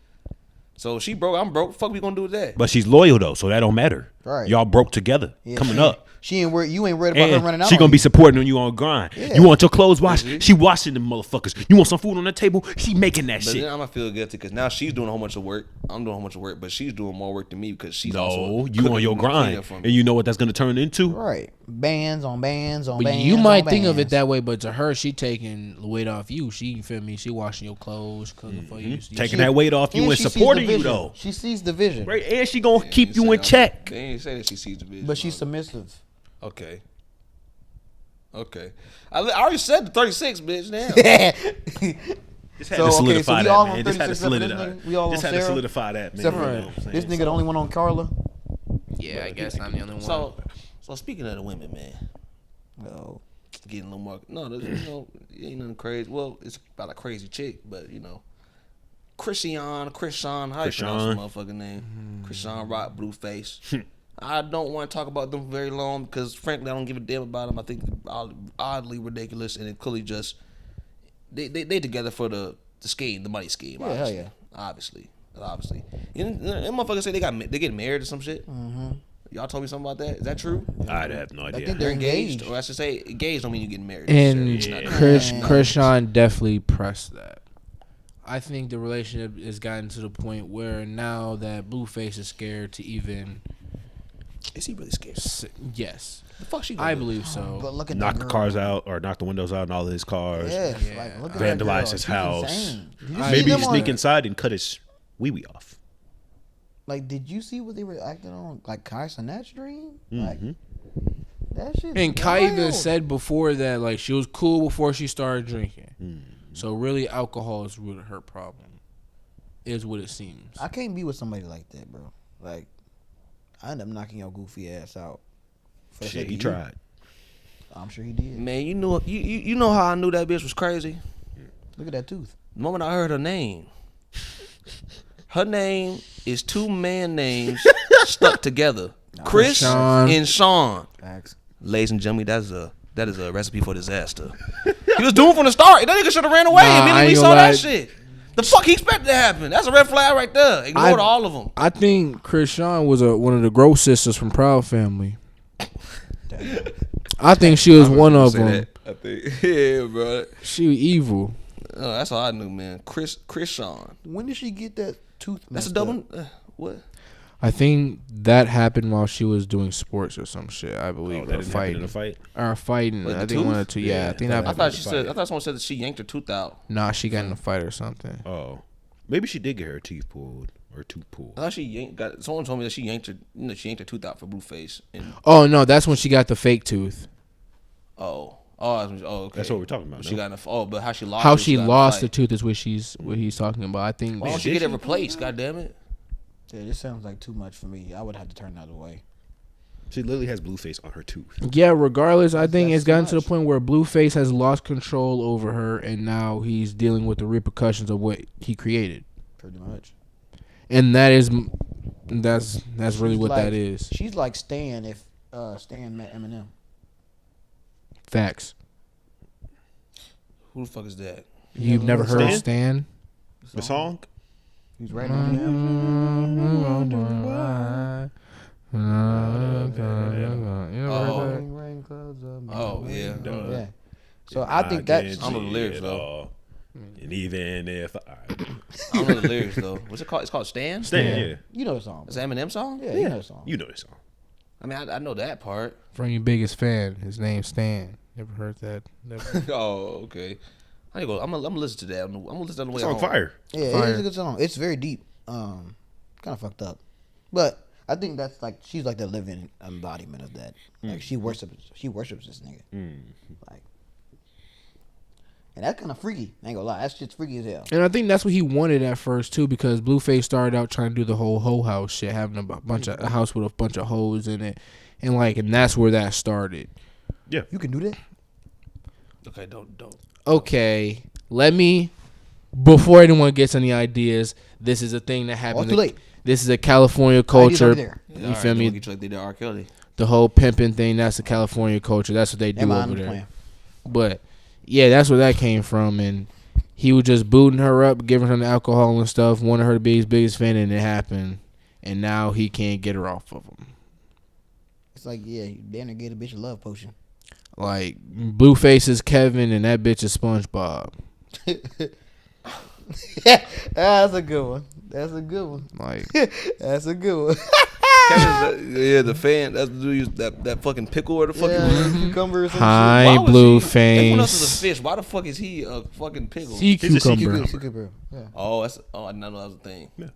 So she broke, I'm broke. Fuck, we gonna do with that? But she's loyal though, so that don't matter. Right. Y'all broke together, Yeah, coming she- up. She ain't worried. You ain't worried about her running And out. she on gonna you. be supporting when you on grind. Yeah. You want your clothes washed? She washing them motherfuckers. You want some food on the table? She making that But shit. then I'm gonna feel guilty because now she's doing a whole bunch of work. I'm doing a whole bunch of work, but she's doing more work than me because she's also No, you cooking on your and cleaning grind, for me. and you know what that's gonna turn into. Right. Bands on bands on But bands. you might on think of it bands. that way, but to her, she taking the weight off you. She, you feel me? She washing your clothes, cooking for you. Taking that weight off you and she sees supporting the you vision. though. She sees the vision, Right, and she gonna They keep ain't you say in check. They ain't say that she sees the vision. but she's submissive. okay. Okay. I already said the 36, bitch. Now. Just had So, to okay, solidify so we that, all man. on Just had to 36 except for this solidify. nigga? We all Just on had to Sarah? solidify that, man. Except for You know what I'm this saying? nigga, the only one on Carla. Yeah, I guess I'm the only one. So speaking of the women, man, No. getting a little more. No, there's, it ain't nothing crazy. Well, it's about a crazy chick, but Chrisean, how you pronounce the motherfucking name? Chrisean Rock, Blueface. I don't want to talk about them very long because, frankly, I don't give a damn about them. I think they're oddly ridiculous, and it clearly just they together for the scheme, the money scheme. Yeah, Obviously. hell yeah. Obviously. And motherfuckers say they get married or some shit. Mm-hmm. Y'all told me something about that. Is that true? I'd have no I idea. think they're engaged. Or I should say, engaged don't mean you getting married. And Sure, it's not- Chrisean definitely pressed that. I think the relationship has gotten to the point where now that Blueface is scared to even. Is he really scared? Yes, The fuck she? I gonna do? believe so. But look at Knock that the girl. cars out or knock the windows out in all of his cars. Yes, Yeah. like look at Vandalize that girl. his She's house. insane. Did you see Maybe them sneak on- inside and cut his wee off. Like, did you see what they were acting on? Like Kai Sinat's dream? Mm-hmm. Like that shit. And Kai even wild. said before that, like, she was cool before she started drinking. Mm. So really, alcohol is really her problem. Is what it seems. I can't be with somebody like that, bro. Like, I end up knocking your goofy ass out. For the Shit, sake he of you. tried. I'm sure he did. Man, you know how I knew that bitch was crazy? Look at that tooth. The moment I heard her name. Her name is two man names stuck together. Chris Sean. and Sean. Facts. Ladies and gentlemen, that is a recipe for disaster. He was doomed from the start. That nigga should have ran away Nah, I immediately ain't we gonna saw lie. that shit. The fuck he expected to happen? That's a red flag right there. Ignored all of them. I think Chrisean was one of the Gross sisters from Proud Family. I think she was one of them. I think, yeah, bro. She was evil. Oh, that's all I knew, man. Chrisean. When did she get that tooth? That's a messed double. up? What? I think that happened while she was doing sports or some shit. I Oh, believe, that or didn't happen in fighting, a fight? or fighting. What, the I think tooth? one or two. Yeah, Yeah, I think I that. I thought she fight. said. I thought someone said that she yanked her tooth out. Nah, she got in a fight or something. Oh. Maybe she did get her teeth pulled or tooth pulled. I thought she got. Someone told me that she yanked her. She yanked her tooth out for Blueface. And Oh no, that's when she got the fake tooth. okay. That's what we're talking about. She no? got in a, but how she lost? How it, she got in a lost the fight. tooth is what he's talking about. I think. Why don't she did get it she? replaced? God damn it! Yeah, this sounds like too much for me. I would have to turn that away. She literally has Blueface on her tooth. Yeah, regardless, I think That's it's gotten too to the much. point where Blueface has lost control over her, and now he's dealing with the repercussions of what he created, Pretty much. and that's really what like, that is. She's like Stan if Stan met Eminem. Facts. Who the fuck is that? You've never heard Stan? Stan? The song? He's right on the Oh yeah. Yeah. So I think that's I don't know the lyrics, though. And even if I I don't know the lyrics though. What's it called? It's called Stan. Stan, yeah. you know the song. It's an Eminem song. Yeah, you know the song. You know this song. I mean, I know that part. From your biggest fan. His name's Stan. Never heard that. Never. Oh, okay. I'm gonna listen to that. I'm gonna listen to that on the way Song home. fire. Yeah, it Fire. is a good song. It's very deep. Kind of fucked up, but I think that's like she's like the living embodiment of that. Like she worships this nigga. Like, and that's kind of freaky. I ain't gonna lie, that shit's freaky as hell. And I think that's what he wanted at first too, because Blueface started out trying to do the whole hoe house shit, having a house with a bunch of hoes in it, and that's where that started. Yeah. You can do that. Okay, don't. Okay, let me. Before anyone gets any ideas, this is a thing that Oh, happened. too late. This is a California Ideas culture. over there. You feel me? Get you like they did R. Kelly. The whole pimping thing, that's a California culture. That's what they do Am I over on the there. plan? But yeah, that's where that came from, and he was just booting her up, giving her the alcohol and stuff, wanted her to be his biggest fan, and it happened. And now he can't get her off of him. It's like, yeah, you damn near get a bitch a love potion. Like Blueface is Kevin, and that bitch is SpongeBob. That's a good one. That's a good one. Like That's a good one. Yeah, the fan. That's the dude that fucking pickle or the fucking. Yeah, cucumber or some Hi, Why was he- Everyone else is a Blueface. fish. Why the fuck is he a fucking pickle? Sea He's a sea cucumber. shit. Cucumber. Yeah. Oh, I didn't know that was a thing. Yeah.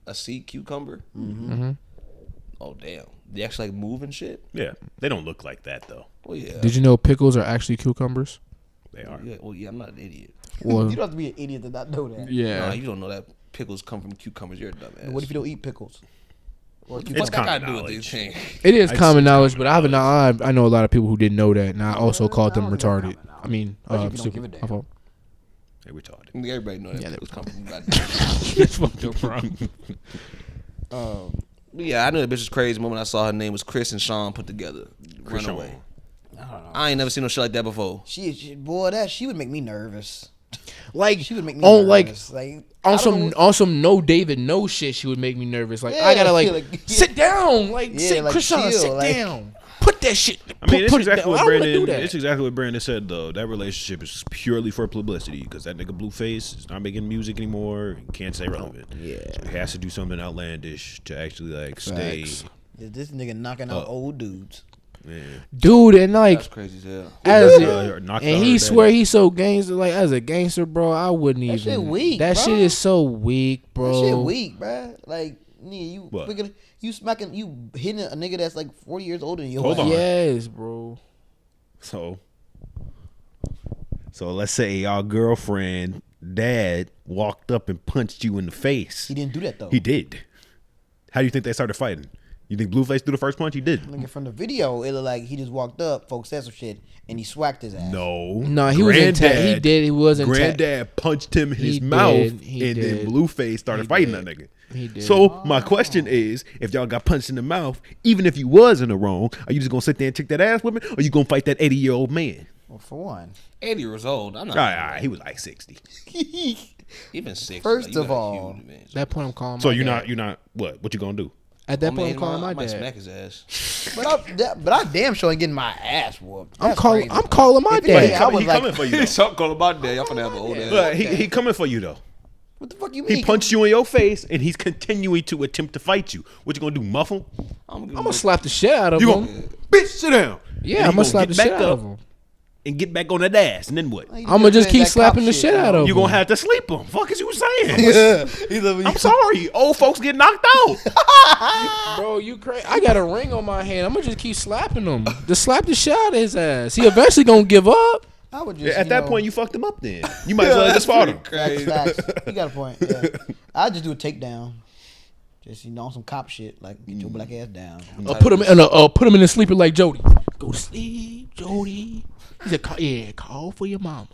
A sea cucumber. Mm-hmm. Oh damn, they actually like move and shit. Yeah. They don't look like that though. Well, yeah. Did you know pickles are actually cucumbers? They are. Yeah, well, yeah, I'm not an idiot. Well, You don't have to be an idiot to not know that. yeah. Nah, you don't know that pickles come from cucumbers. You're a dumbass. What if you don't eat pickles? What It's that got common to do with knowledge. these things? It is I'd common say knowledge, common but I know a lot of people who didn't know that, and I also called them I don't think retarded. that's common I mean, Especially if you don't give a stupid. damn. My fault. They retarded. I think everybody know that Yeah, pickles come from. That's fucked up, But yeah, I knew that bitch was crazy. The moment I saw her name was Chris and Sean put together. Run Chrisean. away. I ain't never seen no shit like that before. Boy, she would make me nervous. Like She would make me on like nervous. Like on I don't know on some no David no shit. She would make me nervous. Like I Yeah, gotta like, like, sit down. Like Yeah, sit, like, Chrisean, chill, sit like- down. Put that shit. I mean, it's put exactly it down. what I don't wanna do Brandon. that. It's exactly what Brandon said though. That relationship is purely for publicity because that nigga Blueface is not making music anymore. He can't stay relevant. Yeah. So he has to do something outlandish to actually like stay. Facts. This nigga knocking out old dudes. Yeah. Dude, and like That's crazy as hell. as Knocked and out he her swear daddy. he's so gangster. Like as a gangster, bro, I wouldn't That even. shit weak, That bro. shit is so weak, bro. That shit weak, bruh. Like, nigga, you What? freaking, you smacking, you hitting a nigga that's like 40 years older than you. Hold on. Yes, bro. So let's say y'all girlfriend dad walked up and punched you in the face. He didn't do that though. He did. How do you think they started fighting? You think Blueface threw the first punch? He did. Nigga, from the video, it looked like he just walked up, folks said some shit, and he swacked his ass. No, he was intact. He did. He was intact. Granddad punched him in his He mouth, did. He and did. then Blueface started He fighting did. that nigga. He did. So my question is, if y'all got punched in the mouth, even if you was in the wrong, are you just gonna sit there and take that ass whipping, or you gonna fight that 80-year-old man? Well, for one. 80 years old. I'm not. All right, he was like 60. Even 60. First like, you of got a all, huge advantage. That point, I'm calling. So my you're dad. not what you gonna do? At that I point, mean, I'm calling my I might dad. smack his ass. but I damn sure ain't getting my ass whooped. I'm That's calling. crazy. I'm calling my If it ain't- dad. I was he like, coming for you. Though. Something called about that. Y'all finna have an old ass. Look, he coming for you though. what the fuck you mean? He punched you in your face, and he's continuing to attempt to fight you. What you gonna do? Muffle? I'm gonna slap the shit out of You him. gonna bitch sit down? Yeah, And I'm he gonna slap the get shit back out up of him. and get back on that ass, and then what? He I'm gonna just doing keep that slapping cop the shit out of him. You gonna have to sleep him. Fuck is you saying? Yeah. I'm sorry, old folks get knocked out. Bro, you crazy? I got a ring on my hand. I'm gonna just keep slapping him. Just slap the shit out of his ass. He eventually gonna give up. I would just, At that point, you fucked him up. Then you might as well just fought him. facts. You got a point. Yeah. I'd just do a takedown. Just on some cop shit, like get your black ass down. Put him in a put him in a sleeper like Jody. Go to sleep, Jody. He said, call for your mama.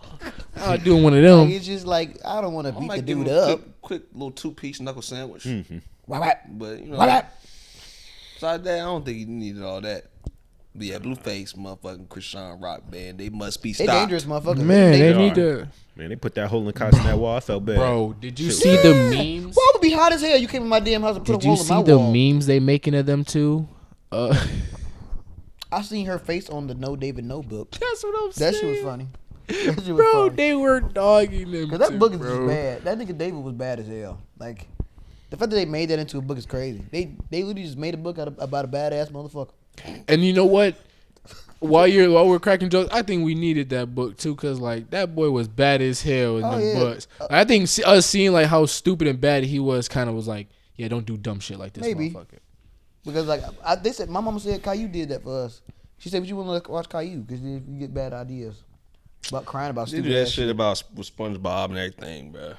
I was doing one of Like, them. it's just like I don't want to I beat might the give him dude a up. quick little 2-piece knuckle sandwich. Why that? But, you know, Why that? besides that, I don't think he needed all that. But yeah, Blueface, motherfucking Chrisean Rock Band, they must be They stopped. dangerous motherfuckers. Man, they dangerous. need to. Man, they put that hole in the cost in that wall. I felt bad. Bro, did you see the memes? Why would be hot as hell? You came in my damn house and put Did a you hole in see my the wall. memes they making of them too? I seen her face on the No David No book. That's what I'm That saying. shit was funny. That shit was Bro, funny. they were dogging them. Cause that too, book is bro. just bad. That nigga David was bad as hell. Like the fact that they made that into a book is crazy. They literally just made a book about a badass motherfucker. And you know what? While we're cracking jokes, I think we needed that book too, cause like that boy was bad as hell in Oh, the yeah. books. I think us seeing like how stupid and bad he was, kind of was like, yeah, don't do dumb shit like this, Maybe. motherfucker. Because like they said, my mama said Caillou did that for us. She said, "But you want to watch Caillou because you get bad ideas about crying about They stupid do that ass shit about with SpongeBob and everything, bro.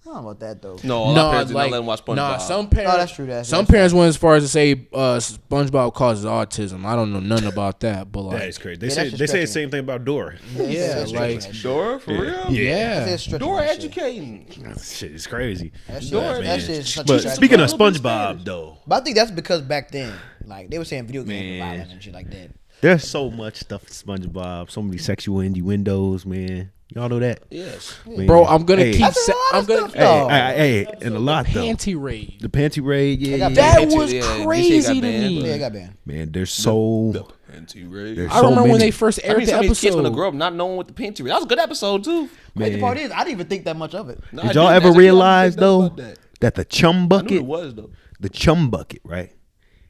I don't know about that though. No, all our parents did not let him watch SpongeBob. some parents. Oh, that's true, that's some true. parents went as far as to say SpongeBob causes autism. I don't know nothing about that, but like, That is crazy. They Yeah, say that's just they say the stretching same thing about Dora. yeah, like, Dora, for real? yeah. That's stretching Dora that shit. educating. Shit is crazy. That shit, Dora, that shit is such a But stretch. speaking of Little bit SpongeBob, though, But I think that's because back then, like they were saying video games were Man. violent and shit like that. there's so much stuff in SpongeBob. So many sexual innuendos, man. Y'all know that, Yes. Man. Bro, I'm gonna Hey. keep. That's a lot of I'm gonna. stuff, though. Hey, and a lot though. Panty raid. The panty raid, yeah, got yeah. That Panty- was yeah, this shit crazy got to banned, me. Yeah, it got banned. Man, there's so Panty raid. there's I so remember when many. they first I aired mean, the some of these kids gonna episode. grow up not knowing what the panty raid. That was a good episode too. Crazy Man. part is, I didn't even think that much of it. No, Did I y'all didn't. ever As a kid, I realize didn't think though about that the chum I knew bucket, it was though. the chum bucket, right?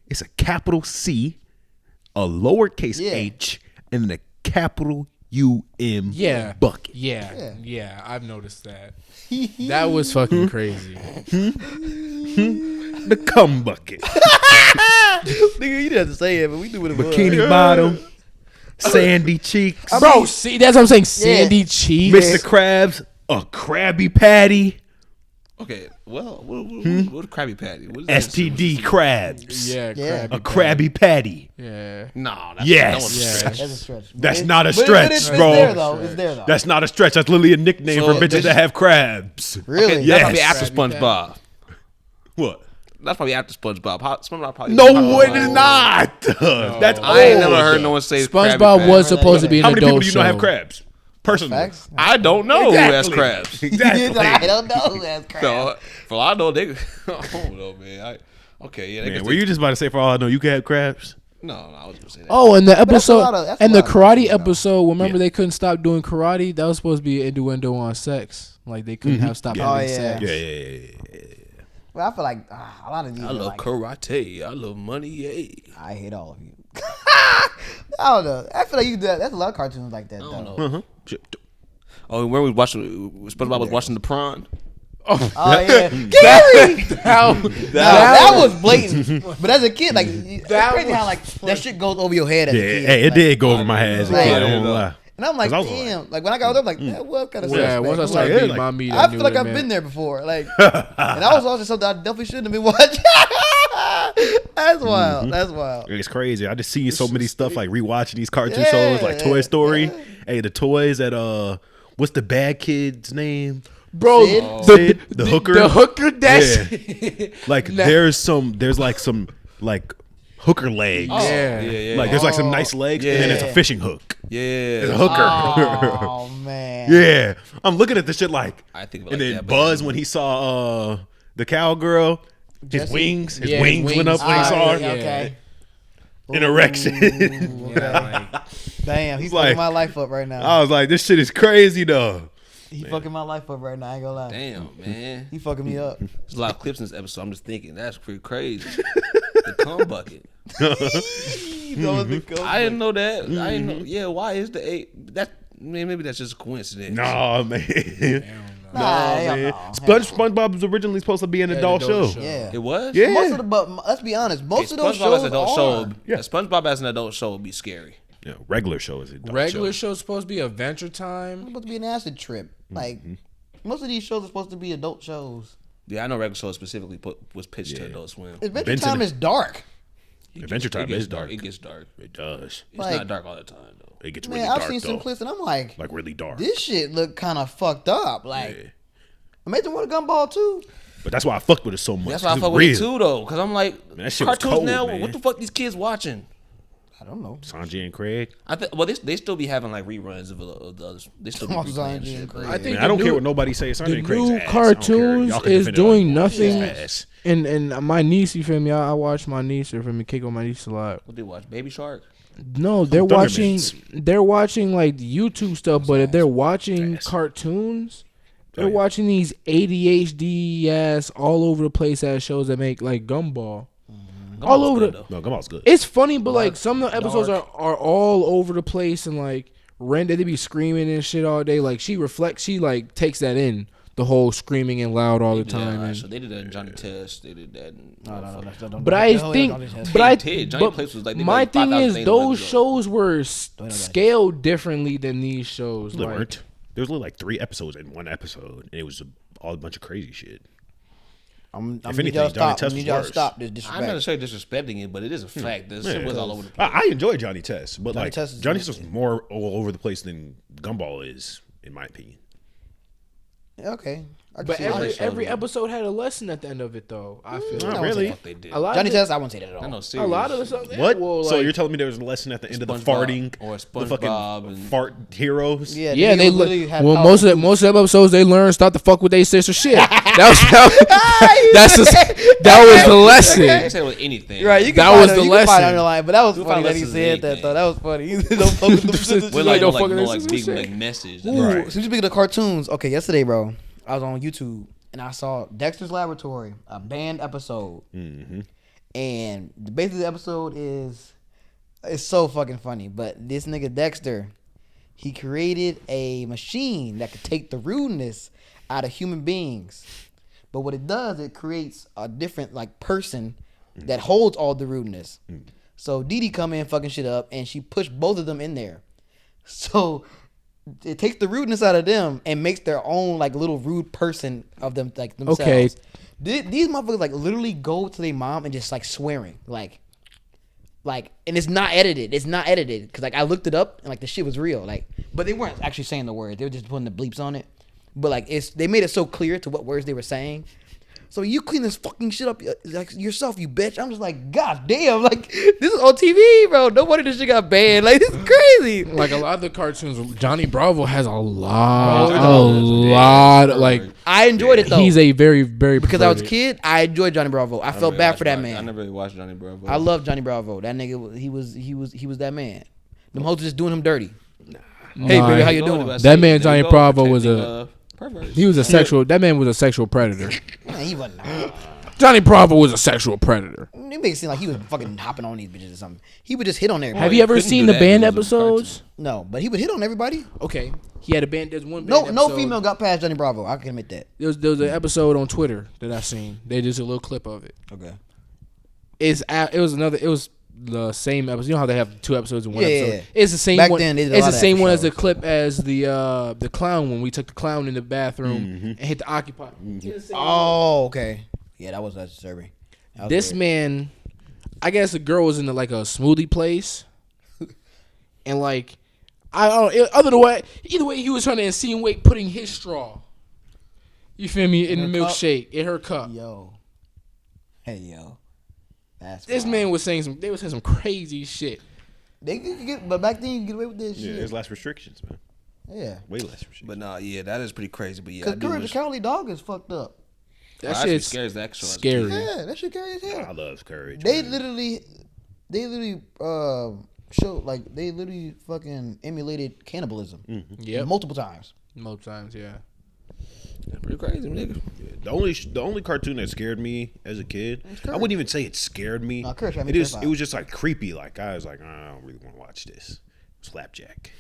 It's a capital C, a lowercase Yeah. h, and then a capital U-M Yeah. bucket. Yeah, I've noticed that. That was fucking crazy. The cum bucket. Nigga, you didn't have to say it, but we knew what it was. Bikini bottom, sandy cheeks, Bro, see, that's what I'm saying. Sandy cheeks. Mr. Krabs, a Krabby Patty, Okay, well, what a Krabby Patty? What is that? STD Krabs, Yeah, Yeah. a Krabby Patty. Yeah. No, that's Yes. that was a Yeah. stretch. That's a stretch. That's But not a but stretch, it's bro. there though. It's there though. That's not a stretch. That's literally a nickname So for bitches this- that have crabs. really. Yeah. That's probably Yes. after SpongeBob. What? That's probably after SpongeBob. SpongeBob probably. No, it is not. That's I ain't never old. heard no one say SpongeBob Krabby was Patty. supposed to be an How many people adult do you know have show. crabs? Personally, Facts. I don't know who has crabs. Exactly. I don't know who has crabs. So, for all I know, they. I don't know, man. Okay, yeah. They Man, can were you just about to say for all I know you can have crabs? No, I was gonna say that. Oh, and the that's a episode lot of- that's a and the lot of karate things, though. episode. Remember Yeah. they couldn't stop doing karate. That was supposed to be an innuendo on sex. Like they couldn't have stopped Oh, having yeah. sex. Yeah. Well, I feel like a lot of these. I are love like, karate. I love money. Yay. I hate all of you. I don't know. I feel like you do that. There's a lot of cartoons like that, I though. don't know. Oh, where we watching? SpongeBob was watching the prawn. Oh yeah, Gary. that was blatant. But as a kid, like it's crazy how like that shit goes over your head as a Yeah, kid. hey, it like, did go over my head as a Right. kid. I won't lie. And I'm like, 'Cause I was damn. Like when I got older, I'm like, that was kind of Yeah, once I started yeah, beating like- my meat, I knew feel like what it I've meant. been there before. Like, and that was also something I definitely shouldn't have been watching. That's wild. That's wild. It's crazy. I just see so many stuff like rewatching these cartoon Yeah, shows like Toy Story. yeah. Hey, the toys at what's the bad kid's name? Bro, Sid? Sid, the hooker. The hooker. That's Like there's like hooker legs. Yeah. Like there's like some nice legs, and then it's a Yeah. fishing hook. Yeah. It's a hooker. Oh man. Yeah, I'm looking at this shit like, I think of it and like then that, but- Buzz when he saw the cowgirl, his Jesse? wings Yeah, his wings went up when he wings. saw her. Yeah. Okay. An erection. Damn, he's like- fucking my life up right now. I was like, this shit is crazy though. He fucking my life up right now. I ain't gonna lie. Damn, man. He fucking me up. There's a lot of clips in this episode. I'm just thinking that's pretty crazy. The cum bucket. I didn't know that. I didn't know. Yeah, why is the 8? That maybe that's just a coincidence. No man. Nah, hell man. no. SpongeBob was originally supposed to be an adult show. Yeah. It was. Yeah. Most of the, but let's be honest, most of those SpongeBob shows as an adult are. show. Yeah. SpongeBob as an adult show would be scary. Yeah, regular show is adult Regular show. show's supposed to be Adventure Time. It's supposed to be an acid trip. Like most of these shows are supposed to be adult shows. Yeah, I know regular show specifically was pitched to Adult Swim. Adventure Benson- Time is dark. Adventure Time It gets is dark. It gets dark. It does. It's Like- not dark all the time though. It gets Man, really I've dark seen though. some clips and I'm like, Like really dark. this shit look kind of fucked up. Like, Yeah. Amazing World of Gumball too. But that's why I fucked with it so much. That's why I 'cause fuck it's with it real. too though, because I'm like, that shit was cartoons cold, now. man. What the fuck these kids watching? I don't know. Sanjay and Craig. I think. Well, they still be having like reruns of the others. They still be Oh, replaying Sanjay shit. and Craig. I think Man, I don't the care new- what nobody says. Sanjay The and Craig's new ass. I don't care. cartoons Y'all can is defend it all doing you want. nothing. His ass. And my niece, you feel me? I watch my niece, or feel me, kick on my niece a lot. What they watch? Baby Shark. No, they're Thundermans. watching like YouTube stuff, but if they're watching Ass. cartoons, they're Oh, yeah. watching these ADHD ass all over the place ass shows that make like Gumball. All over good, the though. Oh, No, Gumball's good. It's funny, but like some of the episodes are all over the place and like random. They be screaming and shit all day. Like she like takes that in, the whole screaming and loud all the time. Yeah, and- so they did that in Johnny Test. They did that. In, But I think, but I, Ted, Johnny but Place was like- they my like thing 5,000 is things those on that show. shows were scaled differently than these shows. They Like, weren't. There was only like 3 episodes in one episode, and it was all a bunch of crazy shit. I'm If need anything, y'all Johnny stop. Test need was y'all worse. stop this I'm not disrespect. necessarily disrespecting it, but it is a fact. This shit was all over the place. I enjoy Johnny Test, but Johnny like Test is Johnny Test was more all over the place than Gumball is, in my opinion. Okay. I can but see that. every episode had a lesson at the end of it, though. I feel Not like. really. What they did. A lot Johnny of the, Test, I wouldn't say that at I all. know. a Serious. lot of the stuff. What? Well, So like- you're telling me there was a lesson at the end of the SpongeBob farting or the fucking SpongeBob and- fart heroes? Yeah, Yeah, they look. literally had Well, power. most of the episodes they learned start to fuck with their sister shit. That's just, that was the I lesson. can say with anything. Right, you can That find was it- the you can find it lesson. underlined, but that was You funny find that he lessons in said that anything. though. That was funny. Don't fuck with them sisters. We're You like, don't no, like, fucking no, listen like to big shit. like message. Ooh, Right. so speaking of cartoons, okay, yesterday, bro, I was on YouTube and I saw Dexter's Laboratory, a banned episode, and basically the episode is it's so fucking funny. But this nigga Dexter, he created a machine that could take the rudeness out of human beings. But what it does, it creates a different like person that holds all the rudeness. So Dee Dee come in fucking shit up, and she pushed both of them in there. So it takes the rudeness out of them and makes their own like little rude person of them like themselves. Okay. These motherfuckers like literally go to their mom and just like swearing like, and it's not edited. It's not edited because like I looked it up and like the shit was real. Like, but they weren't actually saying the words. They were just putting the bleeps on it. But like they made it so clear to what words they were saying. So you clean this fucking shit up like yourself, you bitch. I'm just like, God damn, like this is on TV, bro. No wonder this shit got banned. Like this is crazy. Like a lot of the cartoons, Johnny Bravo has a Bro, lot. Like I enjoyed it though. he's a very, very because I was a kid. I enjoyed Johnny Bravo. I felt bad for that I man. never really watched Johnny Bravo. I love Johnny Bravo. That nigga, he was that man. Them hoes just doing him dirty. Hey baby, how you doing? That man Johnny Bravo was a perverts. he was a sexual. That man was a sexual predator. Man, he wasn't. Johnny Bravo was a sexual predator. It made it seem like he was fucking hopping on these bitches or something. He would just hit on everybody. Have you ever couldn't seen do the that band because it was a episodes? No, but he would hit on everybody. Okay, he had a band. There's one band No, episode. no female got past Johnny Bravo. I can admit that. There was an episode on Twitter that I seen. They just a little clip of it. Okay. It was the same episode. You know how they have 2 episodes in one Yeah, episode. yeah. It's the same Back one. then, they did a It's lot the of same extra one as the shows. clip as the clown when we took the clown in the bathroom and hit the occupy. It's the same one. Oh, okay. Yeah, that was disturbing. That was This weird. man, I guess the girl was in like a smoothie place, and like I don't know. Either way, he was trying to insinuate putting his straw. You feel me in the her cup? milkshake in her cup. Yo. Hey, yo. That's This wild. man was saying they was saying some crazy shit. They could get, but back then you could get away with this Yeah, shit. there's less restrictions, man. Yeah. Way less restrictions. But nah, yeah, that is pretty crazy. But yeah, I Because do Courage the wish. Cowardly Dog is fucked up. That Actually, shit's scares the extra. scary. Yeah, that shit carry as I hell. love courage. They man. literally they literally fucking emulated cannibalism Yep. multiple times. Most times, yeah. That's pretty crazy, nigga. The only cartoon that scared me as a kid, I wouldn't even say it scared me. No, Courage had me It terrified. was just like creepy. Like I was like, I don't really want to watch this. Slapjack.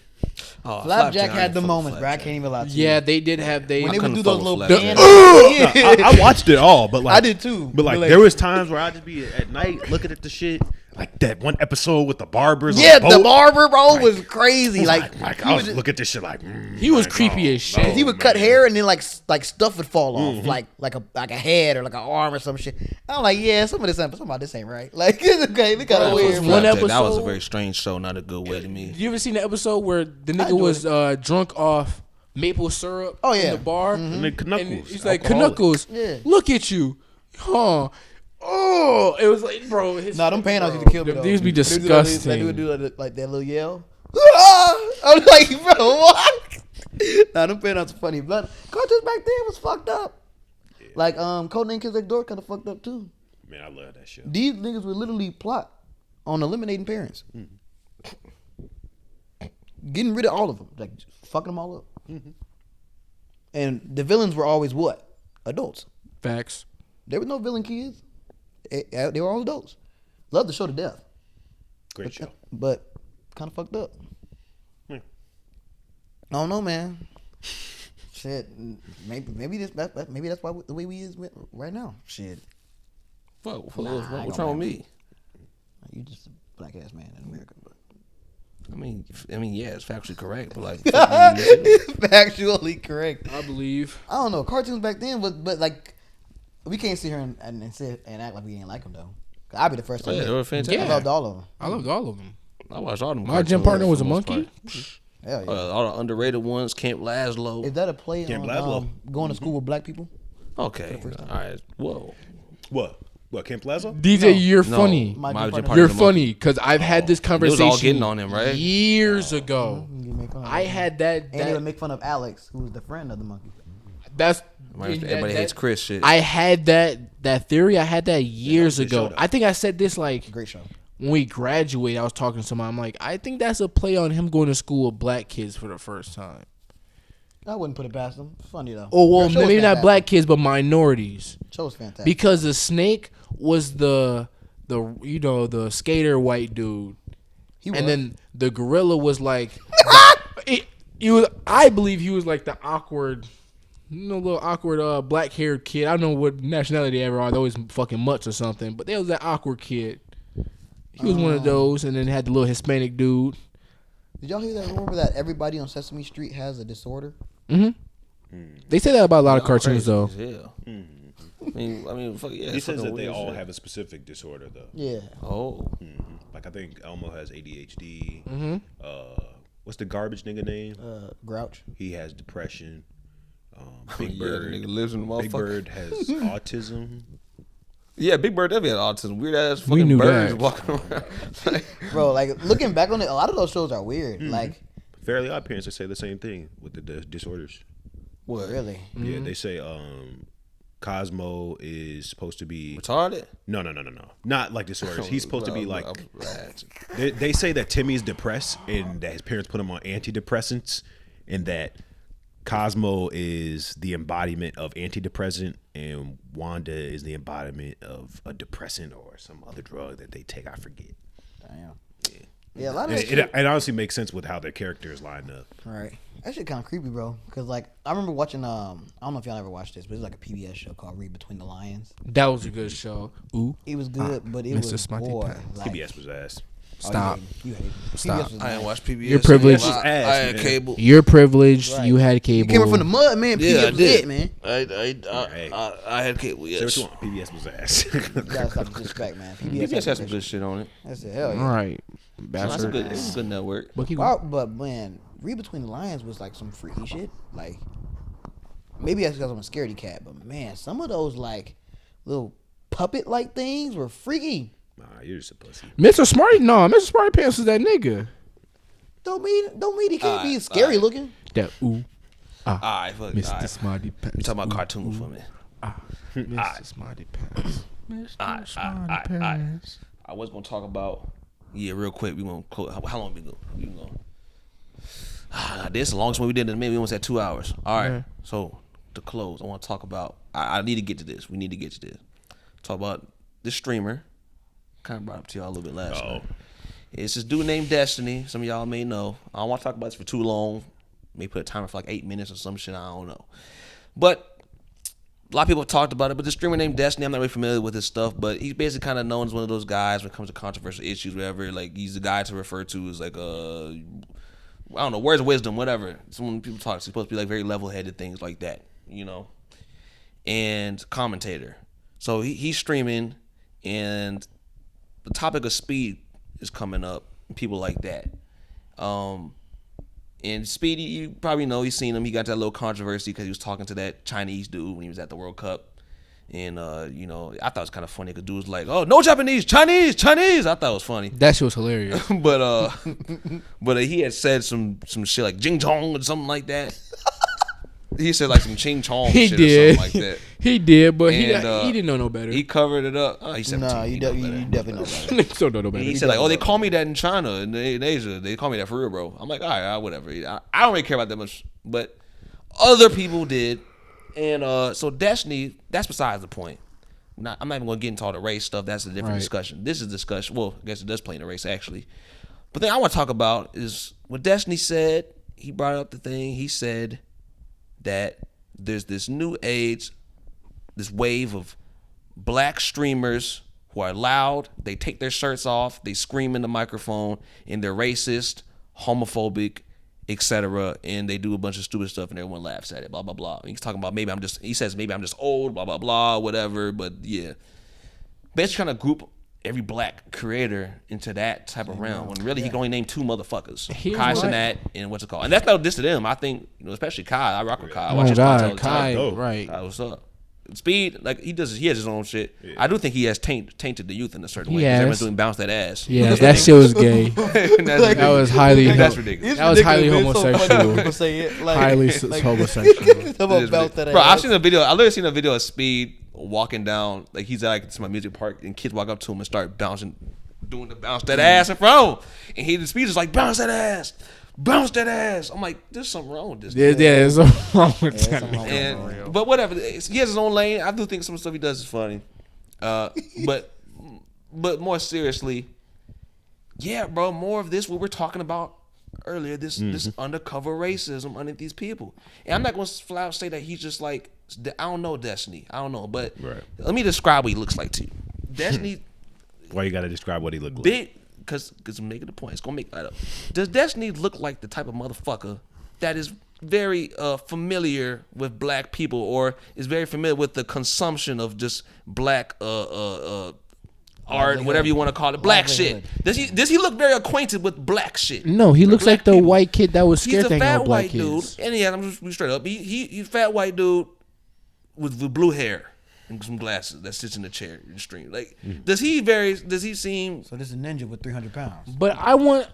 Oh, Flapjack I had the ain't fuck moments, with bro. I Flapjack. can't even lie to Yeah, you. they did have they. When they would couldn't do those fuck little with band. Flapjack. I watched it all, but like I did too. But like there was times where I'd just be at night looking at the shit, like that one episode with the barbers. Yeah, on the, the boat. barber, bro, was crazy. Like I was looking at this shit like He was creepy as shit. he would cut hair and then like stuff would fall off, like a head or like an arm or some shit. I'm like, yeah, some about this ain't right. Like it's okay, we got Bro, to it was weird. one Flapjack, that was a episode- very strange show, not a good way to me. You ever seen the episode where the I nigga enjoyed was drunk off maple syrup? Oh, yeah. in the bar. and then And Knuckles. he's like, alcoholic. Knuckles, Yeah. look at you, huh? Oh, it was like, bro. Nah, them pan outs used to kill me. Them though. these be They would do disgusting. They would do like that little yell. I'm like, bro, what? Nah, them pan outs are funny. But cartoons back then was fucked up. Like Codename Kids Next Door kind of fucked up too. Man, I love that show. These niggas would literally plot on eliminating parents, getting rid of all of them, like just fucking them all up. And the villains were always what? Adults. Facts. There was no villain kids. They were all adults. Love the show to death, Great show. but kind of fucked up. Yeah. I don't know, man. Shit, maybe that's why the way we is right now. Shit, Fuck, Nah, what's wrong with me? you just a black ass man in America, but I mean, yeah, it's factually correct, but like, fuck you, nigga. factually correct. I believe. I don't know. Cartoons back then, but like we can't sit here and sit and act like we ain't like them though. I'll be the first to yeah, admit. they were fantastic. I loved all of them. I loved all of them. I watched all them. My gym cartoons partner was for a the most monkey. part. Hell yeah. All the underrated ones, Camp Laszlo. Is that a play Camp on Laszlo. going to school with black people? Okay, all right. Whoa. What? Camp Plaza? DJ, you're No, funny. My my gym gym partner- partner You're was a monkey. funny because I've had this They was conversation. all getting on him, right? Years ago. You make fun of I them. had that. And they would make fun of Alex, who was the friend of the monkey. That's Everybody hates Chris shit. I had that theory. I had that years good show, ago. though. I think I said this like Great show. when we graduated. I was talking to somebody. I'm like, I think that's a play on him going to school with black kids for the first time. I wouldn't put it past them. It's funny though. Oh well, The show was maybe not fantastic. black kids, but minorities. The show was fantastic. Because the snake was the the skater white dude, He was. and then the gorilla was like, he was. I believe he was like the awkward, little awkward black haired kid. I don't know what nationality they ever are. They always fucking mutts or something. But there was that awkward kid. He was one of those, and then had the little Hispanic dude. Did y'all hear that rumor that everybody on Sesame Street has a disorder? They say that about a lot of Y'all cartoons, crazy though. as hell. I mean, fuck yeah. He it's says fucking that they weird all shit. have a specific disorder though. Yeah. Oh, Like I think Elmo has ADHD. What's the garbage nigga name? Grouch. He has depression. Big Bird. Nigga lives in the Big motherfucker. Bird has autism. Yeah, Big Bird definitely had autism. Weird ass We fucking knew birds that. walking around. Like, Bro, like looking back on it, a lot of those shows are weird. Like, Fairly Odd Parents, they say the same thing with the disorders. what really? Yeah, they say Cosmo is supposed to be retarded? no, not like disorders. He's supposed to be like. Right. They say that Timmy's depressed and that his parents put him on antidepressants, and that Cosmo is the embodiment of antidepressant, and Wanda is the embodiment of a depressant or some other drug that they take. I forget. Damn. Yeah, a lot of And that shit. it honestly makes sense with how their characters line up. Right. That shit kind of creepy, bro. Cause like I remember watching I don't know if y'all ever watched this, but it's like a PBS show called Read Between the Lions. That was a good show. Ooh, It was good, but it Mr. was Smarty boy. Pants. Like, PBS was ass. stop. You hate it. Stop. PBS was I didn't nice. watch PBS. You're privileged. I, It's I ass, had man. cable. You're privileged. Right. You had You cable. came from the mud, man. Yeah, PBS I was did. it, man. I had cable. Say Yes. what you want. PBS was ass. You gotta stop the disrespect, man. PBS has some good shit on it. I said, hell All yeah. right, That's a bastard. good. It's a good network. But keep Wow, but man, Read Between the Lions was like some freaky shit. Like, maybe that's because I'm a scaredy cat, but man, some of those like little puppet like things were freaky. Nah, you're just a pussy. Mr. Smarty. No, Mr. Smarty Pants was that nigga. Don't mean he can't be Alright, scary alright. looking. That ooh, Alright, fuck. Mr. Alright. Smarty Pants. You talking about Ooh, cartoons ooh. for me? Mr. Smarty Pants. Mr. Smarty Pants. I was gonna talk about. Yeah, real quick. We gonna close. How long we go? We gonna. This is the longest one we did in a minute. We almost had 2 hours. All right. Yeah. So to close, I want to talk about. I need to get to this. We need to get to this. Talk about this streamer. Kind of brought up to y'all a little bit last night. It's this dude named Destiny. Some of y'all may know. I don't want to talk about this for too long. Maybe put a timer for like 8 minutes or some shit. I don't know. But a lot of people have talked about it. But this streamer named Destiny, I'm not really familiar with his stuff. But he's basically kind of known as one of those guys when it comes to controversial issues, whatever. Like he's the guy to refer to as like I don't know, words of wisdom, whatever. So when people talk, it's supposed to be like very level-headed things like that, you know. And commentator. So he's streaming, and the topic of speed is coming up. People like that. And Speedy, you probably know, you've seen him. He got that little controversy because he was talking to that Chinese dude when he was at the World Cup. And, you know, I thought it was kind of funny because dude was like, oh, no Japanese, Chinese. I thought it was funny. That shit was hilarious. but he had said some shit like Jing Chong or something like that. He said like some Ching Chong He shit did. or something like that. He did, but he And, didn't know no better. He covered it up. Oh, he's 17. Nah, you He know definitely better. know better. Niggas don't know no better. He said like, oh, they call me that in China and in Asia. They call me that for real, bro. I'm like, all right, whatever. I don't really care about that much, but other people did. And so Destiny, that's besides the point. I'm not even going to get into all the race stuff. That's a different Right. discussion. This is discussion. Well, I guess it does play in the race actually. But then I want to talk about is what Destiny said. He brought up the thing. He said that there's this new age, this wave of black streamers who are loud. They take their shirts off. They scream in the microphone, and they're racist, homophobic, etc. And they do a bunch of stupid stuff, and everyone laughs at it. Blah blah blah. And he's talking about he says maybe I'm just old. Blah blah blah. Whatever. But yeah, basically trying to group every black creator into that type of realm. When really he can only name two motherfuckers, Here's Kai what- Cenat and what's it called. And that's no diss to them. I think especially Kai. I rock with Kai. I Oh watch my his content all God, the time. Kai, dope. right? Kai, what's up? Speed, like he has his own shit. I do think he has tainted the youth in a certain way. He 'Cause has. everyone's doing bounce that ass. Yeah, that shit was gay. That's That was highly. That's ridiculous. That was highly homosexual. People say it like Highly homosexual. about that. Bro, I've seen a video. I literally seen a video of Speed walking down, like he's at like some music park, and kids walk up to him and start bouncing, doing the bounce that ass in front of him, and the Speed is like bounce that ass, bounce that ass. I'm like, there's something wrong with this. Yeah, dude. there's something wrong with that. something wrong with And but whatever, he has his own lane. I do think some stuff he does is funny, but more seriously, yeah, bro, more of this what we're talking about earlier. This undercover racism underneath these people, and I'm not going to flat out say that he's just like I don't know Destiny. I don't know, but Right. let me describe what he looks like to you. Destiny, Why you gotta describe what he looked like? big, because I'm making the point. It's gonna make that up. Does Destiny look like the type of motherfucker that is very familiar with black people, or is very familiar with the consumption of just black or whatever you want to call it, black Livelihood. shit. Does he look very acquainted with black shit? No, he looks Black like the people. white kid that was He's scared a to hang out fat with black white kids. dude, and yeah, I'm just be straight up. He's a fat white dude with blue hair and some glasses that sits in the chair in the stream. Like, does he seem? So this is a ninja with 300 pounds. But I want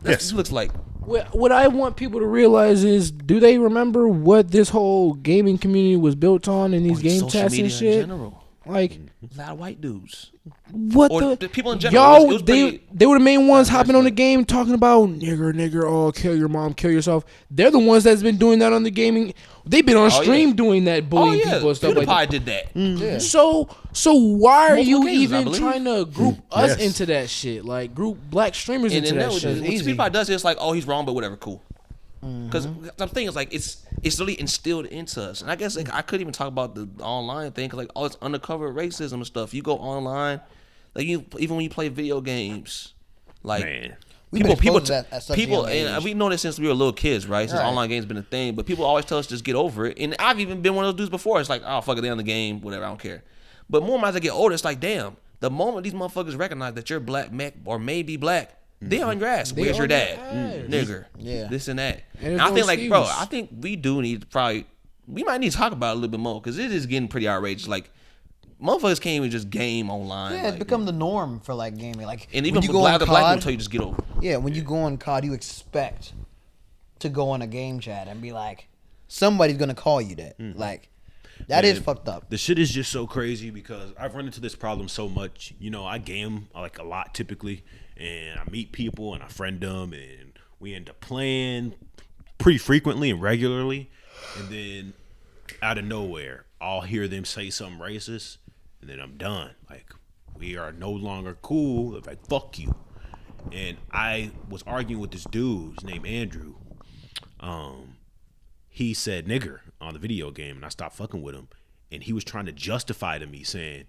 Yes, he looks like. what I want people to realize is, do they remember what this whole gaming community was built on in these game social chats media and in shit? general. Like, A lot of white dudes. what Or the people in general. Y'all, It was pretty- they were the main ones hopping on the like- game talking about nigger, oh, kill your mom, kill yourself. They're the ones that's been doing that on the gaming. They've been on Oh, stream yeah. doing that, Oh bullying yeah, people and stuff like PewDiePie that. did that. Yeah. So why are Multiple you occasions, I even believe. trying to group us Yes. into that shit? Like, group black streamers And into then that shit. what PewDiePie does is like, oh, he's wrong, but whatever, cool. Mm-hmm. Because the thing is, like, it's really instilled into us, and I guess like I couldn't even talk about the online thing because like, oh, it's undercover racism and stuff. You go online, like even when you play video games, like Man. We've been exposed to that at such a people, young age. and we know this since we were little kids, right? Since Right. online games been a thing, but people always tell us just get over it. And I've even been one of those dudes before. It's like, oh fuck it, they on the game, whatever, I don't care. But more as I get older, it's like, damn, the moment these motherfuckers recognize that you're black, or maybe black, they on your ass. Where's your on dad, your ass. nigger? Yeah. This and that. And And there's I no think like, bro, excuse. I think we do need to probably, we might need to talk about it a little bit more because it is getting pretty outrageous. Like, motherfuckers can't even just game online. Yeah, like, it's become the norm for like gaming. Like and when even you go on black people COD, tell you just get over. yeah, when you go on COD, you expect to go on a game chat and be like, somebody's gonna call you that. Like, that is Man, fucked up. The shit is just so crazy because I've run into this problem so much. You know, I game like a lot typically, and I meet people and I friend them, and we end up playing pretty frequently and regularly. And then out of nowhere, I'll hear them say something racist, and then I'm done. Like, we are no longer cool. Like, fuck you. And I was arguing with this dude, his name Andrew. He said nigger on the video game, and I stopped fucking with him. And he was trying to justify to me saying,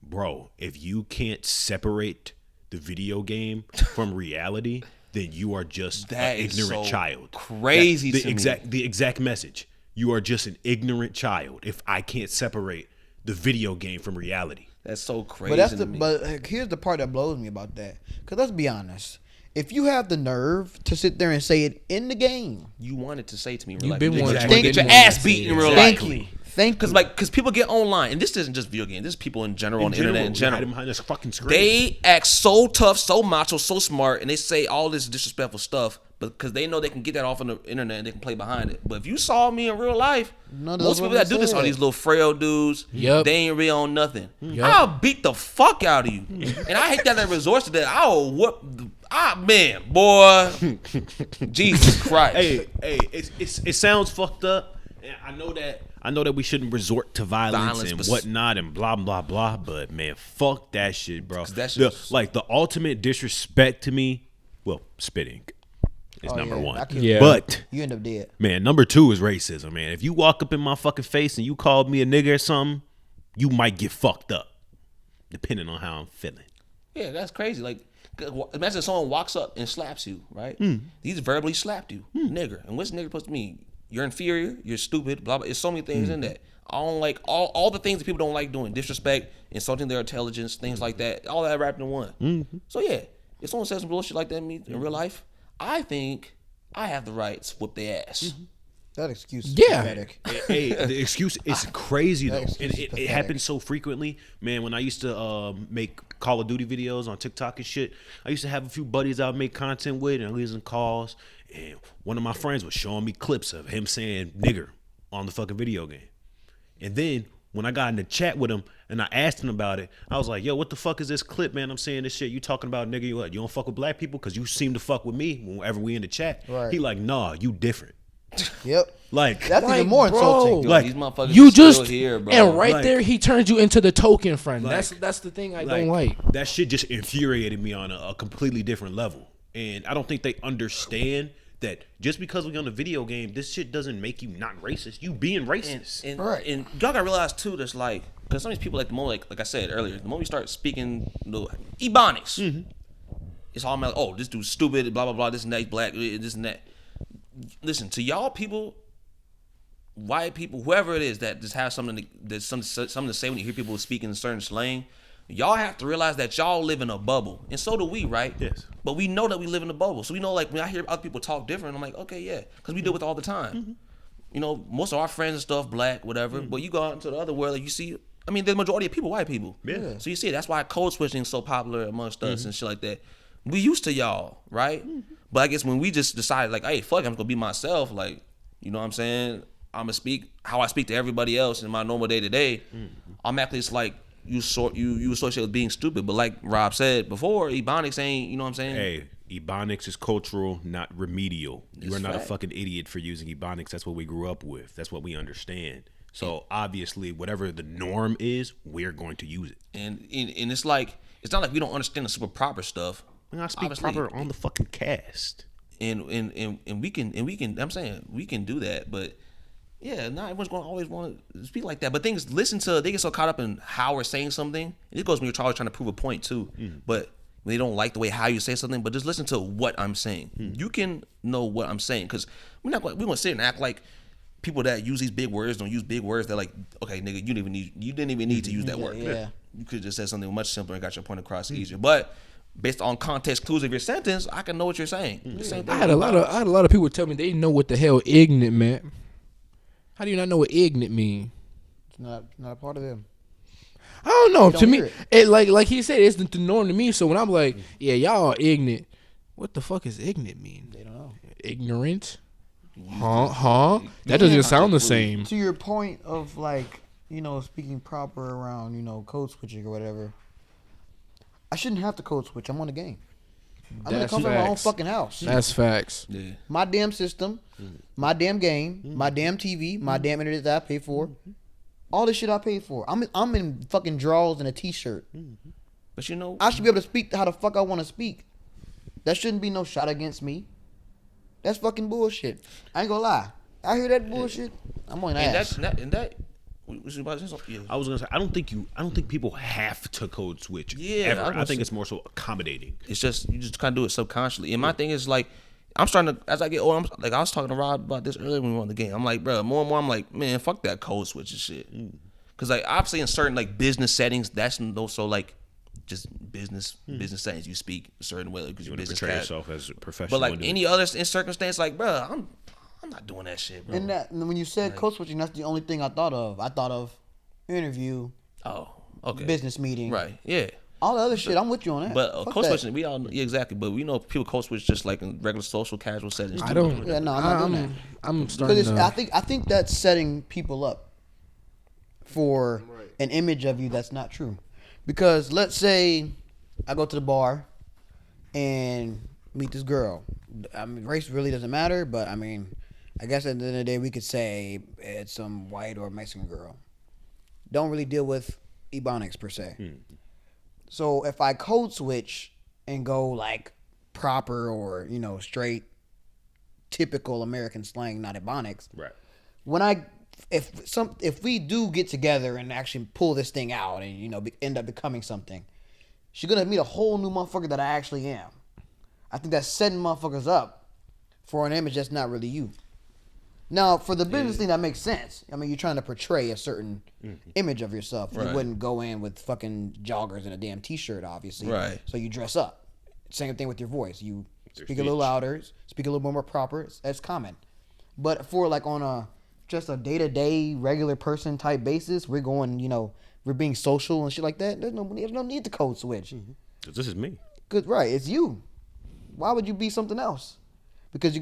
bro, if you can't separate the video game from reality, then you are just That an is ignorant so child. crazy the to me. the exact message. You are just an ignorant child if I can't separate the video game from reality. That's so crazy. But that's to the me. but here's the part that blows me about that. Cause let's be honest, if you have the nerve to sit there and say it in the game, you wanted to say to me in real You've life. been You wanting just to wanna get say your it. ass beat in real thank life. you, thank you. Because people get online, and this isn't just video game. This is people in general on the internet in hide general. behind this fucking screen. They act so tough, so macho, so smart, and they say all this disrespectful stuff, but because they know they can get that off on the internet and they can play behind it. But if you saw me in real life, None of most those people women that do this said are it. these little frail dudes. Yep. They ain't real on nothing. Yep. I'll beat the fuck out of you, and I hate that resorts to that. I'll whoop. Man, boy, Jesus Christ. Hey, it sounds fucked up. And I know that we shouldn't resort to violence and but- whatnot and blah blah blah. But man, fuck that shit, bro. that shit's- The ultimate disrespect to me. Well, spitting is Oh, number yeah, I one. can- Yeah. But you end up dead. man, number two is racism. Man, if you walk up in my fucking face and you called me a nigger or something, you might get fucked up, depending on how I'm feeling. Yeah, that's crazy. Like, imagine someone walks up and slaps you, right? He's verbally slapped you, nigger. And what's nigger supposed to mean? You're inferior, you're stupid, blah, blah. There's so many things in that. I don't like all the things that people don't like doing. Disrespect, insulting their intelligence, things like that. All that wrapped in one. So yeah, if someone says some bullshit like that to me in real life, I think I have the right to whoop their ass. That excuse is Yeah. pathetic. Hey, the excuse is crazy though, excuse and is it pathetic. happens so frequently, man. When I used to make Call of Duty videos on TikTok and shit, I used to have a few buddies I would make content with, and losing calls. And one of my friends was showing me clips of him saying "nigger" on the fucking video game. And then when I got in the chat with him and I asked him about it, I was like, "Yo, what the fuck is this clip, man? I'm saying this shit. You talking about nigger? What? You don't fuck with black people because you seem to fuck with me whenever we in the chat." Right. He like, "Nah, you different." Yep. Like, That's Like, even more bro. insulting. Yo, Like, these motherfuckers You are still just here, bro. and right Like- there he turns you into the token friend. Like- That's the thing I don't like. That shit just infuriated me on a completely different level. And I don't think they understand that just because we're on a video game, this shit doesn't make you not racist. You being racist. And Right. and y'all gotta realize too, that's like, because some of these people, like the moment, like I said earlier, the moment we start speaking the Ebonics, it's all about, oh, this dude's stupid, blah blah blah, this and that, he's black, this and that. Listen, to y'all people, white people, whoever it is that just have something to say when you hear people speaking certain slang, y'all have to realize that y'all live in a bubble, and so do we, right? Yes. But we know that we live in a bubble, so we know like when I hear other people talk different, I'm like, okay, yeah, because we deal with it all the time. Mm-hmm. You know, most of our friends and stuff, black, whatever. But you go out into the other world, like you see. I mean, the majority of people, white people. Yeah. So you see, that's why code switching is so popular amongst us Mm-hmm. and shit like that. We used to y'all, right? But I guess when we just decided, like, hey, fuck, I'm gonna be myself. Like, you know what I'm saying? I'm gonna speak how I speak to everybody else in my normal day to day. Automatically, it's like you associate with being stupid. But like Rob said before, Ebonics ain't. You know what I'm saying? Hey, Ebonics is cultural, not remedial. You are not a fact. fucking idiot for using Ebonics. That's what we grew up with. That's what we understand. So obviously, whatever the norm is, we're going to use it. And it's like it's not like we don't understand the super proper stuff. And I speak Obviously. proper on the fucking cast. And we can. I'm saying we can do that, but. Yeah, not everyone's gonna always want to speak like that. But things, they get so caught up in how we're saying something. And it goes when you're always trying to prove a point too. But when they don't like the way how you say something, but just listen to what I'm saying. You can know what I'm saying because we won't sit and act like people that use these big words don't use big words. They're like, okay, nigga, you didn't even need to use that word. yeah. You could just said something much simpler and got your point across easier. But based on context clues of your sentence, I can know what you're saying. The same thing I had a lot of people tell me they didn't know what the hell ignorant meant. How do you not know what ignorant mean? It's not a part of them. I don't know. don't To me, hear it like he said, it's the norm to me. So when I'm like, yeah, y'all are ignorant. What the fuck is ignorant mean? They don't know. Ignorant? Huh? That doesn't sound the same. To your point of like, speaking proper around, code switching or whatever. I shouldn't have to code switch. I'm on the game. I'm gonna That's come from my own facts. fucking house. That's facts. Yeah. My damn system, my damn game, my damn TV, my damn internet that I pay for. All this shit I paid for. I'm in fucking drawers and a t-shirt. But you know, I should be able to speak how the fuck I want to speak. That shouldn't be no shot against me. That's fucking bullshit. I ain't gonna lie. I hear that bullshit. I'm on ass. Yeah. I was gonna say I don't think people have to code switch. Yeah, ever. I was I gonna think say- it's more so accommodating. It's just you just kind of do it subconsciously. And my thing is like, I'm starting to as I get older. I was talking to Rob about this earlier when we were on the game. I'm like, bro, more and more, I'm like, man, fuck that code switch and shit. Because like obviously in certain like business settings, that's also like just business settings. You speak a certain way because You you're want to business portray cat. yourself as a professional. But like any other in circumstance, like, bro, I'm not doing that shit, bro. And when you said code switching, that's the only thing I thought of. I thought of interview, Oh, okay. business meeting, Right. Yeah. all the other shit. I'm with you on that. But Fuck code that. switching, we all yeah, exactly. But we know people code switch just like in regular social casual settings. I too. don't. Yeah, no, I'm not doing that. I'm starting Because to. I think that's setting people up for an image of you that's not true. Because let's say I go to the bar and meet this girl. I mean, race really doesn't matter, but I mean, I guess at the end of the day we could say it's some white or Mexican girl. Don't really deal with Ebonics per se. So if I code switch and go like proper or straight typical American slang, not Ebonics. Right. When if we do get together and actually pull this thing out and end up becoming something, she's gonna meet a whole new motherfucker that I actually am. I think that's setting motherfuckers up for an image that's not really you. Now, for the business thing, that makes sense. I mean, you're trying to portray a certain image of yourself. You Right. wouldn't go in with fucking joggers and a damn t-shirt, obviously. Right. So you dress up. Same thing with your voice. You Their speak a little speech. louder, speak a little more proper. That's common. But for like on just a day-to-day regular person type basis, we're going, we're being social and shit like that. There's no need to code switch. 'Cause this is me. Good, right? It's you. Why would you be something else? Because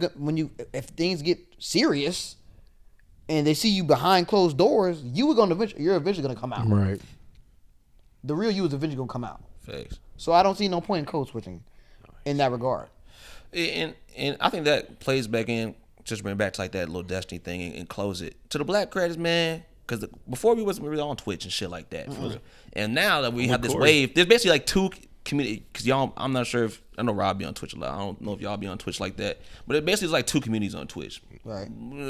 if things get serious and they see you behind closed doors, you're eventually gonna come out. Right. The real you is eventually gonna come out. Facts. So I don't see no point in code switching in that regard. And I think that plays back in, just bring back to like that little Destiny thing and close it to the black credits, man. Because before we wasn't really on Twitch and shit like that, and now that we have this Corey. wave, there's basically like two community. Because y'all, I'm not sure if I know Rob be on Twitch a lot. I don't know if y'all be on Twitch like that, but it basically is like two communities on Twitch. Right.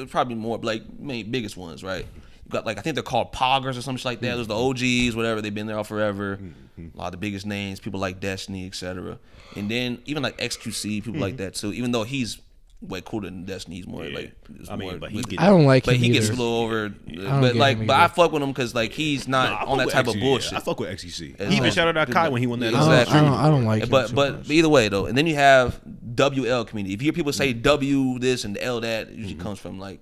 Probably more like maybe biggest ones, right? You got like I think they're called Poggers or something like that. There's the OGs, whatever. They've been there all forever. A lot of the biggest names, people like Destiny, etc. And then even like XQC, people like that too. Even though he's way cooler than Destiny. He's more like. I mean, more but he with- get- I don't like But him he gets a either. little over. don't But get like, him but I either. fuck with him because like he's not I on fuck that with type of XQC, bullshit. I fuck with XQC. It's He even like- shouted out Kai when he won that. Exactly. I don't like him But too but much. either way though, and then you have WL community. If you hear people say W this and L that, it usually comes from like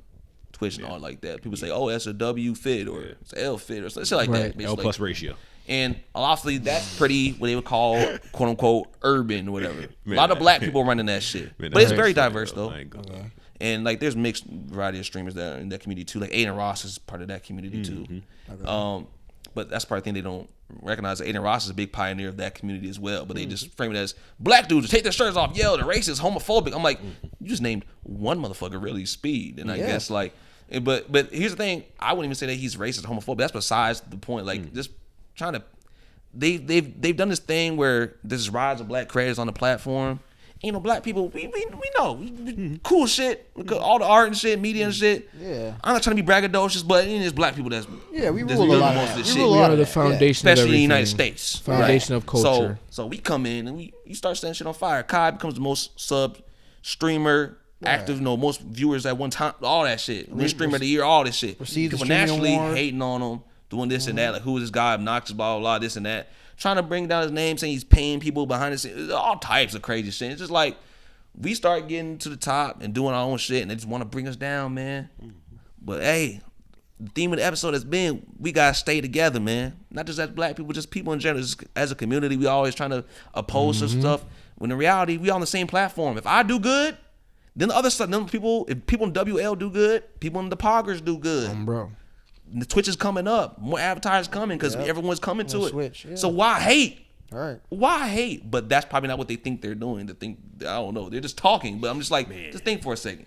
Twitch and all like that. People say, oh, that's a W fit or it's an L fit or something like that. Right. L basically. plus ratio. And obviously that's pretty what they would call quote unquote urban or whatever. A lot of black people running that shit. Man, But it's that's very funny, diverse though. I ain't gonna lie. And like there's mixed variety of streamers that are in that community too. Like Aiden Ross is part of that community too. But that's part of the thing they don't recognize. Aiden Ross is a big pioneer of that community as well. But they just frame it as black dudes take their shirts off, yell, they're racist, homophobic. I'm like, you just named one motherfucker really Speed. And I guess like but here's the thing, I wouldn't even say that he's racist, homophobic. That's besides the point. Like just trying to they've done this thing where this rise of black creators on the platform. Ain't no black people. We know cool shit. All the art and shit, media and shit. Yeah. I'm not trying to be braggadocious, but there's black people that's we that's rule a doing lot most of this that. shit. We rule a We lot are of the that, foundation of Especially in the everything. United States. Foundation of culture. So we come in and you start setting shit on fire. Kai becomes the most sub streamer, active, most viewers at one time, all that shit. Then streamer of the year, all this shit. Receives the People streaming naturally award. hating on him, doing this and that. Like, who is this guy? Obnoxious, blah, blah, blah, this and that. Trying to bring down his name, saying he's paying people behind the scenes. All types of crazy shit. It's just like, we start getting to the top and doing our own shit, and they just want to bring us down, man. But hey, the theme of the episode has been we gotta stay together, man. Not just as black people, just people in general. Just as a community, we always trying to oppose some stuff. When in reality, we on the same platform. If I do good, then the other stuff, then people, if people in WL do good, people in the Poggers do good. Bro. The Twitch is coming up, more advertisers coming because everyone's coming to it. Switch, yeah. So why hate? All right. Why hate? But that's probably not what they think they're doing. I don't know. They're just talking. But I'm just like, just think for a second.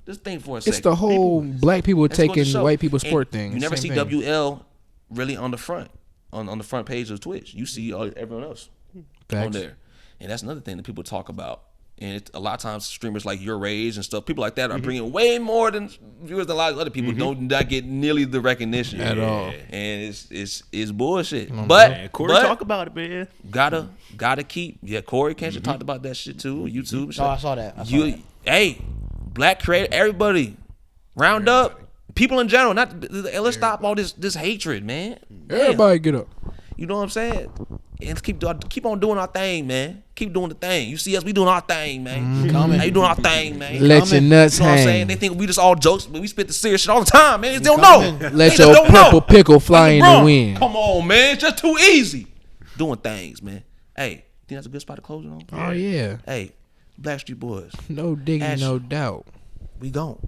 Just think for a second. It's the whole black people Let's go to taking the show. white people And sport thing. You never see Same thing. WL really on the front, on the front page of Twitch. You see everyone else on Facts. there, and that's another thing that people talk about. And a lot of times streamers like Your Rage and stuff, people like that are bringing way more than viewers than a lot of other people. Don't not get nearly the recognition At all. and it's bullshit. Man, But Corey, but talk about it, man. gotta keep. Yeah, Corey Kenshin talked about that shit too. YouTube. And shit. Oh, I saw that. Hey, black creator, everybody, round up. People in general, let's stop all this hatred, man. Damn. Everybody get up. You know what I'm saying? And let's keep on doing our thing, man. Keep doing the thing. You see us, we doing our thing, man. How you doing our thing, man? Let your nuts You know what I'm saying? hang. They think we just all jokes, but we spit the serious shit all the time, man. They don't know. Let Niggas your don't purple know. pickle fly in the Bro, wind. Come on, man. It's just too easy. Doing things, man. Hey, think that's a good spot to close it on? Oh yeah. Hey, Blackstreet Boys, No diggity, Ash. no doubt. we gone.